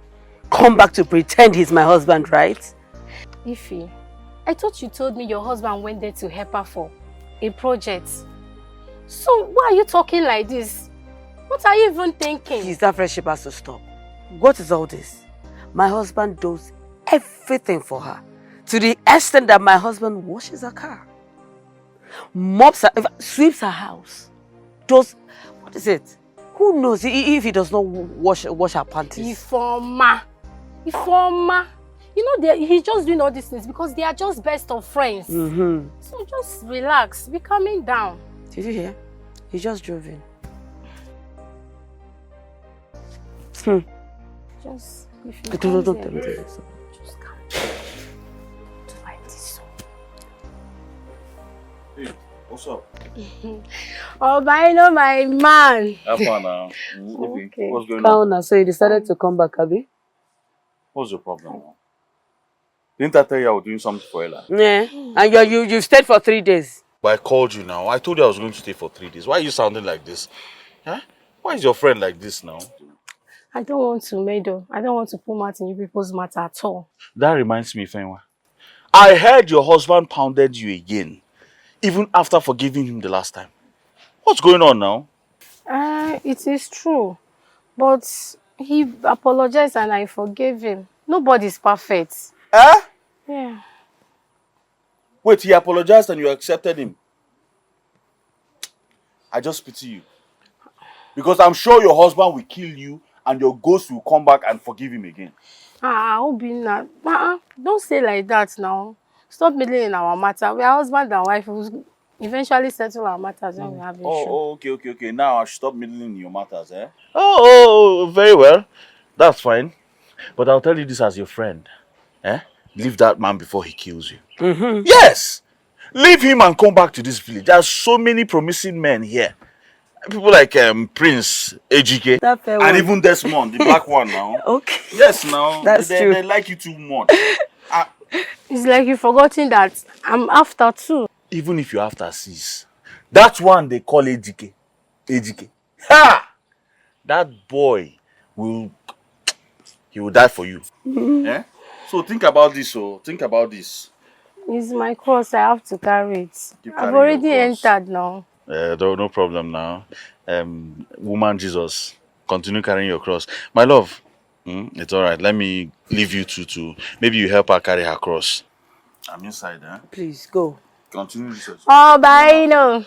come back to pretend he's my husband, right? Ify, I thought you told me your husband went there to help her for a project. So why are you talking like this? What are you even thinking? Please, that friendship has to stop. What is all this? My husband does everything for her, to the extent that my husband washes her car. mops her, sweeps her house, does, what is it? Who knows if he does not wash her panties? Informer. You know, he's just doing all these things because they are just best of friends. So just relax, be calming down. Did you hear? He just drove in. Just, if you Don't tell come me here, this. just calm down. Do like this. Hey, what's up? Oh, but I know my man. Have fun now. Okay. What's going on? Now, so you decided to come back, Abby? What's your problem now? Didn't I tell you I was doing something for Ella? Yeah, and you stayed for 3 days. But I called you now. I told you I was going to stay for 3 days. Why are you sounding like this? Huh? Why is your friend like this now? I don't want to, Meadow. I don't want to put out in you people's matter at all. That reminds me, Fenwa. I heard your husband pounded you again, even after forgiving him the last time. What's going on now? It is true. But he apologized and I forgave him. Nobody's perfect. Eh? Yeah. Wait, he apologized and you accepted him? I just pity you. Because I'm sure your husband will kill you and your ghost will come back and forgive him again. Obina, don't say like that now. Stop meddling in our matter. We are husband and wife who eventually settle our matters when we have issues. Okay. Now I should stop meddling in your matters, eh? Oh, very well. That's fine. But I'll tell you this as your friend. Eh? Leave that man before he kills you. Yes! Leave him and come back to this village. There are so many promising men here. People like Prince, Ejike, and even Desmond, the black one now. Okay. Yes, now. That's true. They like you too much. It's like you've forgotten that I'm after too. Even if you're after sis, that one they call Ejike. Ha! That boy will die for you. Eh? So think about this, think about this. It's my cross, I have to carry it. Keep I've carrying already your cross. entered now. No problem now. Woman Jesus, continue carrying your cross. My love, it's alright. Let me leave you to maybe you help her carry her cross. I'm inside, eh? Please, go. Continue research. Oh, but I know.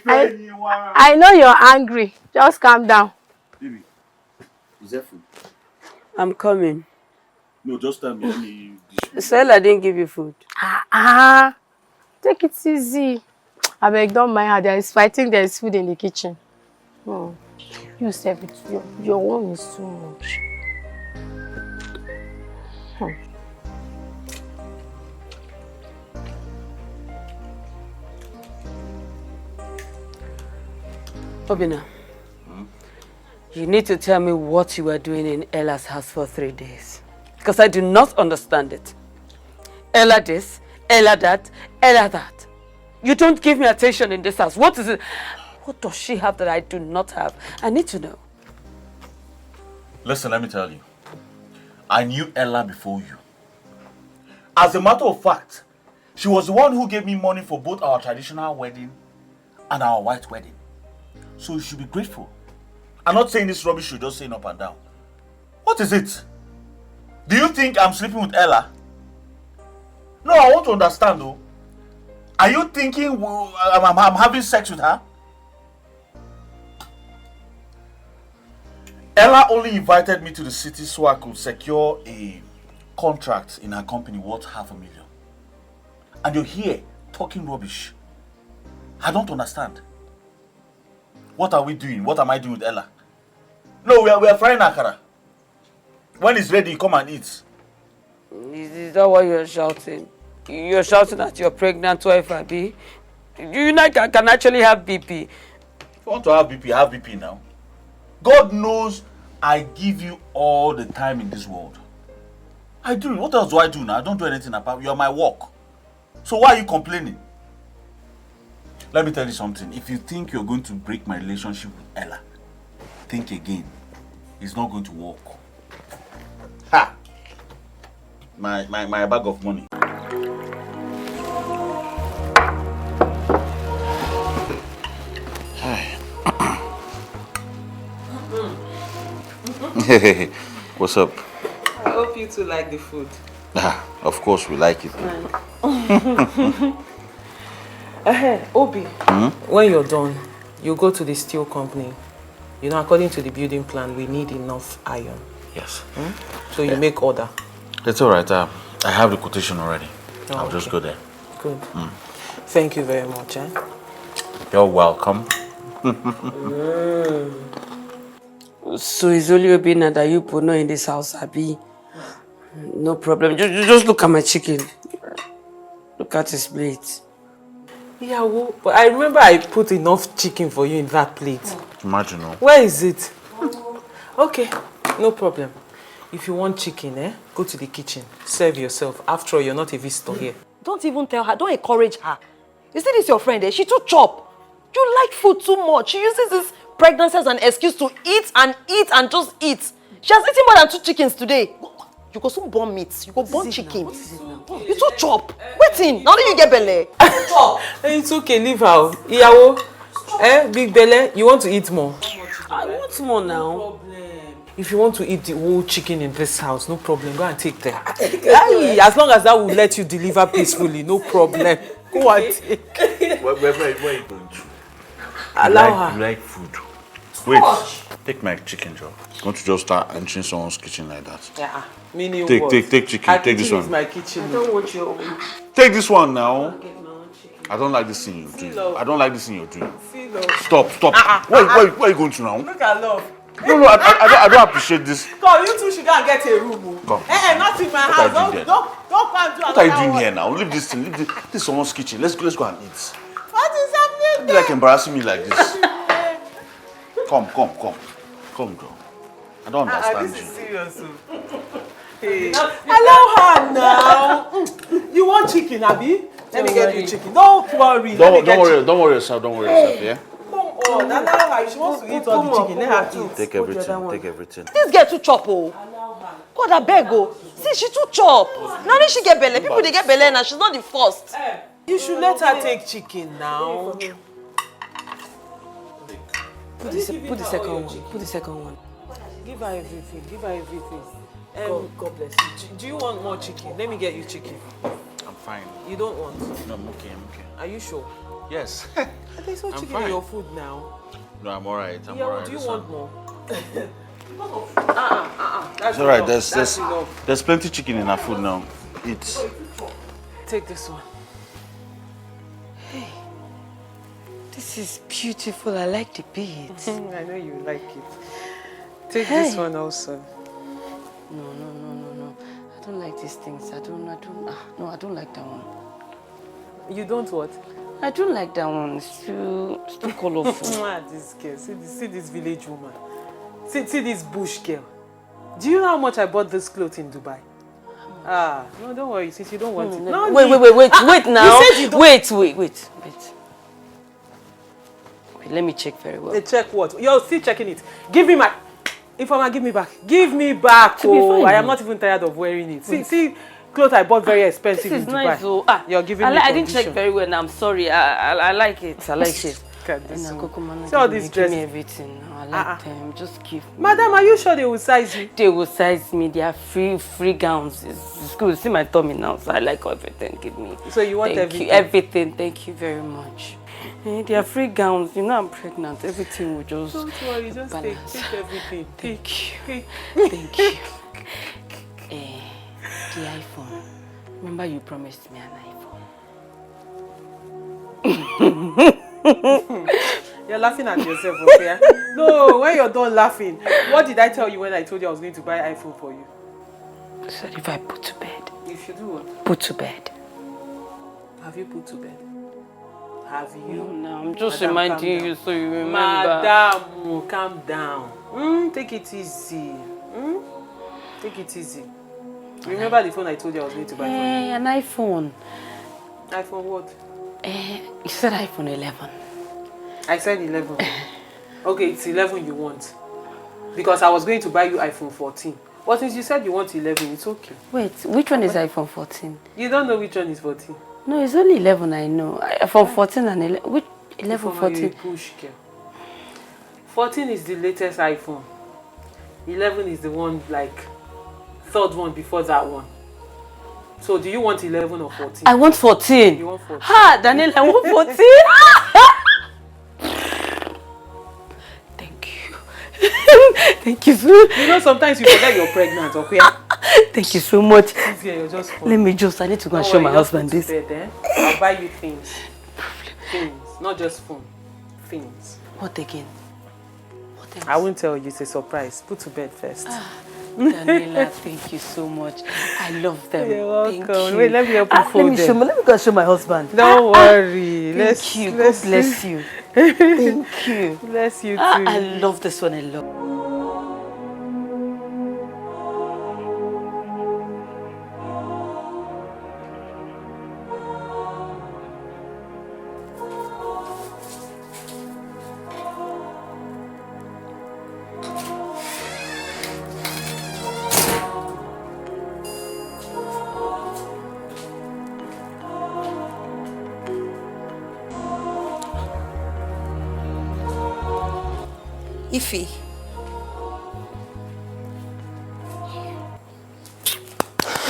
I know you're angry. Just calm down. Baby, is there food? I'm coming. No, just tell me. Let me Stella didn't give you food. Take it easy. I beg, don't mind her. There is fighting. There is food in the kitchen. You serve it. Your own is too much. Obina, you need to tell me what you were doing in Ella's house for 3 days. Because I do not understand it. Ella this, Ella that, Ella that. You don't give me attention in this house. What is it? What does she have that I do not have? I need to know. Listen, let me tell you. I knew Ella before you. As a matter of fact, she was the one who gave me money for both our traditional wedding and our white wedding. So you should be grateful. I'm not saying this rubbish you're just saying up and down. What is it? Do you think I'm sleeping with Ella? No, I want to understand though. Are you thinking I'm having sex with her? Ella only invited me to the city so I could secure a contract in her company worth $500,000. And you're here talking rubbish. I don't understand. What are we doing? What am I doing with Ella? No, we are frying akara. When it's ready, come and eat. Is that why you're shouting? You're shouting that you're pregnant wife, Abi. You can actually have BP. If you want to have BP now. God knows I give you all the time in this world. I do. What else do I do now? I don't do anything apart. You're my work. So why are you complaining? Let me tell you something. If you think you're going to break my relationship with Ella, think again. It's not going to work. Ha! My bag of money. What's up? I hope you two like the food. Of course we like it. Obi, when you're done, you go to the steel company. You know, according to the building plan, we need enough iron. Yes. So you make order. It's all right. I have the quotation already. Oh, I'll just go there. Good. Thank you very much. You're welcome. So it's only Obina that you put no in this house, Abi. No problem. Just look at my chicken. Look at his plate. Yeah, well, but I remember I put enough chicken for you in that plate. Imagine. Where is it? Okay, no problem. If you want chicken, go to the kitchen. Serve yourself. After all, you're not a visitor here. Don't even tell her. Don't encourage her. You see this your friend, she too chop. You like food too much. She uses this pregnancy as an excuse to eat and just eat. She has eaten more than 2 chickens today. You go soon born meat. You go born chicken. You too chop. Waiting. Now that you get belly. Chop. It's okay, leave her. Iyawo, big belly, you want to eat more? I want more now. If you want to eat the whole chicken in this house, no problem. Go and take them. As long as that will let you deliver peacefully, no problem. Go and take. Where are you going to? Allow her. You like food. Wait, take my chicken, Joe. Don't you just start entering someone's kitchen like that? Yeah. Meaning Take what? chicken. Our Take this kitchen one. is my kitchen. I don't want your own. Take this one now. I don't like this thing you're doing. I don't like this thing you're doing. Stop. Where are you going to now? Look at love. No, I don't appreciate this. Come, you two should go and get a room. Come. Not in my house. Don't come and do What are you doing here now? Leave this thing. This is someone's kitchen. Let's go and eat. What is happening? You're like embarrassing me like this. Come, Joe. I don't understand This is you. serious. Allow her now. You want chicken, Abi? Let me get you chicken. Don't worry. Don't worry yourself. Yeah. Come on, allow her. She wants to eat all the chicken. Let her eat. Take everything. This girl too chop, God, I beg, See, she too chop. Now that she get belly, people they get belly now. She's not the first. You should let her take chicken now. Put the second one. Put the second one. Give her everything. God bless you. Do you want more chicken? Let me get you chicken. I'm fine. You don't want? No, I'm okay. Are you sure? Yes. There's no chicken in your food now. No, I'm alright. Do you want more? It's alright. There's plenty chicken in our food now. Eat. Take this one. Hey, this is beautiful. I like the beads. I know you like it. Take this one also. No. I don't like these things. I don't like that one. You don't what? I don't like that one. It's too colorful. This girl. See this village woman. See this bush girl. Do you know how much I bought this clothes in Dubai? No, don't worry. Since you don't want it. No, wait now. You said you don't... Wait. Let me check very well. Check what? You're still checking it. Give me my... Informer, give me back. Give me back. I am not even tired of wearing it. See, clothes I bought very expensive in Dubai. This is nice. You're giving me I didn't check very well. I'm sorry. I like it. I like it. See all these dresses. Give me everything. I like them. Just give me. Madam, are you sure they will size you? They will size me. They are free gowns. It's good. See my tummy now. So I like everything. Give me. So you want everything? Everything. Thank you very much. They are free gowns. You know I'm pregnant. Everything will just Don't worry, just take everything. Thank you. Thank you. The iPhone. Remember you promised me an iPhone. You're laughing at yourself, okay? No, when you're done laughing, what did I tell you when I told you I was going to buy an iPhone for you? I said if I put to bed. You should do what? Put to bed. Have you put to bed? Have you? No, I'm just reminding you so you remember. Madam, calm down. Take it easy. Take it easy. Remember the phone I told you I was going to buy for you? An iPhone. iPhone what? You said iPhone 11. I said 11. Okay, it's 11 you want. Because I was going to buy you iPhone 14. But since you said you want 11, it's okay. Wait, which one is iPhone 14? You don't know which one is 14? No, it's only 11 I know. iPhone 14 and 11. Which 11, 14? Push, girl. 14 is the latest iPhone. 11 is the one, like, third one before that one. So do you want 11 or 14? I want 14. You want 14? Ha, Daniel, I want 14. Thank you. Thank you so much. You know, sometimes you forget you're pregnant, okay? Thank you so much. This year you're just fun. Let me just, I need to go and Don't show worry, my just husband put this. to bed, I'll buy you things. Things, not just phone. Things. What again? What else? I won't tell you, it's a surprise. Put to bed first. Daniela, thank you so much. I love them. You're welcome. Thank you. Wait, let me help you fold them. Let me go and show my husband. Don't worry. Thank you. God bless you. Thank you. Bless you too. I love this one a lot. Ify.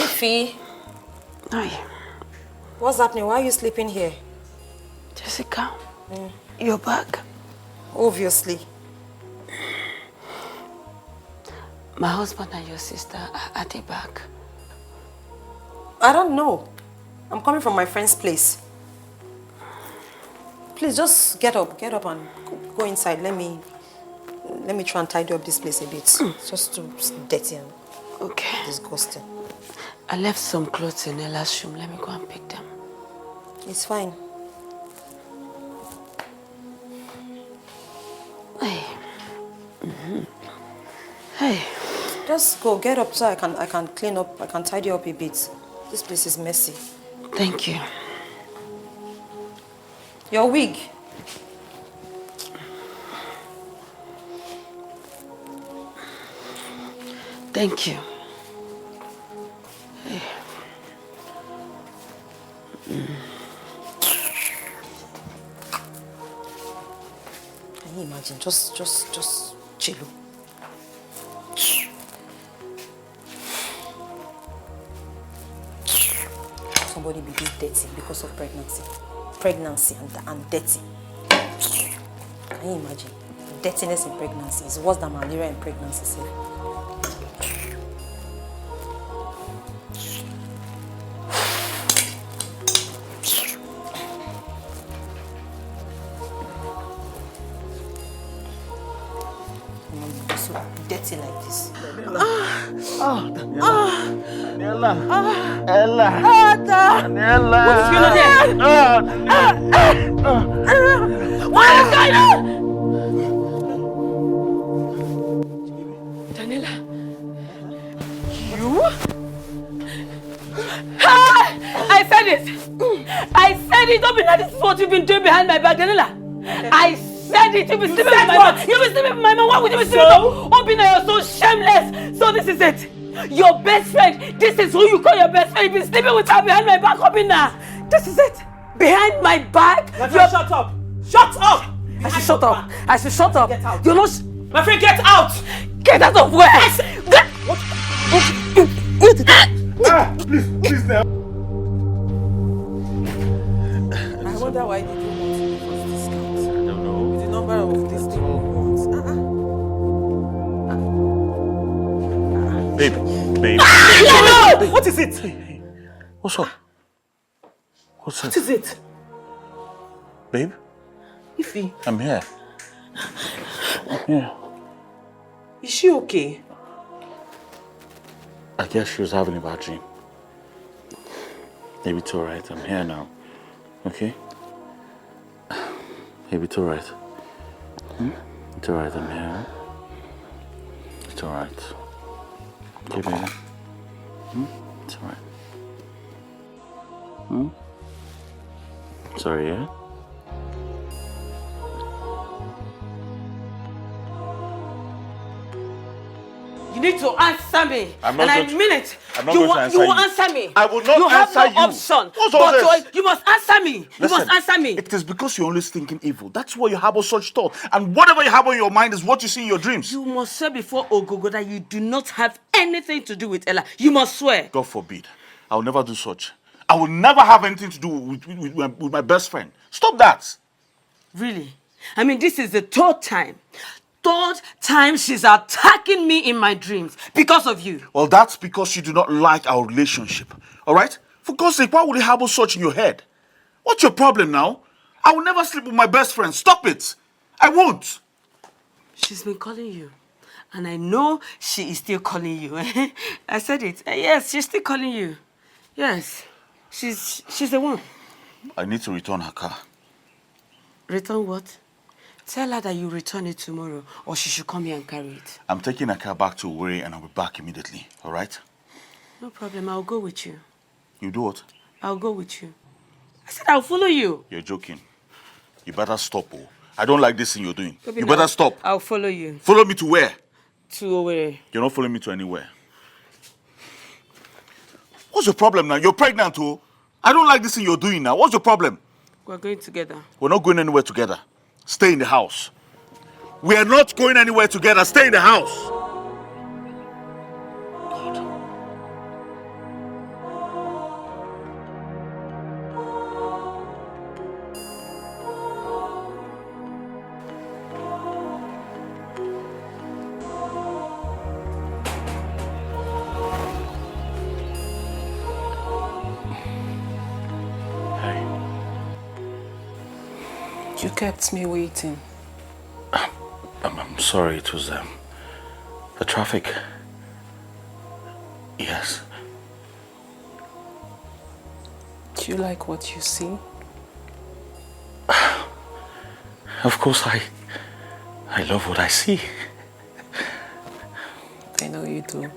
Ify. Hi. What's happening? Why are you sleeping here? Jessica, you're back. Obviously. My husband and your sister, are they back? I don't know. I'm coming from my friend's place. Please just get up and go inside. Let me try and tidy up this place a bit. It's just too dirty and disgusting. I left some clothes in Ella's room. Let me go and pick them. It's fine. Hey. Hey. Just go, get up so I can clean up, I can tidy up a bit. This place is messy. Thank you. Your wig. Thank you. Hey. Can you imagine? Just chill. Somebody be this dirty because of pregnancy and dirty. Can you imagine? Dirtiness in pregnancy is worse than malaria in pregnancy. Sir. So dirty like this. Daniela. Ella. Daniela. What is going on there? What is going on? Daniela. You? I said it. I said it. Don't be like this is what you've been doing behind my back, Daniela. I said it. You've been sleeping with my mom. You've been sleeping with my mom. Why would you be sleeping with me? Obina, you're so shameless. So this is it. Your best friend. This is who you call your best friend. You've been sleeping with her behind my back, Obina. This is it. Behind my back. Shut up. Shut up. I should shut up. I should shut up. Get out. You're not. My friend, get out. Get out of where? What? Please now. I wonder why did you want to give us discount? I don't know. With the number of these people we want. Babe. No! What is it? What's up? What is it? Babe? Ify. I'm here. Yeah. Is she okay? I guess she was having a bad dream. Maybe it's alright. I'm here now. Okay? Maybe it's alright. It's alright. I'm here. It's alright. Okay, baby? It's alright. Sorry, yeah? You need to answer me. I'm not and going I to- mean it. I'm not you going to will, answer you will you. answer me. I will not you answer have no you. option. What's all this? You must answer me. You Listen, must answer me. It is because you're always thinking evil. That's why you harbor such thought. And whatever you harbor in your mind is what you see in your dreams. You must swear before Ogogo that you do not have anything to do with Ella. You must swear. God forbid. I will never do such. I will never have anything to do with my best friend. Stop that. Really? I mean, this is the third time she's attacking me in my dreams because of you. Well, that's because you do not like our relationship. All right? For God's sake, why would you harbor such in your head? What's your problem now? I will never sleep with my best friend. Stop it. I won't. She's been calling you. And I know she is still calling you. I said it. Yes, she's still calling you. Yes. She's the one. I need to return her car. Return what? Tell her that you return it tomorrow, or she should come here and carry it. I'm taking her car back to Owerri and I'll be back immediately. All right? No problem. I'll go with you. You do what? I'll go with you. I said I'll follow you. You're joking. You better stop. Oh. I don't like this thing you're doing. Baby, you better stop. I'll follow you. Follow me to where? To Owerri. You're not following me to anywhere. What's your problem now? You're pregnant, oh. I don't like this thing you're doing now. What's your problem? We're going together. We're not going anywhere together. Stay in the house. We are not going anywhere together. Stay in the house. You kept me waiting. I'm sorry, it was the traffic. Yes. Do you like what you see? Of course, I love what I see. I know you do.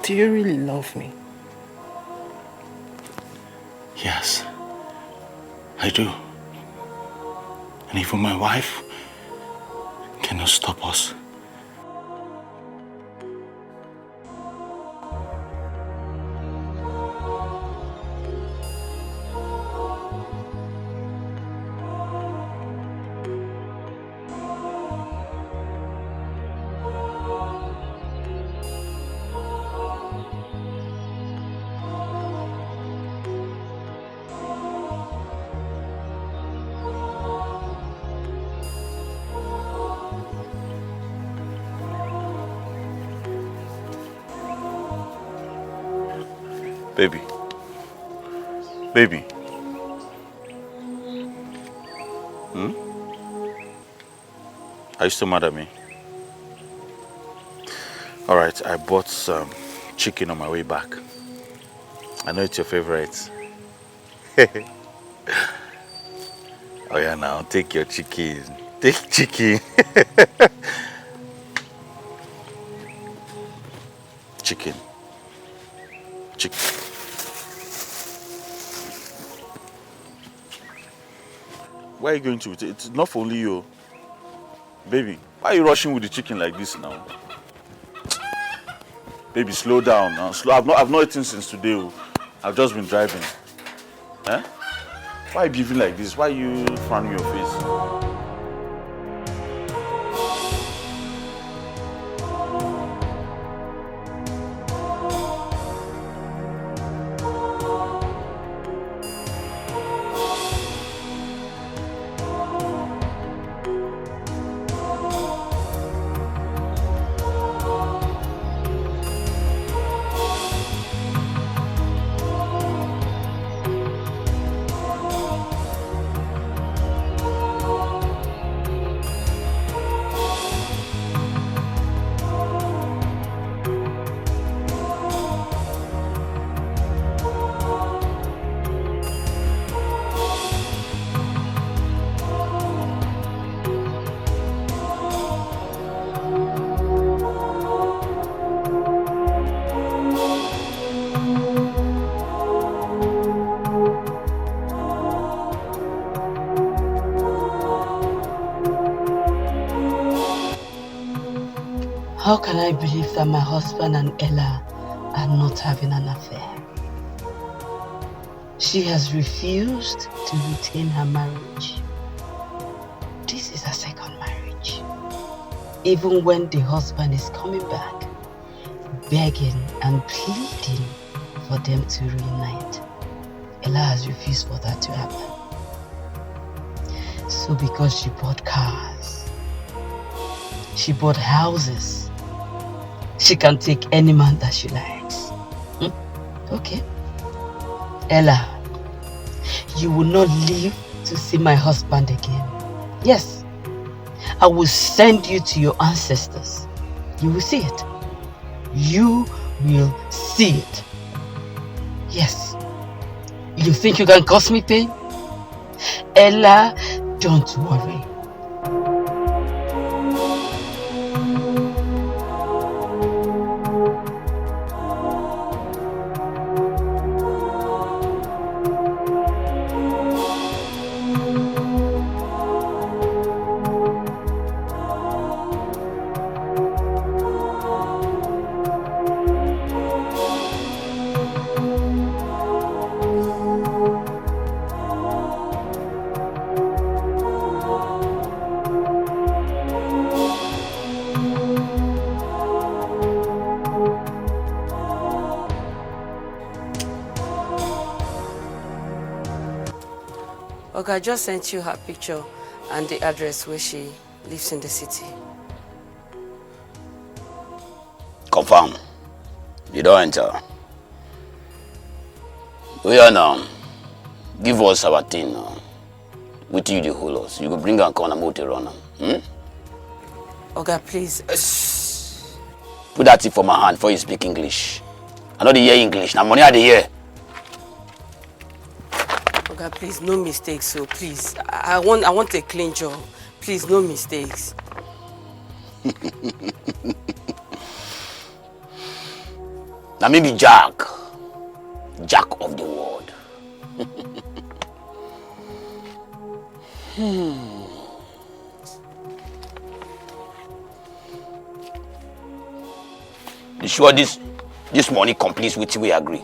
Do you really love me? Yes, I do. And even my wife cannot stop us. Baby. Baby. Are you still mad at me? Alright, I bought some chicken on my way back. I know it's your favorite. Oh yeah, now take your chicken. Take chicken. Chicken. Chicken. Where are you going to? It's not for only you. Baby, why are you rushing with the chicken like this now? Baby, slow down now. I've not eaten since today. I've just been driving. Eh? Why are you behaving like this? Why are you frowning your face? How can I believe that my husband and Ella are not having an affair? She has refused to retain her marriage. This is her second marriage. Even when the husband is coming back, begging and pleading for them to reunite, Ella has refused for that to happen. So because she bought cars, she bought houses, she can take any man that she likes. Okay. Ella, you will not live to see my husband again. Yes, I will send you to your ancestors. You will see it. You will see it. Yes. You think you can cause me pain? Ella, don't worry. Okay, I just sent you her picture and the address where she lives in the city. Confirm. You don't enter. We are now. Give us our thing now. We you the whole us. You go bring her corner motor runner. Okay, please. Put that thing for my hand before you speak English. I know they hear English. Now money I dey hear. Okay, please, no mistakes, so please. I want a clean job. Please, no mistakes. Now maybe Jack of the world. You sure this money completes with we agree?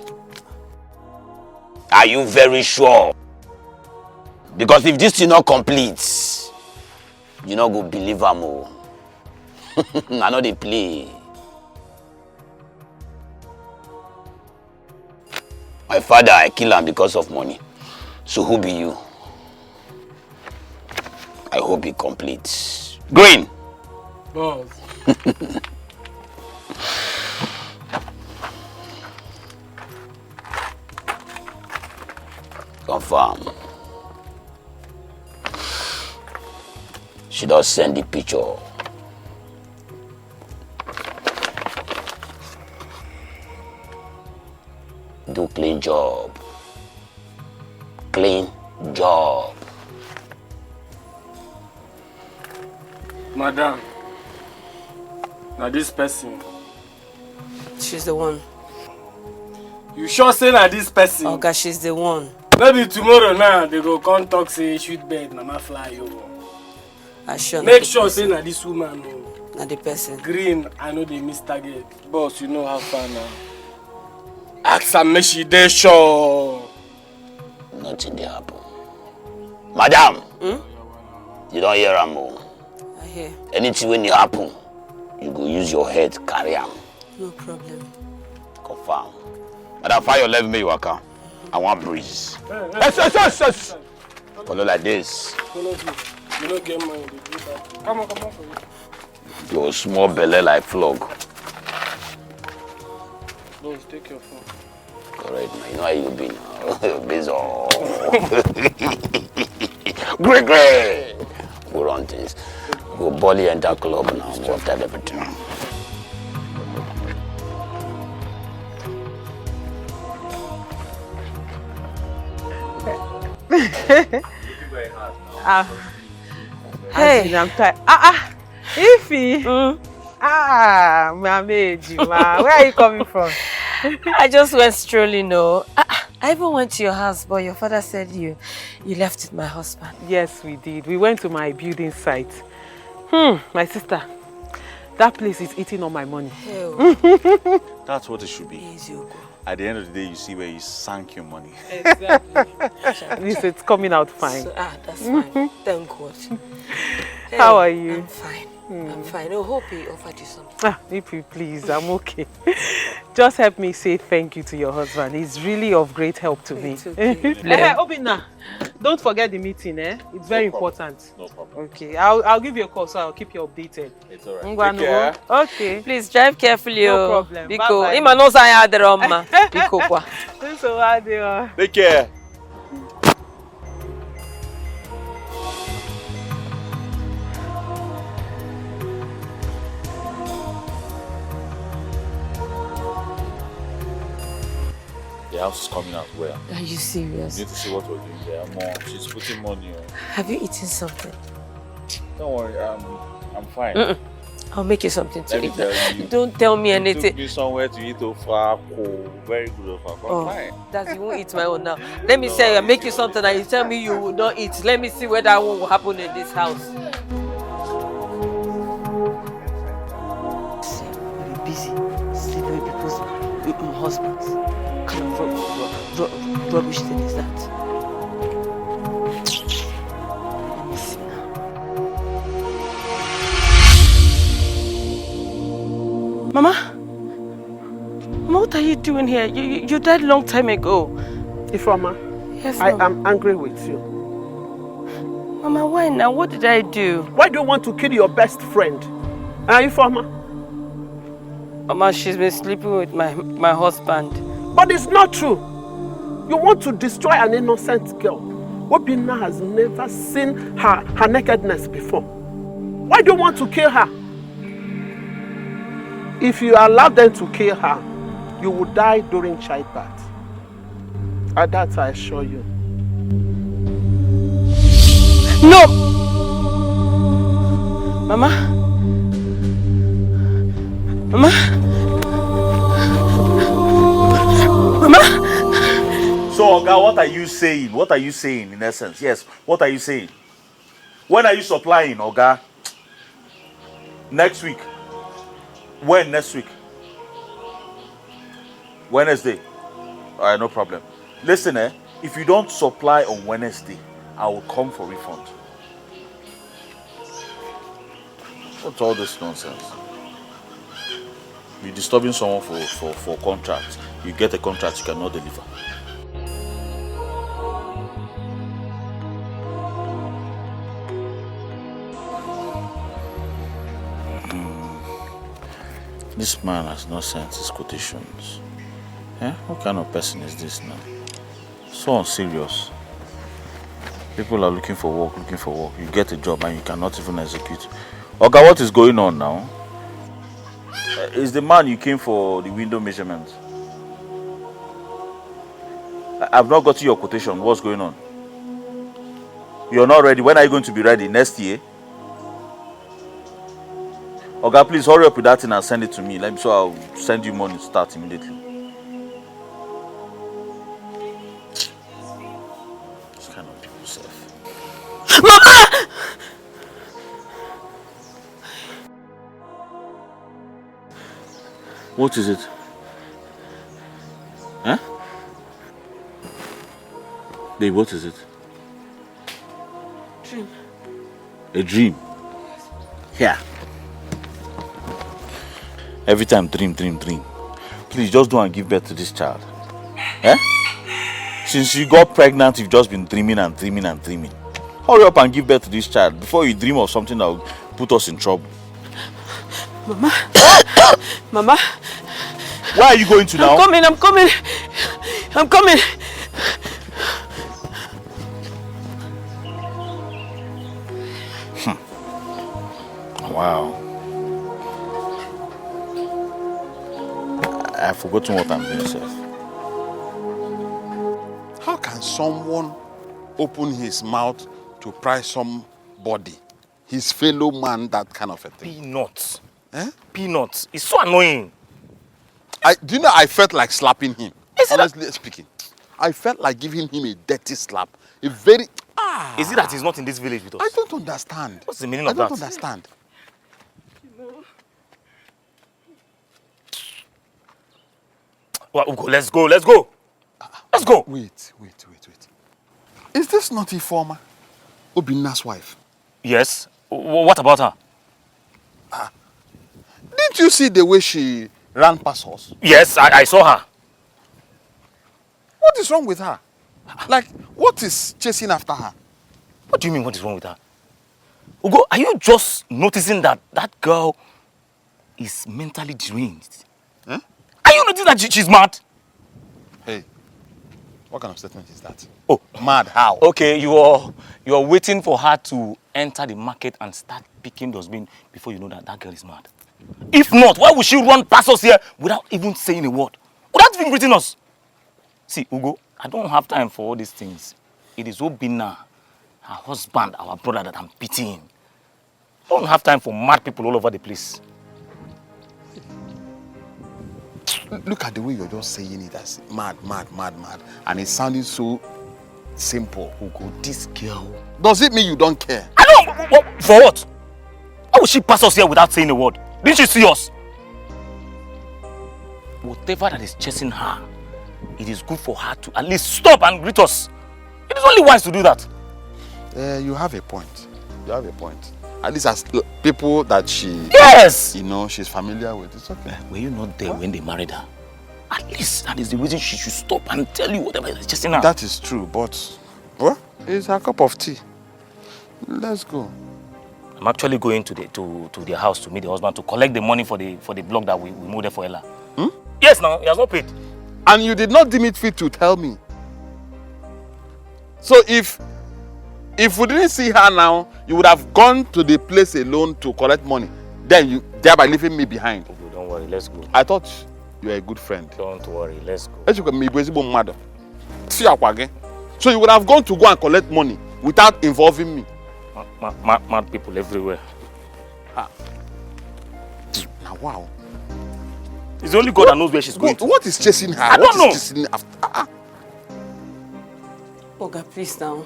Are you very sure? Because if this thing not complete, you not go believe am o. I know they play. My father, I kill him because of money. So who be you? I hope he completes. Green. Boss. Confirm. She does send the picture. Do clean job. Clean job. Madam, now this person. She's the one. You sure say na this person? Okay, she's the one. Maybe tomorrow now they go come talk say shoot bird, mama fly over. I sure. Make sure say na this woman o. Na the person. Green, I know they miss target. Boss, you know how far now. Ask her make she dey sure. Nothing dey happen. Madam, you don't hear am o. I hear. Anything when it happen, you go use your head carry am. No problem. Confirm. Madam, fire your level, make you waka. I want breeze. Yes. Follow like this. Follow you. You don't get money. Come on for you. Your small belly like flog. Boss, take your phone. Correct, man. You know how you be now. Bizarre. Great. Go run things. Go Bolly enter club now. Go after everything. Hey, I'm tired. Ify. Ma, where are you coming from? I just went strolling, no. I even went to your house, but your father said you left with my husband. Yes, we did. We went to my building site. My sister, That place is eating all my money. That's what it should be. At the end of the day, you see where you sank your money. Exactly. At least it's coming out fine. So, that's fine. Thank God. Hey, How are you? I'm fine. I'm fine. I hope he offered you something. If you please, I'm okay. Just help me say thank you to your husband. He's really of great help to me. It's okay. Obina, don't forget the meeting, eh? It's very important. No problem. Okay, I'll give you a call, so I'll keep you updated. It's alright. Take care. Okay. Please drive carefully. No problem. Biko, Bye-bye. ima no say adroma. Biko kwa. So adios. Take care. The house is coming out well. Are you serious? You need to see what we're doing there. Mom, she's putting money on. Have you eaten something? Don't worry, I'm fine. I'll make you something to Let me eat. tell you. Don't tell me You anything. took me somewhere to eat ofako. Very good ofako. I'm fine. That you won't eat my own now. Let me say, I make you something and you tell me you will not eat. Let me see whether that one will happen in this house. You're busy sleeping with people's husbands. What kind of rubbish thing is that? Let me see now. Mama? Mama, what are you doing here? You died a long time ago. Ifeoma, Yes, I Mama. am angry with you. Mama, why now? What did I do? Why do you want to kill your best friend? Ifeoma? Mama, she's been sleeping with my husband. But it's not true. You want to destroy an innocent girl. Obina has never seen her nakedness before. Why do you want to kill her? If you allow them to kill her, you will die during childbirth. And that I assure you. No! Mama? Mama? Mama? So, Oga, what are you saying? What are you saying in essence? Yes, what are you saying? When are you supplying, Oga? Next week. When next week? Wednesday. Alright, no problem. Listen, if you don't supply on Wednesday, I will come for refund. What's all this nonsense? You're disturbing someone for contract. You get a contract you cannot deliver. This man has not sent his quotations. What kind of person is this now? So unserious. People are looking for work. You get a job and you cannot even execute. Oga, what is going on now? Is the man you came for the window measurement? I've not got your quotation. What's going on? You're not ready. When are you going to be ready? Next year? Oga, please hurry up with that thing and send it to me. So I'll send you money to start immediately. This kind of people self. Mama! What is it? Huh? Babe, what is it? Dream. A dream? Yeah. Every time, dream. Please, just do and give birth to this child. Since you got pregnant, you've just been dreaming. Hurry up and give birth to this child before you dream of something that will put us in trouble. Mama. Mama. Where are you going to now? I'm coming. Wow. I've forgotten what I'm doing, sir. How can someone open his mouth to price somebody, his fellow man, that kind of a thing? Peanuts. Peanuts. It's so annoying. Do you know, I felt like slapping him. Honestly speaking. I felt like giving him a dirty slap. A very... Is it that he's not in this village with us? I don't understand. What's the meaning of that? I don't understand. Well, Ugo, let's go. Let's go. Let's go. Wait. Is this not Ifeoma, Obinna's wife? Yes. What about her? Didn't you see the way she ran past us? Yes, I saw her. What is wrong with her? Like, what is chasing after her? What do you mean, what is wrong with her? Ugo, are you just noticing that that girl is mentally deranged? Huh? Are you noticing that she's mad? Hey, what kind of statement is that? Oh, mad how? Okay, you are waiting for her to enter the market and start picking dustbin before you know that that girl is mad. If not, why would she run past us here without even saying a word? Without even greeting us? See, Ugo, I don't have time for all these things. It is Obinna, her husband, our brother, that I'm pitying. I don't have time for mad people all over the place. Look at the way you're just saying it as mad. And it's sounding so simple. Ugo, this girl... Does it mean you don't care? I don't... For what? Why would she pass us here without saying a word? Didn't she see us? Whatever that is chasing her, it is good for her to at least stop and greet us. It is only wise to do that. You have a point. At least as people that she... Yes! You know, she's familiar with. It's okay. Were you not there when they married her? At least that is the reason she should stop and tell you whatever is chasing her. That is true, but... Well, it's her cup of tea. Let's go. I'm actually going to their house to meet the husband to collect the money for the block that we moved there for Ella. Yes, now, he has not paid. And you did not deem it fit to tell me. So if we didn't see her now, you would have gone to the place alone to collect money. Then you thereby leaving me behind. Okay, don't worry, let's go. I thought you were a good friend. Don't worry, let's go. So you would have gone to go and collect money without involving me. Mad people everywhere. Now, wow. It's only God that knows where she's going to. What is chasing her? I don't know. Is chasing after? Oga, please now.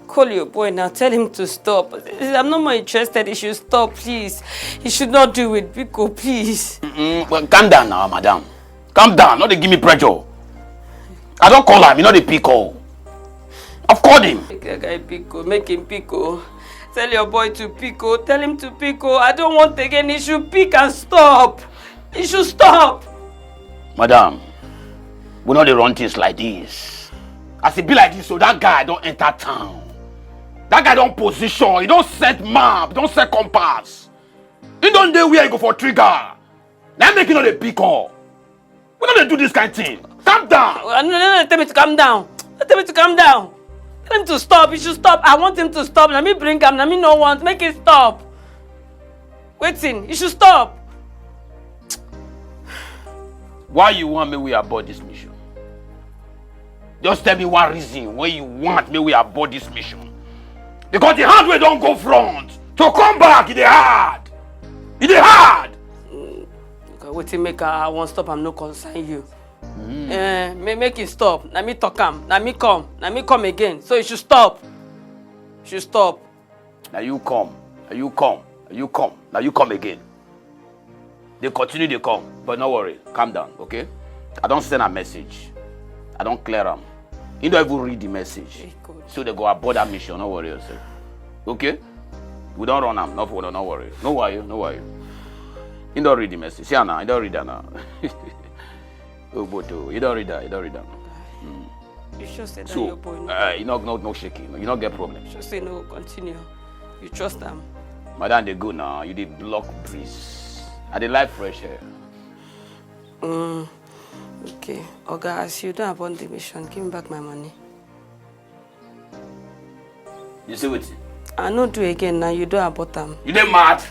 Call your boy now. Tell him to stop. I'm not more interested. He should stop, please. He should not do it. Biko, please. Well, calm down now, madam. Calm down. Not they give me pressure. I don't call him. You know the pico. I've called him. Make that guy pico. Make him pico. Tell your boy to pico. Tell him to pico. I don't want again. He should pick and stop. He should stop. Madam, we know they run things like this. As it be like this, so that guy don't enter town. That guy don't position. He don't set map. Don't set compass. He don't know where he go for trigger. Now make you know the pico. We don't do this kind of thing. Calm down. No, tell me to calm down. Tell me to calm down. Tell him to stop. He should stop. I want him to stop. Let me bring him. Let me no want. Make it stop. Waiting. He should stop. Why you want me we abort this mission? Just tell me one reason why you want me we abort this mission. Because the hard way don't go front. To come back, it hard. It hard. Okay, waiting make I won't stop. I'm no concern you. Make it stop. Let me talk him. Let me come again. So you should stop. You should stop. Now you come. Now you come. Now you come. Now you come again. They continue to come, but no worry, calm down, okay? I don't send a message. I don't clear them. You don't even read the message. So they go abort that mission, no worry yourself. Okay? We don't run them, no worry. No worry. You don't read the message. See now, you don't read that now. Oh, but you don't read that. You should say that so, your boy. No shaking. You don't get problem. You should say no, continue. You trust them. Madam, they go now. You did block breeze. I dey like fresh air. Okay. Oga, as you don't abort the mission, give me back my money. You see what? I no do again now. You don't abort them. You dey mad?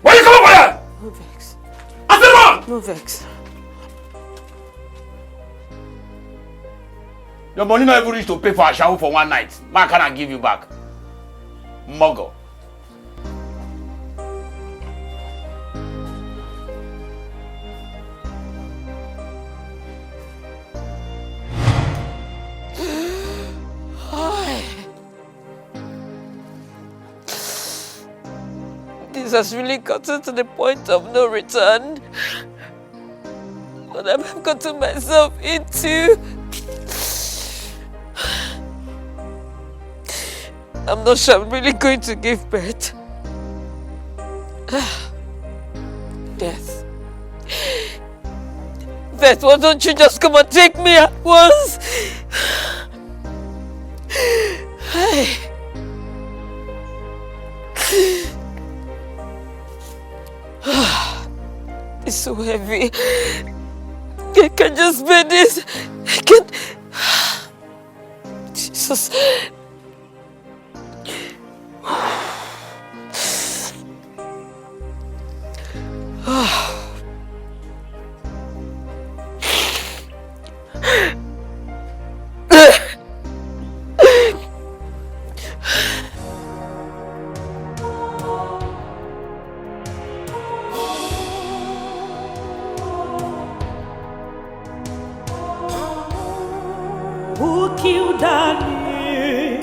Why you come over here? No vex. I said run! No vex. Your money not even reach to pay for a shower for one night. Man cannot give you back. Muggle. This has really gotten to the point of no return. what I've gotten myself into. I'm not sure I'm really going to give birth. Death. Death, why don't you just come and take me at once? It's so heavy. I can't just bear this. I can't. Jesus. Who killed Danny,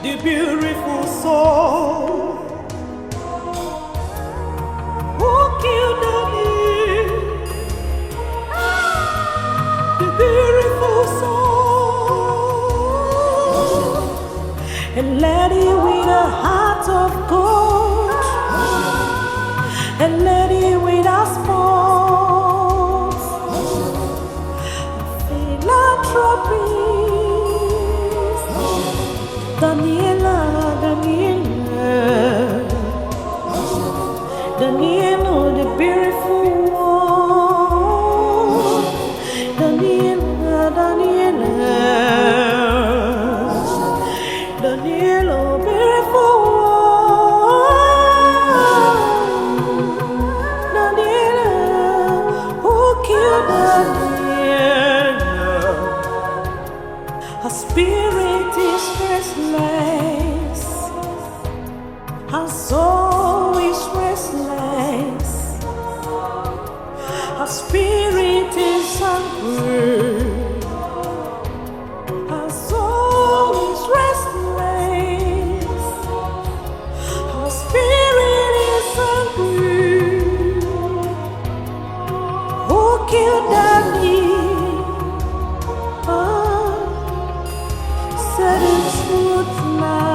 the beautiful soul? Who killed Danny, the beautiful soul? A lady with a heart of gold, a lady with a spoon. Daniela, the beautiful one. Daniela, beautiful one. Daniela, who killed Daniela? Her spirit is restless, her soul is restless, her spirit is hungry, her soul is restless, her spirit is hungry. Who killed Daddy? Set it truth now.